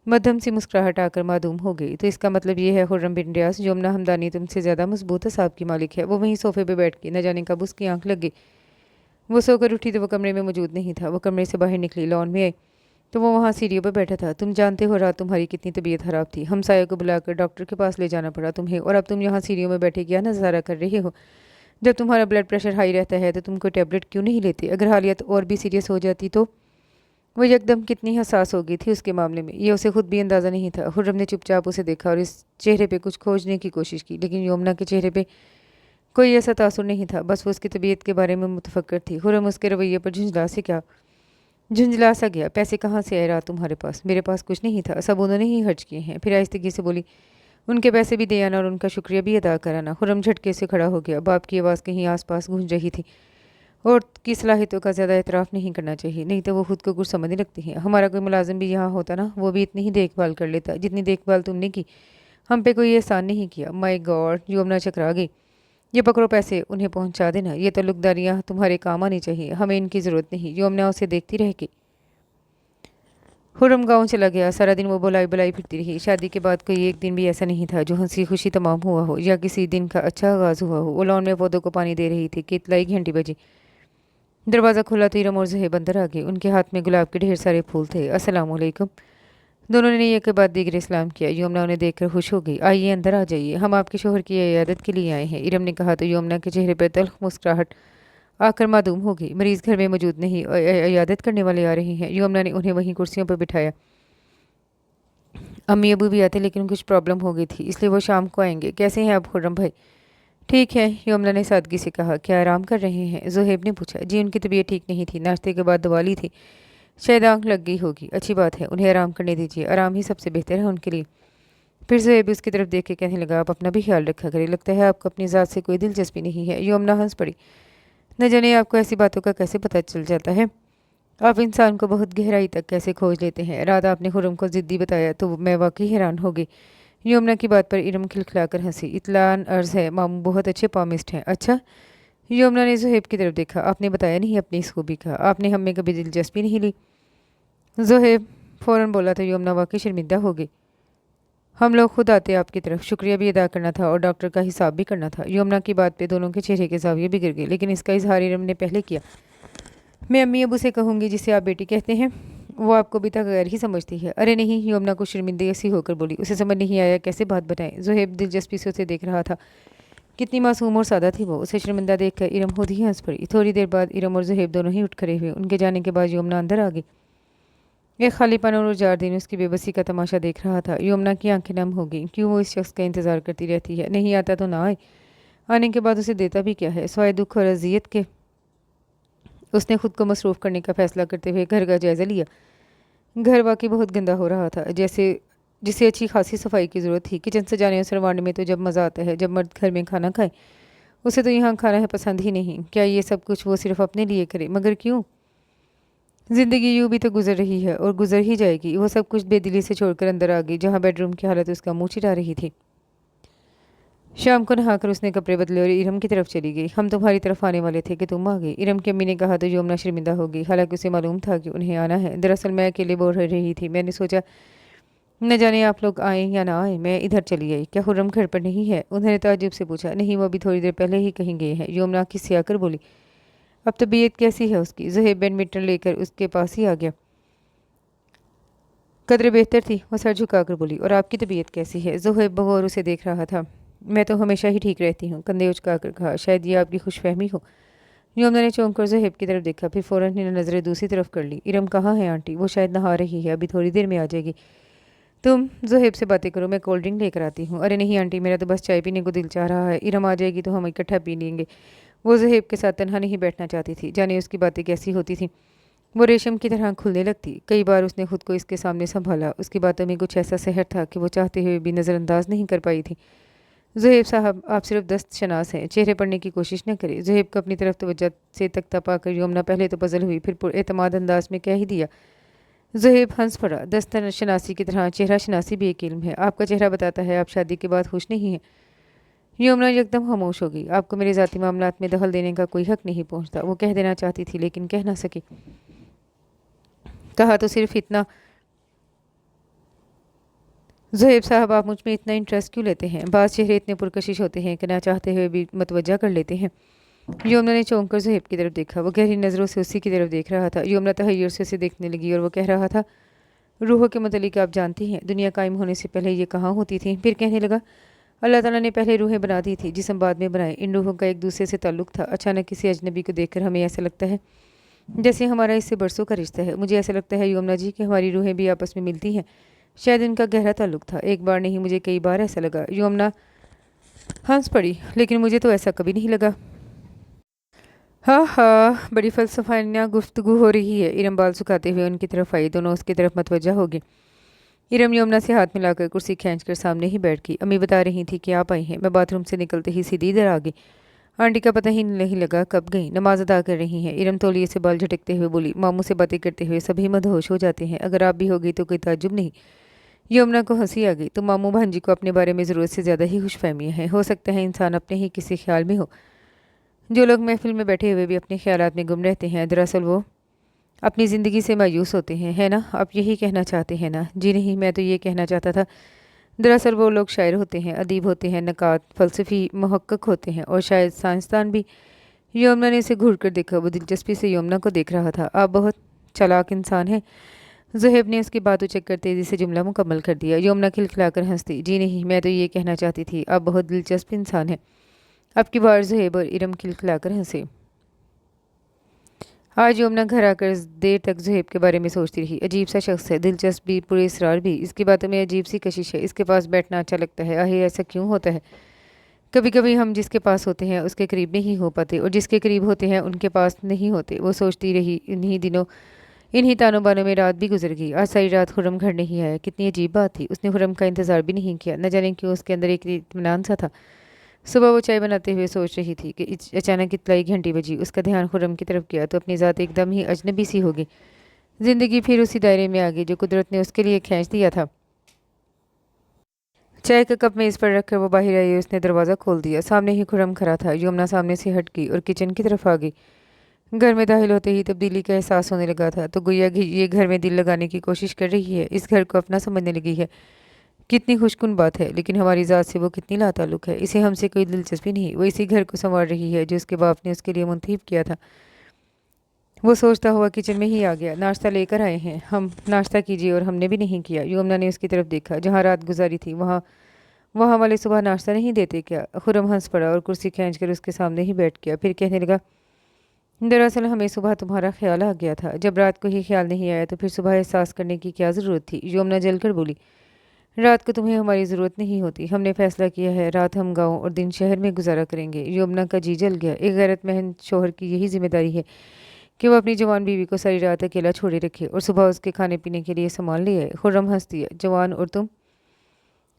मध्यम सी मुस्कुराहट आकर मासूम हो गई। तो इसका मतलब ये है खुर्रम बिन रियाज, यमुना हमदानी तुमसे ज़्यादा मजबूत साहब की मालिक है। वो वहीं सोफे पे बैठ के न जाने कब उसकी आंख लग गई। वो सोकर उठी तो वो कमरे में मौजूद नहीं था। वो कमरे से बाहर निकली, लॉन में आई तो वो वहाँ सीढ़ियों पर बैठा था। तुम जानते हो रात तुम्हारी कितनी तबीयत खराब थी, हमसाये को बुलाकर डॉक्टर के पास ले जाना पड़ा तुम्हें, और अब तुम यहाँ सीढ़ियों में बैठे क्या नज़ारा कर रहे हो। जब तुम्हारा ब्लड प्रेशर हाई रहता है तो तुम कोई टेबलेट क्यों नहीं लेते। अगर हालियत और भी सीरियस हो जाती तो। वो यकदम कितनी हसास हो गई थी उसके मामले में, ये उसे खुद भी अंदाज़ा नहीं था। खुर्रम ने चुपचाप उसे देखा और इस चेहरे पे कुछ खोजने की कोशिश की, लेकिन यमुना के चेहरे पे कोई ऐसा तासुर नहीं था। बस वो उसकी तबीयत के बारे में मुतफक्कर थी। खुर्रम उसके रवैये पर झुंझला सा गया। पैसे कहाँ से आए रात तुम्हारे पास। मेरे पास कुछ नहीं था, सब उन्होंने ही खर्च किए हैं। फिर आहिस्तगी से बोली, उनके पैसे भी दे आना और उनका शुक्रिया भी अदा कराना। खुर्रम झटके से खड़ा हो गया। बाप की आवाज़ कहीं आसपास गूंज रही थी। और की सलाहियतों का ज़्यादा एतराफ़ नहीं करना चाहिए, नहीं तो वो खुद को कुछ समझने लगती हैं। हमारा कोई मुलाजिम भी यहाँ होता ना, वो भी इतनी ही देखभाल कर लेता जितनी देखभाल तुमने की। हम पे कोई एहसान नहीं किया। माय गॉड, यमुना चकरा गई। ये पकड़ो पैसे, उन्हें पहुँचा देना। ये ताल्लुकदारियाँ तुम्हारे काम आनी चाहिए, हमें इनकी ज़रूरत नहीं। यमुना उसे देखती रह गई। खुर्रम गाँव चला गया। सारा दिन वो बुलाई बुलाई फिरती रही। शादी के बाद कोई एक दिन भी ऐसा नहीं था जो हंसी खुशी तमाम हुआ हो या किसी दिन का अच्छा आगाज़ हुआ हो। वो लॉन में पौधों को पानी दे रही थी कि इतलाई घंटी बजी। दरवाज़ा खुला तो इरम और ज़ुहैब अंदर आ गए। उनके हाथ में गुलाब के ढेर सारे फूल थे। अस्सलाम वालेकुम। दोनों ने एक के बाद दीगर सलाम किया। यमुना उन्हें देखकर खुश हो गई। आइए अंदर आ जाइए, हम आपके शोहर की इयादत के लिए आए हैं, इरम ने कहा तो यमुना के चेहरे पर तल्ख मुस्कुराहट आकर मासूम हो गई। मरीज़ घर में मौजूद नहीं और इयादत करने वाले आ रहे हैं। यमुना ने उन्हें वहीं कुर्सियों पर बिठाया। अम्मी अबू भी आते लेकिन कुछ प्रॉब्लम हो गई थी, इसलिए वो शाम को आएंगे। कैसे हैं आप खुर्रम भाई। ठीक है, यमुना ने सादगी से कहा। क्या आराम कर रहे हैं, ज़ुहैब ने पूछा। जी, उनकी तबीयत ठीक नहीं थी, नाश्ते के बाद दवा ली थी, शायद आंख लग गई होगी। अच्छी बात है, उन्हें आराम करने दीजिए, आराम ही सबसे बेहतर है उनके लिए। फिर ज़ुहैब उसकी तरफ देख के कहने लगा, आप अपना भी ख्याल रखा करें, लगता है आपको अपनी ज़ात से कोई दिलचस्पी नहीं है। यमुना हंस पड़ी। न जाने आपको ऐसी बातों का कैसे पता चल जाता है, आप इंसान को बहुत गहराई तक कैसे खोज लेते हैं। रात आपने खुर्रम को ज़िद्दी बताया तो मैं वाकई हैरान हो गई। यमुना की बात पर इरम खिलखिलाकर हंसी। इत्लान अर्ज़ है, मामू बहुत अच्छे पामिस्ट हैं। अच्छा। यमुना ने ज़ुहैब की तरफ देखा। आपने बताया नहीं अपनी इस खूबी का, आपने हम में कभी दिलचस्पी नहीं ली। ज़ुहैब फ़ौरन बोला तो यमुना वाकई शर्मिंदा हो गई। हम लोग खुद आते आपकी तरफ, शुक्रिया भी अदा करना था और डॉक्टर का हिसाब भी करना था। यमुना की बात पे दोनों के चेहरे के ज़ाविये बिगड़ गए, लेकिन इसका इजहार इरम ने पहले किया। मैं अम्मी अबू से कहूँगी, जिसे आप बेटी कहते हैं, वो आपको भी तक गैर ही समझती है। अरे नहीं, यमुना को शर्मिंदगी सी होकर बोली। उसे समझ नहीं आया कैसे बात बताएं। ज़ुहैब दिलचस्पी से उसे देख रहा था। कितनी मासूम और सादा थी वो। उसे शर्मिंदा देखकर इरम खुद ही हंस पड़ी। थोड़ी देर बाद इरम और ज़ुहैब दोनों ही उठ खड़े हुए। उनके जाने के बाद यमुना अंदर आ गई। एक खालीपन और उजाड़ दिन उसकी बेबसी का तमाशा देख रहा था। यमुना की आंखें नम हो गईं। क्यों वो इस शख्स का इंतज़ार करती रहती है। नहीं आता तो ना आए, आने के बाद उसे देता भी क्या है, स्वाय दुख और अजियत के। उसने खुद को मसरूफ़ करने का फ़ैसला करते हुए घर का जायज़ा लिया। घर वाकई बहुत गंदा हो रहा था, जैसे जिसे अच्छी खासी सफाई की ज़रूरत थी। किचन सजाने और सरवाने में तो जब मज़ा आता है जब मर्द घर में खाना खाए, उसे तो यहाँ खाना है पसंद ही नहीं। क्या ये सब कुछ वो सिर्फ अपने लिए करे, मगर क्यों। ज़िंदगी यूँ भी तो गुजर रही है और गुजर ही जाएगी। वो सब कुछ बेदिली से छोड़कर अंदर आ गई, जहाँ बेडरूम की हालत उसका मुँह चिढ़ा रही थी। शाम को नहाकर उसने कपड़े बदले और इरम की तरफ चली गई। हम तुम्हारी तरफ आने वाले थे कि तुम आ गई, इरम की अम्मी ने कहा तो यमुना शर्मिंदा हो गई। हालांकि उसे मालूम था कि उन्हें आना है। दरअसल मैं अकेले बोर हो रही थी, मैंने सोचा न जाने आप लोग आए या ना आए, मैं इधर चली आई। क्या खुर्रम घर पर नहीं है, उन्होंने ताज्जुब से पूछा। नहीं, वो अभी थोड़ी देर पहले ही कहीं गए हैं, यमुना खिसिया कर बोली। अब तबीयत कैसी है उसकी। ज़ुहैब बैडमिंटन लेकर उसके पास ही आ गया। कदर बेहतर थी, वो सर झुकाकर बोली। और आपकी तबीयत कैसी है। ज़ुहैब बगौर उसे देख रहा था। मैं तो हमेशा ही ठीक रहती हूँ, कंधे उचकाकर कहा। शायद ये आपकी खुशफहमी हो। यमुना ने चौंक कर ज़ुहैब की तरफ देखा, फिर फ़ौरन ही नज़रें दूसरी तरफ कर ली। इरम कहाँ है आंटी, वो शायद नहा रही है, अभी थोड़ी देर में आ जाएगी। तुम ज़ुहैब से बातें करो, मैं कोल्ड ड्रिंक लेकर आती हूँ। अरे नहीं आंटी, मेरा तो बस चाय पीने को दिल चाह रहा है, इरम आ जाएगी तो हम इकट्ठा पी लेंगे। वो ज़ुहैब के साथ तन्हा नहीं बैठना चाहती थी। जाने उसकी बातें कैसी होती थी, वो रेशम की तरह खुलने लगती। कई बार उसने खुद को इसके सामने संभाला। उसकी बातों में कुछ ऐसा सहर था कि वो चाहते हुए भी नज़रअंदाज नहीं कर पाई थी। ज़ुहैब साहब, आप सिर्फ दस्त शनास हैं, चेहरे पढ़ने की कोशिश न करें। ज़ुहैब को अपनी तरफ तवज्जो से तख्ता पाकर यमुना पहले तो पजल हुई, फिर पुरएतमाद अंदाज में कह ही दिया। ज़ुहैब हंस पड़ा। दस्त शनासी की तरह चेहरा शनासी भी एक इल्म है। आपका चेहरा बताता है आप शादी के बाद खुश नहीं हैं। यमुना एकदम खामोश हो गई। आपको मेरे ज़ाती मामलात में दखल देने का कोई हक नहीं पहुँचता, वो कह देना चाहती थी लेकिन कह ना सकी। कहा तो सिर्फ इतना ज़ुहैब साहब, आप मुझ में इतना इंटरेस्ट क्यों लेते हैं? बाज़ चेहरे इतने पुरकशिश होते हैं कि ना चाहते हुए भी मतवज्जा कर लेते हैं। यमुना ने चौंक कर ज़ुहैब की तरफ देखा। वो गहरी नज़रों से उसी की तरफ देख रहा था। यमुना तहय्युर से उसे देखने लगी और वो कह रहा था, रूहों के मुतल्लिक आप जानती हैं, दुनिया कायम होने से पहले ये कहाँ होती थी? फिर कहने लगा, अल्लाह ताला ने पहले रूहें बना दी थी, जिस्म बाद में बनाए। इन रूहों का एक दूसरे से ताल्लुक़ था। अचानक किसी अजनबी को देखकर हमें ऐसा लगता है जैसे हमारा इससे बरसों का रिश्ता है। मुझे ऐसा लगता है यमुना जी कि हमारी रूहें भी आपस में मिलती हैं। शायद इनका गहरा ताल्लुक़ था। एक बार नहीं, मुझे कई बार ऐसा लगा। यमुना हंस पड़ी, लेकिन मुझे तो ऐसा कभी नहीं लगा। हाँ हाँ, बड़ी फ़लसफ़ाना गुफ्तगू हो रही है। इरम बाल सुखाते हुए उनकी तरफ आई। दोनों उसकी तरफ मतवज्जा हो गए। इरम यमुना से हाथ मिलाकर कुर्सी खींचकर सामने ही बैठ गई। अम्मी बता रही थी कि आप आई हैं। मैं बाथरूम से निकलते ही सीधी इधर आ गई। आंटी का पता ही नहीं लगा कब गई। नमाज अदा कर रही हैं। इरम तौलिए से बाल झटकते हुए बोली, मामू से बातें करते हुए सभी मदहोश हो जाते हैं। अगर आप भी हो गई तो कोई ताज्जुब नहीं। यमुना को हंसी आ गई। तो मामू भांजी को अपने बारे में ज़रूरत से ज़्यादा ही खुशफहमियाँ हैं। हो सकता है इंसान अपने ही किसी ख्याल में हो। जो लोग महफिल में बैठे हुए भी अपने ख्यालात में गुम रहते हैं, दरअसल वो अपनी ज़िंदगी से मायूस होते हैं, है ना? आप यही कहना चाहते हैं ना? जी नहीं, मैं तो ये कहना चाहता था, दरअसल वो लोग शायर होते हैं, अदीब होते हैं, नक़ाद, फ़लसफ़ी, मुहक्किक होते हैं और शायद साइंसदान भी। यमुना ने इसे घूर कर देखा। वो दिलचस्पी से यमुना को देख रहा था। आप बहुत चालाक इंसान हैं। ज़ुहैब ने उसकी बात उचक कर तेज़ी से जुमला मुकम्मल कर दिया। यमुना खिलखिलाकर हंसती। जी नहीं, मैं तो ये कहना चाहती थी, आप बहुत दिलचस्प इंसान हैं। अब की बार ज़ुहैब और इरम खिलखिलाकर हंसे। आज यमुना घर आकर देर तक ज़ुहैब के बारे में सोचती रही। अजीब सा शख्स है, दिलचस्प भी, पुरे इसरार भी। इसकी बातों में अजीब सी कशिश है। इसके पास बैठना अच्छा लगता है। आखिर ऐसा क्यों होता है? कभी कभी हम जिसके पास होते हैं उसके करीब नहीं हो पाते और जिसके करीब होते हैं उनके पास नहीं होते। वो सोचती रही। इन्हीं दिनों, इन्हीं तानों बानों में रात भी गुजर गई। आज सारी रात खुर्रम घर नहीं आया। कितनी अजीब बात थी। उसने खुर्रम का इंतज़ार भी नहीं किया। न जाने क्यों उसके अंदर एक इत्मीनान सा था। सुबह वो चाय बनाते हुए सोच रही थी कि अचानक इतलाई घंटी बजी। उसका ध्यान खुर्रम की तरफ गया तो अपनी ज़ात एकदम ही अजनबी सी हो गई। ज़िंदगी फिर उसी दायरे में आ गई जो कुदरत ने उसके लिए खींच दिया था। चाय का कप मेज़ पर रखकर वो बाहर आई। उसने दरवाज़ा खोल दिया। सामने ही खुर्रम खड़ा था। यमुना सामने से हट गई और किचन की तरफ आ गई। घर में दाखिल होते ही तब्दीली का एहसास होने लगा था। तो गोया कि ये घर में दिल लगाने की कोशिश कर रही है, इस घर को अपना समझने लगी है। कितनी खुशकुन बात है। लेकिन हमारी ज़ात से वो कितनी लाताल्लुक़ है। इसे हमसे कोई दिलचस्पी नहीं। वो इसी घर को संवार रही है जो उसके बाप ने उसके लिए मुंतखब किया था। वो सोचता हुआ किचन में ही आ गया। नाश्ता लेकर आए हैं हम, नाश्ता कीजिए। और हमने भी नहीं किया। यमुना ने उसकी तरफ देखा। जहाँ रात गुजारी थी वहाँ वहाँ वाले सुबह नाश्ता नहीं देते क्या? खुर्रम हंस पड़ा और कुर्सी खींचकर उसके सामने ही बैठ गया। फिर कहने लगा, दरअसल हमें सुबह तुम्हारा ख्याल आ गया था। जब रात को ही ख्याल नहीं आया तो फिर सुबह एहसास करने की क्या ज़रूरत थी? यमुना जलकर बोली, रात को तुम्हें हमारी ज़रूरत नहीं होती। हमने फ़ैसला किया है रात हम गाँव और दिन शहर में गुजारा करेंगे। यमुना का जी जल गया। एक गैरतमंद शोहर की यही जिम्मेदारी है कि वो अपनी जवान बीवी को सारी रात अकेला छोड़े रखे और सुबह उसके खाने पीने के लिए सामान ले आए। खुर्रम हंस दिया। जवान और तुम?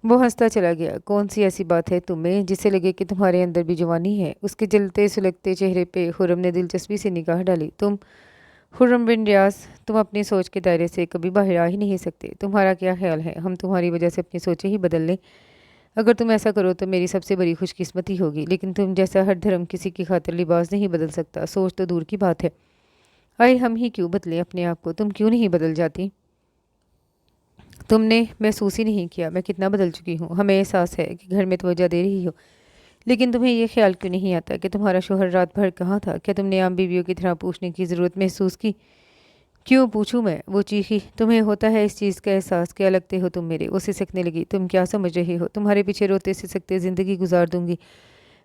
वो हंसता चला गया। कौन सी ऐसी बात है तुम्हें जिससे लगे कि तुम्हारे अंदर भी जवानी है? उसके जलते सुलगते चेहरे पे खुर्रम ने दिलचस्पी से निगाह डाली। तुम? खुर्रम बिन रियाज, तुम अपनी सोच के दायरे से कभी बाहर आ ही नहीं सकते। तुम्हारा क्या ख्याल है हम तुम्हारी वजह से अपनी सोचें ही बदल लें? अगर तुम ऐसा करो तो मेरी सबसे बड़ी खुशकिस्मती होगी। लेकिन तुम जैसा हर धर्म किसी की खातिर लिबास नहीं बदल सकता। सोच तो दूर की बात है। आए हम ही क्यों बदलें अपने आप को? तुम क्यों नहीं बदल जाती? तुमने महसूस ही नहीं किया मैं कितना बदल चुकी हूँ। हमें एहसास है कि घर में तवज्जो दे रही हो, लेकिन तुम्हें ये ख्याल क्यों नहीं आता कि तुम्हारा शोहर रात भर कहाँ था? क्या तुमने आम बीवियों की तरह पूछने की ज़रूरत महसूस की? क्यों पूछूं मैं? वो चीखी। तुम्हें होता है इस चीज़ का एहसास? क्या लगते हो तुम मेरे? वो सिसकने लगी। तुम क्या समझ रहे हो? तुम्हारे पीछे रोते सिसकते ज़िंदगी गुजार दूंगी।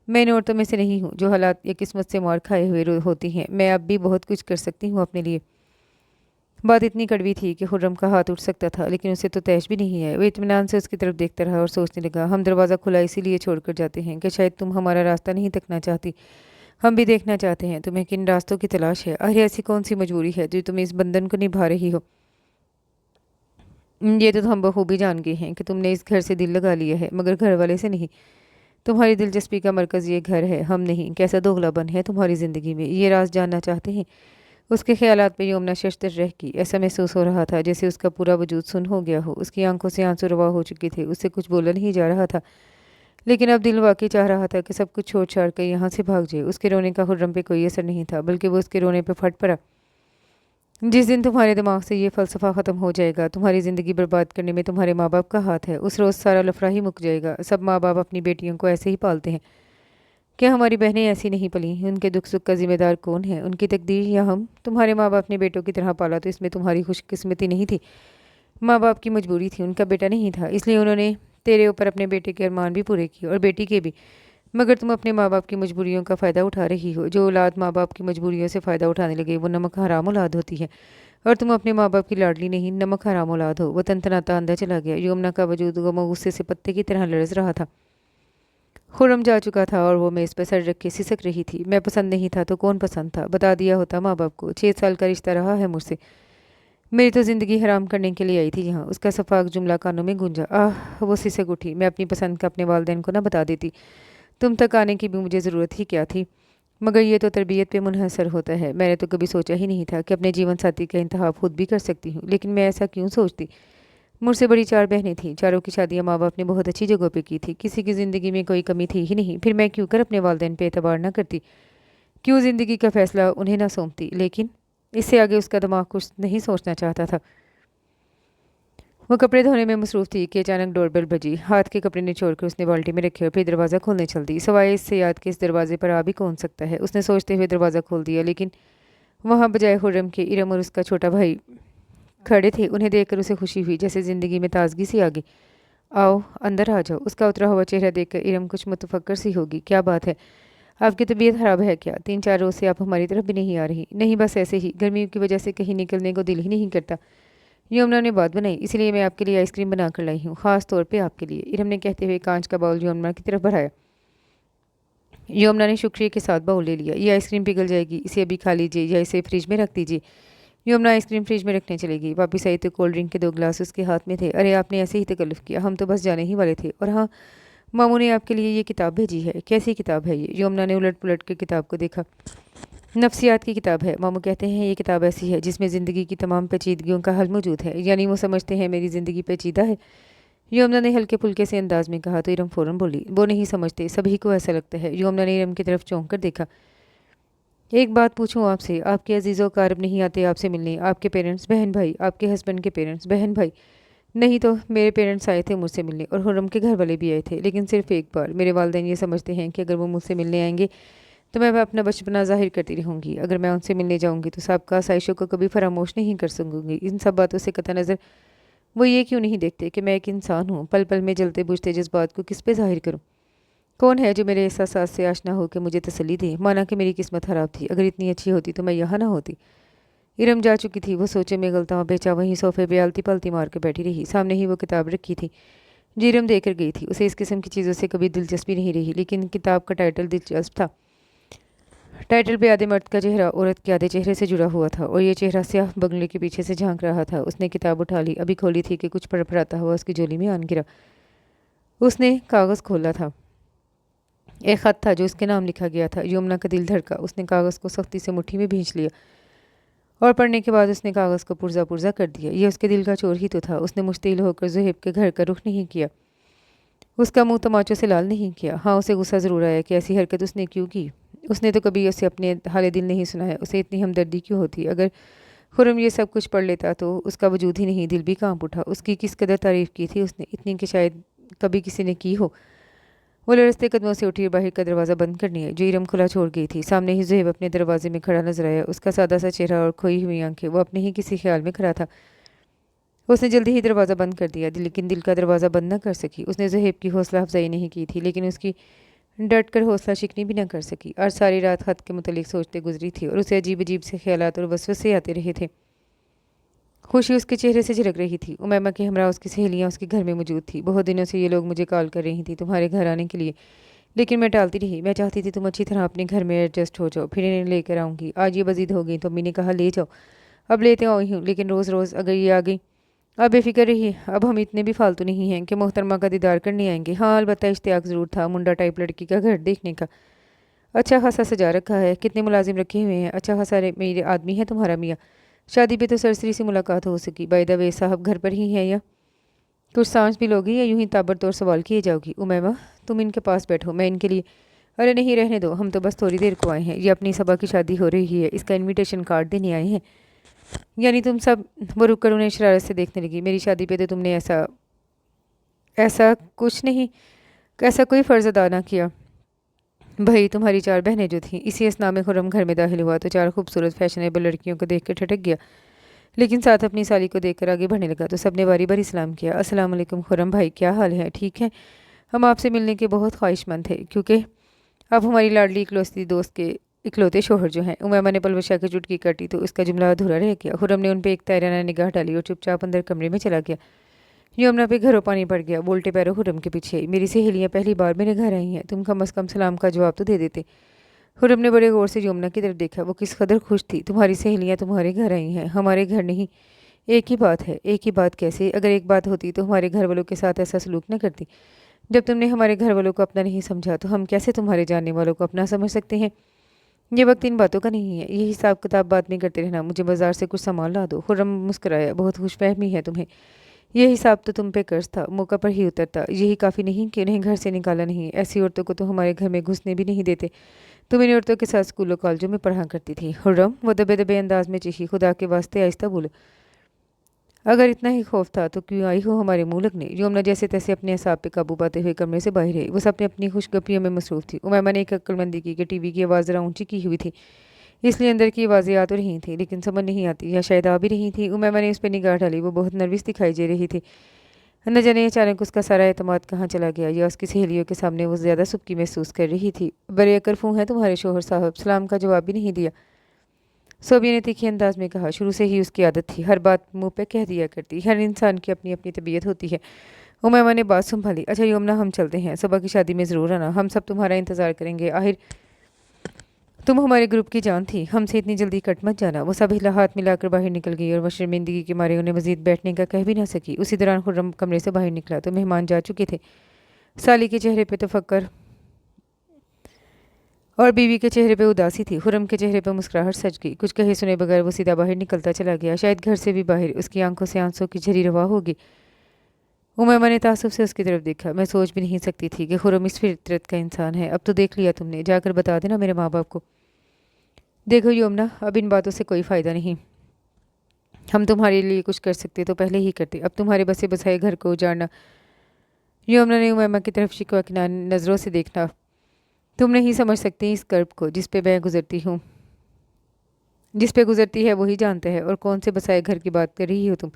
मैं इन औरतों में से नहीं हूँ जो हालात या किस्मत से मार खाए हुए होती हैं। मैं अब भी बहुत कुछ कर सकती हूँ अपने लिए। बात इतनी कड़वी थी कि खुर्रम का हाथ उठ सकता था, लेकिन उसे तो तैश भी नहीं है। वो इत्मीनान से उसकी तरफ देखता रहा और सोचने लगा, हम दरवाज़ा खुला इसीलिए छोड़कर जाते हैं कि शायद तुम हमारा रास्ता नहीं तकना चाहती। हम भी देखना चाहते हैं तुम्हें किन रास्तों की तलाश है। अरे ऐसी कौन सी मजबूरी है जो तुम इस बंधन को निभा रही हो? ये तो हम बखूबी जान गए हैं कि तुमने इस घर से दिल लगा लिया है, मगर घर वाले से नहीं। तुम्हारी दिलचस्पी का मरकज़ ये घर है, हम नहीं। कैसा दोगलापन है तुम्हारी ज़िंदगी में? ये राज जानना चाहते हैं? उसके ख्यालात पे यमुना शशतर रह गई। ऐसा महसूस हो रहा था जैसे उसका पूरा वजूद सुन्न हो गया हो। उसकी आंखों से आंसू रवा हो चुके थे। उससे कुछ बोला नहीं जा रहा था, लेकिन अब दिल वाकई चाह रहा था कि सब कुछ छोड़ छाड़ कर यहाँ से भाग जाए। उसके रोने का खुर्रम पे कोई असर नहीं था, बल्कि वो उसके रोने पे फट पड़ा। जिस दिन तुम्हारे दिमाग से ये फ़लसफ़ा ख़त्म हो जाएगा, तुम्हारी ज़िंदगी बर्बाद करने में तुम्हारे माँ बाप का हाथ है, उस रोज़ सारा लफड़ा ही मुक जाएगा। सब माँ बाप अपनी बेटियों को ऐसे ही पालते हैं। क्या हमारी बहनें ऐसी नहीं पली? उनके दुख सुख का ज़िम्मेदार कौन है? उनकी तकदीर या हम? तुम्हारे माँ बाप ने बेटों की तरह पाला तो इसमें तुम्हारी खुशकिस्मती नहीं थी। माँ बाप की मजबूरी थी, उनका बेटा नहीं था, इसलिए उन्होंने तेरे ऊपर अपने बेटे के अरमान भी पूरे किए और बेटी के भी। मगर तुम अपने माँ बाप की मजबूरियों का फ़ायदा उठा रही हो। जो औलाद माँ बाप की मजबूरियों से फ़ायदा उठाने लगे वो नमक हराम औलाद होती है। और तुम अपने माँ बाप की लाडली नहीं, नमक हराम औलाद हो। वो तनतनाता अंदर चला गया। यमुना का वजूद गम गुस्से से पत्ते की तरह लरज रहा था। खुर्रम जा चुका था और वो मेज़ पर सर रख के सिसक रही थी। मैं पसंद नहीं था तो कौन पसंद था? बता दिया होता माँ बाप को। 6 साल का रिश्ता रहा है मुझसे। मेरी तो ज़िंदगी हराम करने के लिए आई थी यहाँ। उसका सफाक जुमला कानों में गूंजा। आह, वो सिसक उठी। मैं अपनी पसंद का अपने वालिदैन को ना बता देती। तुम तक आने की भी मुझे ज़रूरत ही क्या थी? मगर ये तो तरबियत पे मुनहसर होता है। मैंने तो कभी सोचा ही नहीं था कि अपने जीवन साथी का इंतखाब खुद भी कर सकती हूँ। लेकिन मैं ऐसा क्यों सोचती? मुझसे बड़ी 4 बहनें थीं। चारों की शादियाँ माँ बाप ने बहुत अच्छी जगह पे की थी। किसी की ज़िंदगी में कोई कमी थी ही नहीं। फिर मैं क्यों कर अपने वालिदैन पे एतबार ना करती? क्यों ज़िंदगी का फ़ैसला उन्हें ना सौंपती? लेकिन इससे आगे उसका दिमाग कुछ नहीं सोचना चाहता था। वो कपड़े धोने में मसरूफ़ थी कि अचानक डोरबेल बजी। हाथ के कपड़े निचोड़कर उसने बाल्टी में रखे और फिर दरवाज़ा खोलने चल दी। सवाए इससे याद कि इस दरवाजे पर आ भी कौन सकता है। उसने सोचते हुए दरवाज़ा खोल दिया, लेकिन वहाँ बजाय खुर्रम के इरम और उसका छोटा भाई खड़े थे। उन्हें देखकर उसे खुशी हुई, जैसे ज़िंदगी में ताजगी सी आ गई। आओ, अंदर आ जाओ। उसका उतरा हुआ चेहरा देखकर इरम कुछ मुतफक्कर सी होगी। क्या बात है? आपकी तबीयत खराब है क्या? 3-4 रोज़ से आप हमारी तरफ भी नहीं आ रही। नहीं, बस ऐसे ही। गर्मियों की वजह से कहीं निकलने को दिल ही नहीं करता। यमुना ने बात बनाई, इसलिए मैं आपके लिए आइसक्रीम बना कर लाई हूँ, ख़ास तौर पे आपके लिए। इरम ने कहते हुए कांच का बाउल यमुना की तरफ बढ़ाया। यमुना ने शुक्रिया के साथ बाउल ले लिया। ये आइसक्रीम पिघल जाएगी, इसे अभी खा लीजिए या इसे फ्रिज में रख दीजिए। यमुना आइसक्रीम फ्रिज में रखने चलेगी। वापस आई तो कोल्ड ड्रिंक के 2 गिलास उसके हाथ में थे। अरे, आपने ऐसे ही तकल्लुफ़ किया, हम तो बस जाने ही वाले थे। और हाँ, मामू ने आपके लिए ये किताब भेजी है। कैसी किताब है ये? यमुना ने उलट पुलट के किताब को देखा। नफ्सियात की किताब है। मामू कहते हैं ये किताब ऐसी है जिसमें ज़िंदगी की तमाम पेचीदगियों का हल मौजूद है। यानी वो समझते हैं मेरी ज़िंदगी पेचीदा है? यमुना ने हल्के फुल्के से अंदाज में कहा तो इरम फ़ौरन बोली, वो नहीं समझते, सभी को ऐसा लगता है। यमुना ने इरम की तरफ चौंक कर देखा। एक बात पूछूं आपसे, आपके अजीज़ व अकारब नहीं आते आपसे मिलने? आपके पेरेंट्स, बहन भाई, आपके हस्बैंड के पेरेंट्स, बहन भाई? नहीं तो मेरे पेरेंट्स आए थे मुझसे मिलने और हुर्रम के घर वाले भी आए थे, लेकिन सिर्फ एक बार। मेरे वालिदैन ये समझते हैं कि अगर वो मुझसे मिलने आएंगे तो मैं अपना बचपना ज़ाहिर करती रहूँगी। अगर मैं उनसे मिलने जाऊँगी तो सबका आसाइशों को कभी फरामोश नहीं कर सकूँगी। इन सब बातों से कतई नज़र वो ये क्यों नहीं देखते कि मैं एक इंसान हूँ? पल पल में जलते बुझते जज्बात को किस पे ज़ाहिर करूँ? कौन है जो मेरे एहसास से आशना हो के मुझे तसल्ली दे? माना कि मेरी किस्मत ख़राब थी, अगर इतनी अच्छी होती तो मैं यहाँ ना होती। इरम जा चुकी थी। वो सोचे में गलता बेचा वहीं सोफे पे आलती पलती मार के बैठी रही। सामने ही वो किताब रखी थी जो इरम देकर गई थी। उसे इस किस्म की चीज़ों से कभी दिलचस्पी नहीं रही, लेकिन किताब का टाइटल दिलचस्प था। टाइटल पे आधे मर्द का चेहरा औरत के आधे चेहरे से जुड़ा हुआ था और ये चेहरा स्याह बंगले के पीछे से झांक रहा था। उसने किताब उठा ली, अभी खोली थी कि कुछ फड़फड़ाता हुआ उसकी झोली में आन गिरा। उसने कागज़ खोला था। एक ख़त था जो उसके नाम लिखा गया था। यमुना का दिल धड़का। उसने कागज़ को सख्ती से मुट्ठी में भींच लिया और पढ़ने के बाद उसने कागज़ को पुर्जा पुर्जा कर दिया। ये उसके दिल का चोर ही तो था। उसने मुश्तिल होकर ज़ुहैब के घर का रुख नहीं किया। उसका मुंह तमाचों से लाल नहीं किया। हाँ, उसे गुस्सा ज़रूर आया कि ऐसी हरकत उसने क्यों की। उसने तो कभी उसे अपने हाले दिल नहीं सुनाया। उसे इतनी हमदर्दी क्यों होती? अगर खुर्रम ये सब कुछ पढ़ लेता तो उसका वजूद ही नहीं, दिल भी कांप उठा। उसकी किस कदर तारीफ़ की थी उसने, इतनी कि शायद कभी किसी ने की हो। वो लड़ते कदमों से उठी और बाहर का दरवाज़ा बंद करने आई जो इरम खुला छोड़ गई थी। सामने ही ज़ुहैब अपने दरवाजे में खड़ा नजर आया। उसका सादा सा चेहरा और खोई हुई आंखें। वो अपने ही किसी ख्याल में खड़ा था। उसने जल्दी ही दरवाज़ा बंद कर दिया, लेकिन दिल का दरवाज़ा बंद न कर सकी। उसने ज़ुहैब की हौसला अफजाई नहीं की थी, लेकिन उसकी डट कर हौसला शिकनी भी न कर सकी। और सारी रात खत के मुतलिक सोचते गुजरी थी और उसे अजीब अजीब से ख्यालात और वसवसे आते रहे थे। खुशी उसके चेहरे से झलक रही थी। उमैमा के हमरा उसकी सहेलियाँ उसके घर में मौजूद थी। बहुत दिनों से ये लोग मुझे कॉल कर रही थी तुम्हारे घर आने के लिए, लेकिन मैं टालती रही। मैं चाहती थी तुम अच्छी तरह अपने घर में एडजस्ट हो जाओ, फिर इन्हें लेकर आऊँगी। आज ये बजीद हो गई तो अम्मी ने कहा ले जाओ। अब लेते आई हूँ, लेकिन रोज़ रोज़ अगर ये आ गई। अब बेफिक्र रहिए, अब हम इतने भी फालतू नहीं हैं कि मोहतरमा का दीदार करने आएंगे। हाँ, अलबत्ता इश्तियाक ज़रूर था मुंडा टाइप लड़की का घर देखने का। अच्छा खासा सजा रखा है, कितने मुलाजिम रखे हुए हैं। अच्छा खासा मेरे आदमी है तुम्हारा मियाँ। शादी पे तो सरसरी से मुलाकात हो सकी। बाय द वे, साहब घर पर ही हैं या कुछ सांस भी लोगी या यूं ही ताबड़तोड़ सवाल किए जाओगी? उमैमा, तुम इनके पास बैठो, मैं इनके लिए। अरे नहीं, रहने दो, हम तो बस थोड़ी देर को आए हैं। ये अपनी सबा की शादी हो रही है, इसका इन्विटेशन कार्ड देने आए हैं। यानी तुम सब? वो रुक कर उन्हें शरारत से देखने लगी। मेरी शादी पे तो तुमने ऐसा ऐसा कुछ नहीं, ऐसा कोई फ़र्ज़ अदा ना किया। भाई तुम्हारी चार बहनें जो थीं, इसी असना में खुर्रम घर में दाखिल हुआ तो चार खूबसूरत फैशनेबल लड़कियों को देख कर ठटक गया, लेकिन साथ अपनी साली को देखकर आगे बढ़ने लगा तो सबने बारी बारी सलाम किया। अस्सलाम वालेकुम खुर्रम भाई, क्या हाल है? ठीक है, हम आपसे मिलने के बहुत ख्वाहिशमंद थे, क्योंकि आप हमारी लाडली इकलौती दोस्त के इकलौते शोहर जो हैं। उमैमा ने पलवशा की चुटकी काटी तो उसका जुमला अधूरा रह गया। खुर्रम ने उन पर एक तायराना निगाह डाली और चुपचाप अंदर कमरे में चला गया। यमुना पे घरों पानी पड़ गया। बोलते पैरों खुर्रम के पीछे आई। मेरी सहेलियां पहली बार मेरे घर आई हैं, तुम कम अज़ कम सलाम का जवाब तो दे देते। खुर्रम ने बड़े गौर से यमुना की तरफ देखा। वो किस कदर खुश थी। तुम्हारी सहेलियां तुम्हारे घर आई हैं, हमारे घर नहीं। एक ही बात है। एक ही बात कैसे? अगर एक बात होती तो हमारे घर वालों के साथ ऐसा सलूक न करती। जब तुमने हमारे घर वालों को अपना नहीं समझा तो हम कैसे तुम्हारे जानने वालों को अपना समझ सकते हैं? ये वक्त इन बातों का नहीं है। ये हिसाब किताब बाद में करते रहना। मुझे बाजार से कुछ सामान ला दो। खुर्रम मुस्कुराया। बहुत खुशफहमी है तुम्हें। ये हिसाब तो तुम पे कर्ज था, मौका पर ही उतरता। यही काफ़ी नहीं कि उन्हें घर से निकाला नहीं? ऐसी औरतों को तो हमारे घर में घुसने भी नहीं देते। तुम इन औरतों के साथ स्कूलों कॉलेजों में पढ़ा करती थी। खुर्रम, वो दबे दबे अंदाज में चीखी। खुदा के वास्ते आहिस्ता बोलो। अगर इतना ही खौफ था तो क्यों आई हो हमारे मुंह लगने? यमुना जैसे तैसे अपने हिसाब पे काबू पाते हुए कमरे से बाहर आई। वो सब अपनी खुशगपियों में मसरूफ थी। उमैमा ने एक अक्लमंदी की कि टीवी की आवाज़ ज़रा ऊंची की हुई थी, इसलिए अंदर की आवाज़ें आ तो रही थी लेकिन समझ नहीं आती, या शायद आ भी रही थी। उमैमा ने उस पर निगाह डाली। वो बहुत नर्वस दिखाई दे रही थी। न जाने अचानक उसका सारा एतमाद कहाँ चला गया, या उसकी सहेलियों के सामने वो ज़्यादा सुबकी महसूस कर रही थी। बड़े अकलफू हैं तुम्हारे शोहर साहब। सलाम का जवाब भी नहीं दिया। सोबिया ने तीखे अंदाज में कहा। शुरू से ही उसकी आदत थी, हर बात मुंह पे कह दिया करती। हर इंसान की अपनी अपनी तबीयत होती है। उमैमा ने बात संभाली। अच्छा यमुना, हम चलते हैं। सुबह की शादी में ज़रूर आना, हम सब तुम्हारा इंतज़ार करेंगे। आखिर तुम हमारे ग्रुप की जान थी। हमसे इतनी जल्दी कट मत जाना। वो सब हाथ मिलाकर बाहर निकल गई और वह शर्मिंदगी के मारे उन्हें मजीद बैठने का कह भी ना सकी। उसी दौरान खुर्रम कमरे से बाहर निकला तो मेहमान जा चुके थे। साली के चेहरे पे तफक्कर और बीवी के चेहरे पे उदासी थी। खुर्रम के चेहरे पे मुस्कुराहट सज गई। कुछ कहे सुने बगैर वो सीधा बाहर निकलता चला गया। शायद घर से भी बाहर उसकी आंखों से आंसू की झरी रवा होगी। उमैमा ने तासुब से उसकी तरफ देखा। मैं सोच भी नहीं सकती थी कि खुर्रम इस फितरत का इंसान है। अब तो देख लिया तुमने, जाकर बता देना मेरे माँ बाप को। देखो यमुना, अब इन बातों से कोई फ़ायदा नहीं। हम तुम्हारे लिए कुछ कर सकते तो पहले ही करते। अब तुम्हारे बसे बसाए घर को उजाड़ना। यमुना ने उमैमा की तरफ शिकवा की नज़रों से देखना। तुम नहीं समझ सकती इस कर्ब को जिस पे मैं गुजरती हूँ। जिस पे गुजरती है वही जानता है। और कौन से बसाए घर की बात कर रही हो तुम?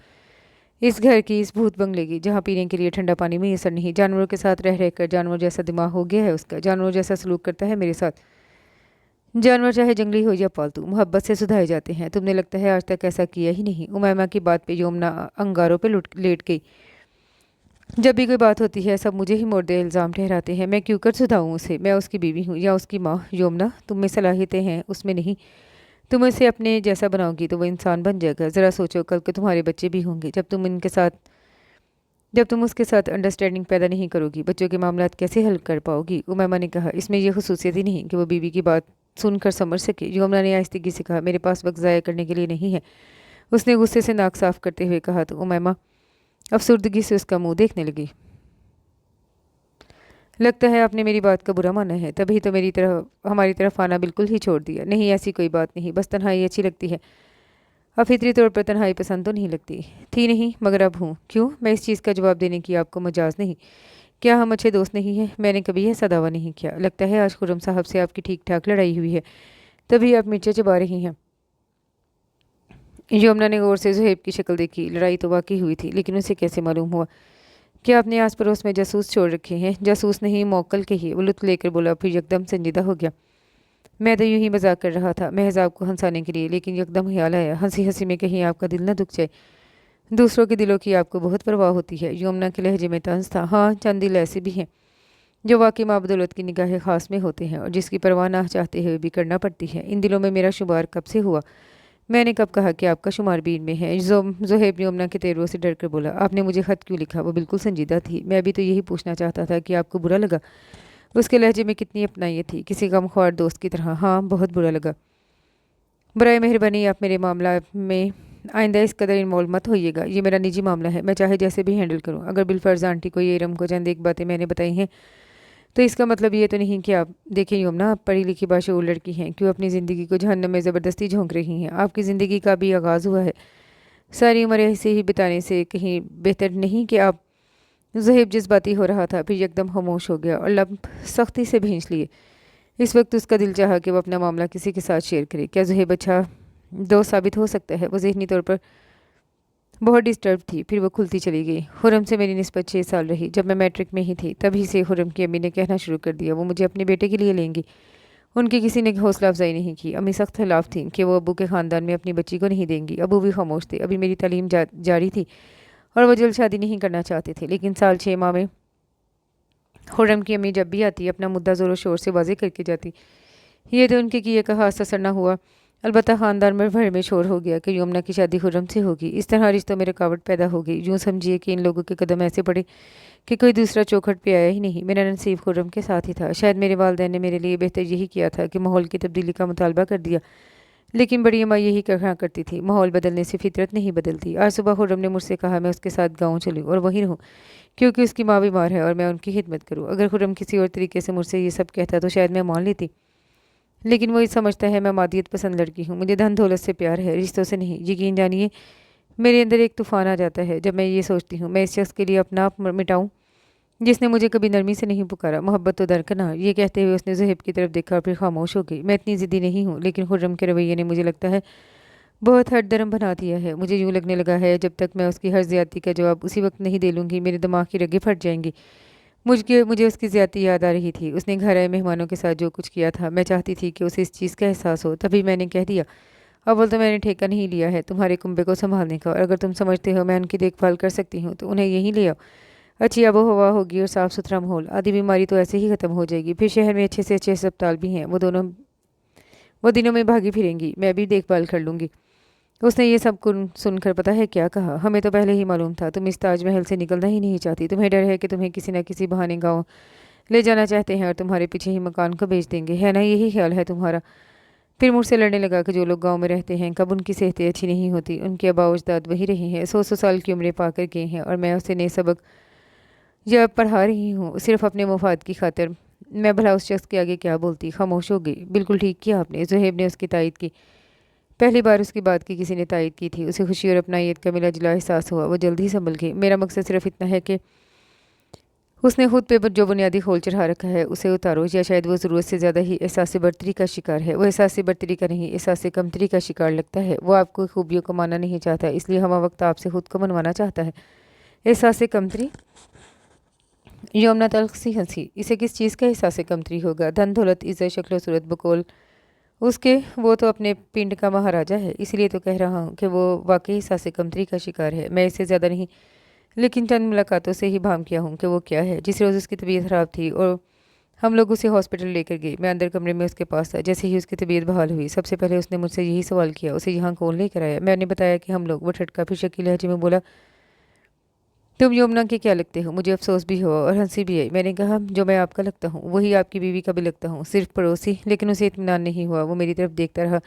इस घर की, इस भूत बंगले की, जहाँ पीने के लिए ठंडा पानी में असर नहीं। जानवरों के साथ रह रहकर जानवर जैसा दिमाग हो गया है उसका। जानवरों जैसा सलूक करता है मेरे साथ। जानवर चाहे जंगली हो या पालतू, मोहब्बत से सुधारे जाते हैं। तुमने लगता है आज तक ऐसा किया ही नहीं। उमैमा की बात पे यमुना अंगारों पे लेट गई। जब भी कोई बात होती है सब मुझे ही मोड़ दे इल्ज़ाम ठहराते हैं। मैं क्यों कर सुधाऊँ उसे? मैं उसकी बीवी हूँ या उसकी माँ। यमुना, तुम में सलाहियतें हैं, उसमें नहीं। तुम उसे अपने जैसा बनाओगी तो वो इंसान बन जाएगा। ज़रा सोचो, कल को तुम्हारे बच्चे भी होंगे। जब तुम उसके साथ अंडरस्टैंडिंग पैदा नहीं करोगी, बच्चों के मामलात कैसे हल कर पाओगी? उमैमा ने कहा। इसमें यह खसूसियत ही नहीं कि वो बीवी की बात सुनकर समझ सके। यमुना ने आहिस्तगी से कहा। मेरे पास वक्त ज़ाया करने के लिए नहीं है। उसने गुस्से से नाक साफ करते हुए कहा तो उमैमा अफसुर्दगी से उसका मुंह देखने लगी। लगता है आपने मेरी बात का बुरा माना है, तभी तो हमारी तरफ आना बिल्कुल ही छोड़ दिया। नहीं, ऐसी कोई बात नहीं, बस तन्हाई अच्छी लगती है। अब फितरी तौर पर तन्हाई पसंद तो नहीं लगती थी नहीं, मगर अब हूँ। क्यों? मैं इस चीज़ का जवाब देने की आपको मजाज नहीं। क्या हम अच्छे दोस्त नहीं हैं? मैंने कभी ऐसा दावा नहीं किया। लगता है आज खुर्रम साहब से आपकी ठीक ठाक लड़ाई हुई है, तभी आप मिर्चें चबा रही हैं। यमुना ने गौर से ज़ुहैब की शक्ल देखी। लड़ाई तो वाकई हुई थी, लेकिन उसे कैसे मालूम हुआ? क्या आपने आस पड़ोस में जासूस छोड़ रखे हैं? जासूस नहीं, मौक्कल के ही। वो लुत्फ लेकर बोला, फिर यकदम संजीदा हो गया। मैं तो यूं ही मजाक कर रहा था, महज आपको हंसाने के लिए, लेकिन यकदम ख्याल आया हंसी हंसी में कहीं आपका दिल न दुख जाए। दूसरों के दिलों की आपको बहुत परवाह होती है। यमुना के लहजे में तंज था। हाँ, चंद दिल ऐसे भी हैं जो वाकई माँ बदौलत की निगाह खास में होते हैं और जिसकी परवाह ना चाहते हुए भी करना पड़ती है। इन दिलों में मेरा शुमार कब से हुआ? मैंने कब कहा कि आपका शुमार भी इनमें है? ज़ुहैब यमुना के तेवरों से डर कर बोला। आपने मुझे ख़त क्यों लिखा? वो बिल्कुल संजीदा थी। मैं भी तो यही पूछना चाहता था कि आपको बुरा लगा? उसके लहजे में कितनी अपनाइयत थी, किसी गमख्वार दोस्त की तरह। हाँ, बहुत बुरा लगा। बराए मेहरबानी आप मेरे मामला में आइंदा इस कदर इन्वॉल्व मत होइएगा। ये मेरा निजी मामला है, मैं चाहे जैसे भी हैंडल करूँ। अगर बिलफर्ज आंटी को ये रम को चंद एक बातें मैंने बताई हैं تو اس کا مطلب یہ تو نہیں کہ آپ دیکھیں یمنا، آپ پڑھی لکھی باشعور لڑکی ہیں، کیوں اپنی زندگی کو جہنم میں زبردستی جھونک رہی ہیں؟ آپ کی زندگی کا بھی آغاز ہوا ہے، ساری عمر ایسے ہی بتانے سے کہیں بہتر نہیں کہ آپ زہیب جذباتی ہو رہا تھا، پھر یکدم خاموش ہو گیا اور لب سختی سے بھینچ لیے۔ اس وقت اس کا دل چاہا کہ وہ اپنا معاملہ کسی کے ساتھ شیئر کرے۔ کیا زہیب اچھا دوست ثابت ہو سکتا ہے؟ وہ ذہنی طور پر بہت ڈسٹرب تھی، پھر وہ کھلتی چلی گئی۔ خرم سے میری نسبت 6 سال رہی۔ جب میں میٹرک میں ہی تھی تبھی سے خرم کی امی نے کہنا شروع کر دیا وہ مجھے اپنے بیٹے کے لیے لیں گی۔ ان کی کسی نے حوصلہ افزائی نہیں کی۔ امی سخت خلاف تھیں کہ وہ ابو کے خاندان میں اپنی بچی کو نہیں دیں گی۔ ابو بھی خاموش تھے، ابھی میری تعلیم جاری تھی اور وہ جلد شادی نہیں کرنا چاہتے تھے۔ لیکن سال 6 ماہ میں خرم کی امی جب بھی آتی اپنا مدعا زور و شور سے واضح کر کے جاتی۔ یہ تو ان کے کیے کا خاص اثر نہ ہوا، البتہ خاندان بھر میں شور ہو گیا کہ یمنا کی شادی خرم سے ہوگی۔ اس طرح رشتوں میں رکاوٹ پیدا ہو گئی۔ یوں سمجھیے کہ ان لوگوں کے قدم ایسے پڑے کہ کوئی دوسرا چوکھٹ پہ آیا ہی نہیں۔ میرا نصیب خرم کے ساتھ ہی تھا۔ شاید میرے والدین نے میرے لیے بہتر یہی کیا تھا کہ ماحول کی تبدیلی کا مطالبہ کر دیا، لیکن بڑی اماں یہی کہا کرتی تھی ماحول بدلنے سے فطرت نہیں بدلتی۔ آج صبح خرم نے مجھ سے کہا میں اس کے ساتھ گاؤں چلوں اور وہیں رہوں کیونکہ اس کی ماں بیمار ہے اور میں ان کی خدمت کروں۔ اگر خرم کسی اور طریقے سے مجھ سے یہ سب کہتا تو شاید میں مان لیتی، لیکن وہ سمجھتا ہے میں مادیت پسند لڑکی ہوں، مجھے دھن دولت سے پیار ہے، رشتوں سے نہیں۔ یقین جانیے میرے اندر ایک طوفان آ جاتا ہے جب میں یہ سوچتی ہوں میں اس شخص کے لیے اپنا آپ مٹاؤں جس نے مجھے کبھی نرمی سے نہیں پکارا، محبت تو درکنار۔ یہ کہتے ہوئے اس نے زہیب کی طرف دیکھا اور پھر خاموش ہو گئی۔ میں اتنی ضدی نہیں ہوں، لیکن خرم کے رویے نے مجھے لگتا ہے بہت ہٹ درم بنا دیا ہے۔ مجھے یوں لگنے لگا ہے جب تک میں اس کی ہر زیادتی کا جواب اسی وقت نہیں دے لوں گی میرے دماغ کی رگیں پھٹ جائیں گی۔ مجھے اس کی زیادتی یاد آ رہی تھی، اس نے گھر آئے مہمانوں کے ساتھ جو کچھ کیا تھا۔ میں چاہتی تھی کہ اسے اس چیز کا احساس ہو، تبھی میں نے کہہ دیا اول تو میں نے ٹھیکہ نہیں لیا ہے تمہارے کنبے کو سنبھالنے کا، اور اگر تم سمجھتے ہو میں ان کی دیکھ بھال کر سکتی ہوں تو انہیں یہیں لے آؤ۔ اچھی آب و ہوا ہوگی اور صاف ستھرا ماحول، آدھی بیماری تو ایسے ہی ختم ہو جائے گی، پھر شہر میں اچھے سے اچھے اسپتال بھی ہیں، وہ دنوں میں بھاگی پھریں گی، میں بھی دیکھ بھال کر لوں گی۔ اس نے یہ سب سن کر پتہ ہے کیا کہا، ہمیں تو پہلے ہی معلوم تھا تم اس تاج محل سے نکلنا ہی نہیں چاہتی، تمہیں ڈر ہے کہ تمہیں کسی نہ کسی بہانے گاؤں لے جانا چاہتے ہیں اور تمہارے پیچھے ہی مکان کو بیچ دیں گے، ہے نا یہی خیال ہے تمہارا؟ پھر مجھ سے لڑنے لگا کہ جو لوگ گاؤں میں رہتے ہیں کب ان کی صحتیں اچھی نہیں ہوتی، ان کے آباء و اجداد وہی رہے ہیں، 100 سال کی عمریں پا کر گئے ہیں، اور میں اسے نئے سبق جب پڑھا رہی ہوں صرف اپنے مفاد کی خاطر۔ میں بھلا اس شخص کے آگے کیا بولتی، خاموش ہو گئی۔ بالکل ٹھیک کیا آپ نے، زہیب نے اس کی تائید کی۔ پہلی بار اس کی بات کی کسی نے تائید کی تھی، اسے خوشی اور اپنائیت کا ملا جلا احساس ہوا، وہ جلد ہی سنبھل گئی۔ میرا مقصد صرف اتنا ہے کہ اس نے خود پہ جو بنیادی خول چڑھا رکھا ہے اسے اتارو، یا شاید وہ ضرورت سے زیادہ ہی احساس برتری کا شکار ہے۔ وہ احساس برتری کا نہیں، احساس کمتری کا شکار لگتا ہے۔ وہ آپ کو خوبیوں کو ماننا نہیں چاہتا، اس لیے ہمہ وقت آپ سے خود کو منوانا چاہتا ہے۔ احساس کمتری؟ یمنا تلخ سی ہنسی۔ اسے کس چیز کا احساس کمتری ہوگا؟ دھن دولت، عزت، شکل و صورت، بقول اس کے وہ تو اپنے پنڈ کا مہاراجا ہے، اس لیے تو کہہ رہا ہوں کہ وہ واقعی احساس کمتری کا شکار ہے۔ میں اس سے زیادہ نہیں، لیکن چند ملاقاتوں سے ہی بھام کیا ہوں کہ وہ کیا ہے۔ جس روز اس کی طبیعت خراب تھی اور ہم لوگ اسے ہاسپٹل لے کر گئے، میں اندر کمرے میں اس کے پاس تھا۔ جیسے ہی اس کی طبیعت بحال ہوئی سب سے پہلے اس نے مجھ سے یہی سوال کیا اسے یہاں کون لے کر آیا؟ میں نے بتایا کہ ہم لوگ۔ وہ ٹھٹکا، پھر شکی لہجے میں بولا تم یمنا کے کیا لگتے ہو؟ مجھے افسوس بھی ہوا اور ہنسی بھی آئی۔ میں نے کہا جو میں آپ کا لگتا ہوں وہی آپ کی بیوی کا بھی لگتا ہوں، صرف پڑوسی۔ لیکن اسے اطمینان نہیں ہوا، وہ میری طرف دیکھتا رہا۔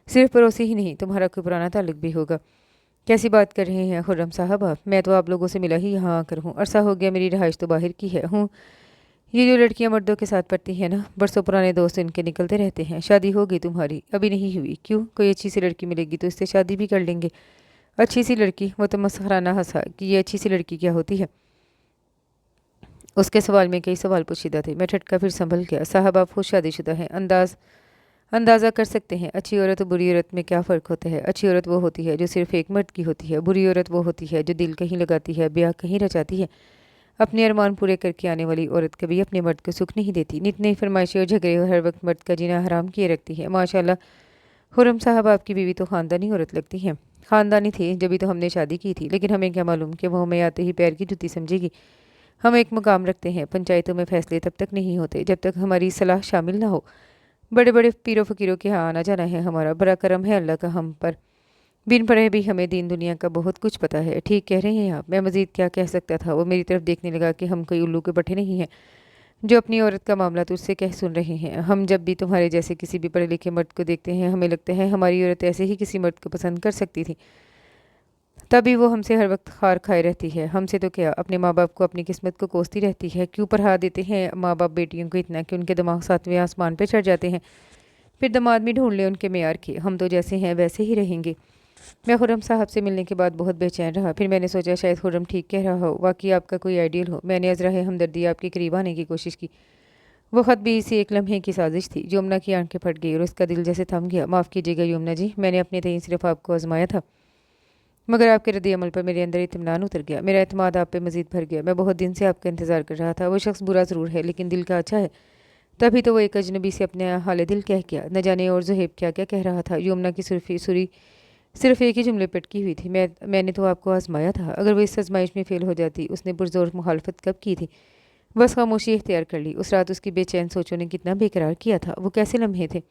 صرف پڑوسی ہی نہیں، تمہارا کوئی پرانا تعلق بھی ہوگا۔ کیسی بات کر رہے ہیں خرم صاحب آپ؟ میں تو آپ لوگوں سے ملا ہی یہاں آ کر ہوں، عرصہ ہو گیا، میری رہائش تو باہر کی ہے ہوں۔ یہ جو لڑکیاں مردوں کے ساتھ پڑتی ہیں نا، برسوں پرانے دوست ان کے نکلتے رہتے ہیں۔ شادی ہو گئی تمہاری؟ ابھی نہیں ہوئی۔ کیوں؟ کوئی اچھی سی لڑکی ملے گی تو اس سے شادی بھی کر لیں گے۔ اچھی سی لڑکی؟ وہ تو مسخرانہ ہنسا کہ یہ اچھی سی لڑکی کیا ہوتی ہے؟ اس کے سوال میں کئی سوال پوشیدہ تھے۔ میں ٹھٹکا، پھر سنبھل گیا۔ صاحب آپ خود شادی شدہ ہیں، اندازہ کر سکتے ہیں اچھی عورت اور بری عورت میں کیا فرق ہوتا ہے؟ اچھی عورت وہ ہوتی ہے جو صرف ایک مرد کی ہوتی ہے، بری عورت وہ ہوتی ہے جو دل کہیں لگاتی ہے، بیاہ کہیں رچاتی ہے۔ اپنے ارمان پورے کر کے آنے والی عورت کبھی اپنے مرد کو سکھ نہیں دیتی، نت نئی فرمائشیں اور جھگڑے اور ہر وقت مرد کا جینا حرام کیے رکھتی ہے۔ ماشاءاللہ خرم صاحب آپ کی بیوی تو خاندانی عورت لگتی ہیں۔ خاندانی تھی جبھی تو ہم نے شادی کی تھی، لیکن ہمیں کیا معلوم کہ وہ ہمیں آتے ہی پیر کی جوتی سمجھے گی۔ ہم ایک مقام رکھتے ہیں، پنچایتوں میں فیصلے تب تک نہیں ہوتے جب تک ہماری صلاح شامل نہ ہو۔ بڑے بڑے پیروں فقیروں کے ہاں آنا جانا ہے ہمارا، بڑا کرم ہے اللہ کا ہم پر۔ بن پڑھے بھی ہمیں دین دنیا کا بہت کچھ پتہ ہے۔ ٹھیک کہہ رہے ہیں آپ۔ میں مزید کیا کہہ سکتا تھا؟ وہ میری طرف دیکھنے لگا کہ ہم کوئی الو کے پٹھے نہیں ہیں جو اپنی عورت کا معاملہ تجھ سے کہہ سن رہے ہیں۔ ہم جب بھی تمہارے جیسے کسی بھی پڑھے لکھے مرد کو دیکھتے ہیں ہمیں لگتا ہے ہماری عورت ایسے ہی کسی مرد کو پسند کر سکتی تھی۔ तभी वो हमसे हर वक्त खार खाए रहती है। हमसे तो क्या, अपने माँ बाप को अपनी किस्मत को कोसती रहती है। क्यों पढ़ा देते हैं माँ बाप बेटियों को इतना कि उनके दिमाग सातवें आसमान पे चढ़ जाते हैं। फिर दामाद भी ढूंढ ले उनके मेयार के। हम तो जैसे हैं वैसे ही रहेंगे। मैं खुर्रम साहब से मिलने के बाद बहुत बेचैन रहा। फिर मैंने सोचा शायद खुर्रम ठीक कह रहा हो, वाकई आपका कोई आइडियल हो। मैंने अज़राए हमदर्दी आपके करीब आने की कोशिश की। वो ख़त भी इसी एक लम्हे की साजिश थी। यमुना की आंखें फट गई और उसका दिल जैसे थम गया। माफ़ कीजिएगा यमुना जी, मैंने अपने तय सिर्फ आपको आजमाया था, मगर आपके रद्द अमल पर मेरे अंदर इत्मीनान उतर गया। मेरा एतमाद आप पे मज़ीद भर गया। मैं बहुत दिन से आपका इंतज़ार कर रहा था। वो शख्स बुरा ज़रूर है लेकिन दिल का अच्छा है। तभी तो वो एक अजनबी से अपने हाल दिल कह गया। न जाने और ज़ुहैब क्या क्या कह रहा था। यमुना की सुरी सिर्फ एक ही जुमले पे अटकी हुई थी, मैंने तो आपको आजमाया था। अगर वो इस आजमाइश में फ़ेल हो जाती, उसने पुरज़ोर मुखालफत कब की थी। बस खामोशी इख्तियार कर ली। उस रात उसकी बेचैन सोचों ने कितना बेकरार किया था। वो कैसे लम्हे थे,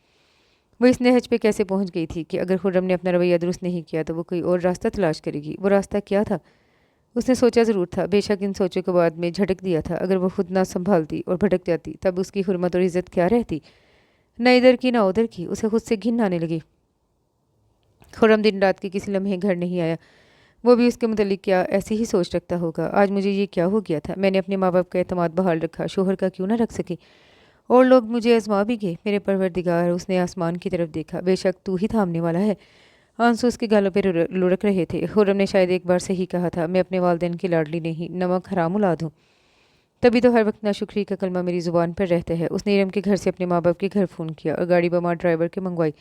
वो इस नहज पे कैसे पहुंच गई थी कि अगर खुर्रम ने अपना रवैया दुरुस्त नहीं किया तो वो कोई और रास्ता तलाश करेगी। वो रास्ता क्या था, उसने सोचा ज़रूर था। बेशक इन सोचों के बाद में झटक दिया था। अगर वो खुद ना संभालती और भटक जाती तब उसकी हुर्मत और इज़्ज़त क्या रहती, न इधर की ना उधर की। उसे खुद से घिन आने लगी। खुर्रम दिन रात के किसी लम्हे घर नहीं आया। वो भी उसके मुतल्लिक क्या ऐसी ही सोच रखता होगा। आज मुझे ये क्या हो गया था। मैंने अपने माँ बाप का एतमाद बहाल रखा, शोहर का क्यों ना रख सकी। और लोग मुझे आजमा भी गए। मेरे परवरदिगार, उसने आसमान की तरफ देखा। बेशक तू ही थामने वाला है। आंसू उसके गालों पर लुढ़क रहे थे। खुर्रम ने शायद एक बार सही कहा था, मैं अपने वालिदैन की लाडली नहीं, नमक हराम औलाद हूँ। तभी तो हर वक्त नाशुक्री का कलमा मेरी ज़ुबान पर रहता है। उसने इरम के घर से अपने माँ बाप के घर फ़ोन किया और गाड़ी बमा ड्राइवर के मंगवाई।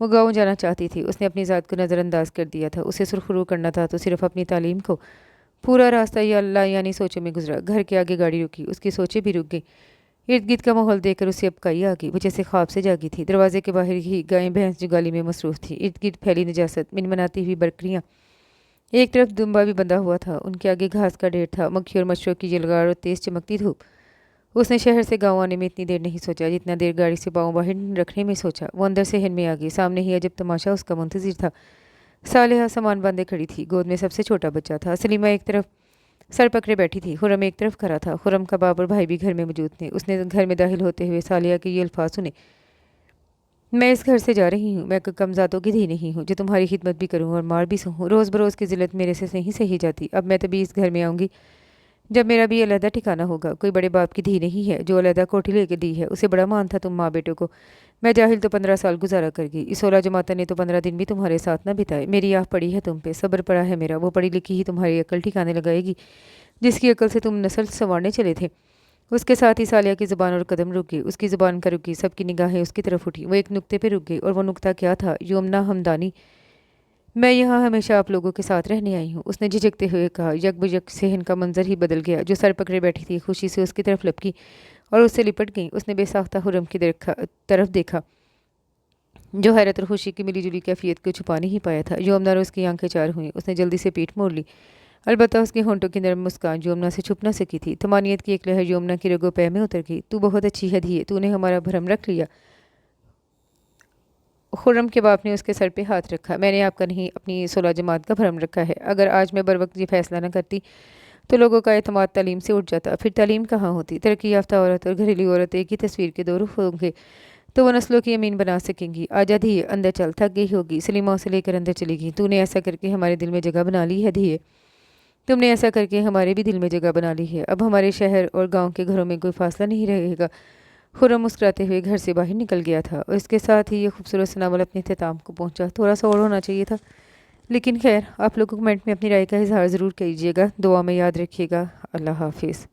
वो गाँव जाना चाहती थी। उसने अपनी ज़ात को नज़रअंदाज कर दिया था। उसे सुरखरू करना था तो सिर्फ अपनी तालीम को। पूरा रास्ता या अल्लाह यानी सोचों में गुजरा। घर के आगे गाड़ी रुकी, उसकी सोचें भी रुक गई। इर्द गिर्द का माहौल देखकर उसे अबकाई आ गई। वो जैसे ख्वाब से जागी थी। दरवाजे के बाहर ही गायें भैंस जुगाली में मसरूफ़ थी। इर्द गिर्द फैली नजासत, मिनमनाती हुई बकरियाँ। एक तरफ दुम्बा भी बंधा हुआ था। उनके आगे घास का ढेर था, मक्खी और मच्छरों की जलगार और तेज़ चमकती धूप। उसने शहर से गाँव आने में इतनी देर नहीं सोचा जितना देर गाड़ी से पाँव बाहर रखने में सोचा। वो अंदर से हिन में आ गई। सामने ही अजब तमाशा उसका मुंतज़िर था। सालेहा सामान बांधे खड़ी थी। गोद में सबसे छोटा बच्चा था। सलीमा एक तरफ सर पकड़े बैठी थी। खुर्रम एक तरफ खड़ा था। खुर्रम का बाप और भाई भी घर में मौजूद थे। उसने घर में दाखिल होते हुए सालिया के ये अल्फाज सुने, मैं इस घर से जा रही हूँ। मैं कमज़ातों की धी नहीं हूँ जो तुम्हारी खिदमत भी करूँ और मार भी सहूँ। रोज़ बरोज़ की ज़िल्लत मेरे से नहीं सही जाती। अब मैं तभी इस घर में आऊँगी जब मेरा भी अलहदा ठिकाना होगा। कोई बड़े बाप की धी नहीं है जो अलहदा कोठी लेके दी है। उसे बड़ा मान था तुम माँ बेटों को। मैं जाहिल तो 15 साल गुजारा कर गई। इस 16 जमाता ने तो 15 दिन भी तुम्हारे साथ न बिताए। मेरी आह पड़ी है तुम पे, सब्र पड़ा है मेरा। वो पढ़ी लिखी ही तुम्हारी अकल ठिकाने लगाएगी जिसकी अकल से तुम नस्ल संवारने चले थे। उसके साथ ही सालिया की ज़ुबान और कदम रुक गई। उसकी ज़ुबान का रुकी, सबकी निगाहें उसकी तरफ उठी। वो एक नुक्ते पे रुक गई और वो नुक्ता क्या था, यमुना हमदानी, मैं यहाँ हमेशा आप लोगों के साथ रहने आई हूँ। उसने झिझकते हुए कहा। यकबयक सहन का मंजर ही बदल गया। जो सर पकड़े बैठी थी खुशी से उसकी तरफ लपकी और उससे लिपट गई। उसने बेसाख्ता खुर्रम की तरफ देखा जो हैरत और खुशी की मिली जुली कैफियत को छुपा नहीं पाया था। यमुना और उसकी आंखें चार हुई। उसने जल्दी से पीठ मोड़ ली। अलबत्ता उसके होंठों की नरम मुस्कान यमुना से छुप न सकी थी। तमानियत की एक लहर यमुना की रगो पै में उतर गई। तू बहुत अच्छी है धिये, तूने हमारा भरम रख लिया। खुर्रम के बाप ने उसके सर पे हाथ रखा। मैंने आपका नहीं, अपनी 16 जमात का भरम रखा है। अगर आज मैं बर वक्त ये फैसला न करती तो लोगों का एतमाद तालीम से उठ जाता। फिर तालीम कहाँ होती। तरक्की याफ्ता औरत और घरेलू औरत एक ही तस्वीर के दो रुख होंगे तो वो नस्लों की अमीन बना सकेंगी। आजा धिये, अंदर चल, थक गई होगी। सलीमा उसे लेकर अंदर चली गई। तूने ऐसा करके हमारे दिल में जगह बना ली है धिये, तुमने ऐसा करके हमारे भी दिल में जगह बना ली है। अब हमारे शहर और गांव के घरों में कोई फासला नहीं रहेगा। खुर्रम मुस्कुराते हुए घर से बाहर निकल गया था और इसके साथ ही ये खूबसूरत सा नावल अपने अख्ताम को पहुंचा। थोड़ा सा और होना चाहिए था, लेकिन खैर, आप लोग कमेंट में अपनी राय का इजहार ज़रूर कीजिएगा। दुआ में याद रखिएगा। अल्लाह हाफिज़।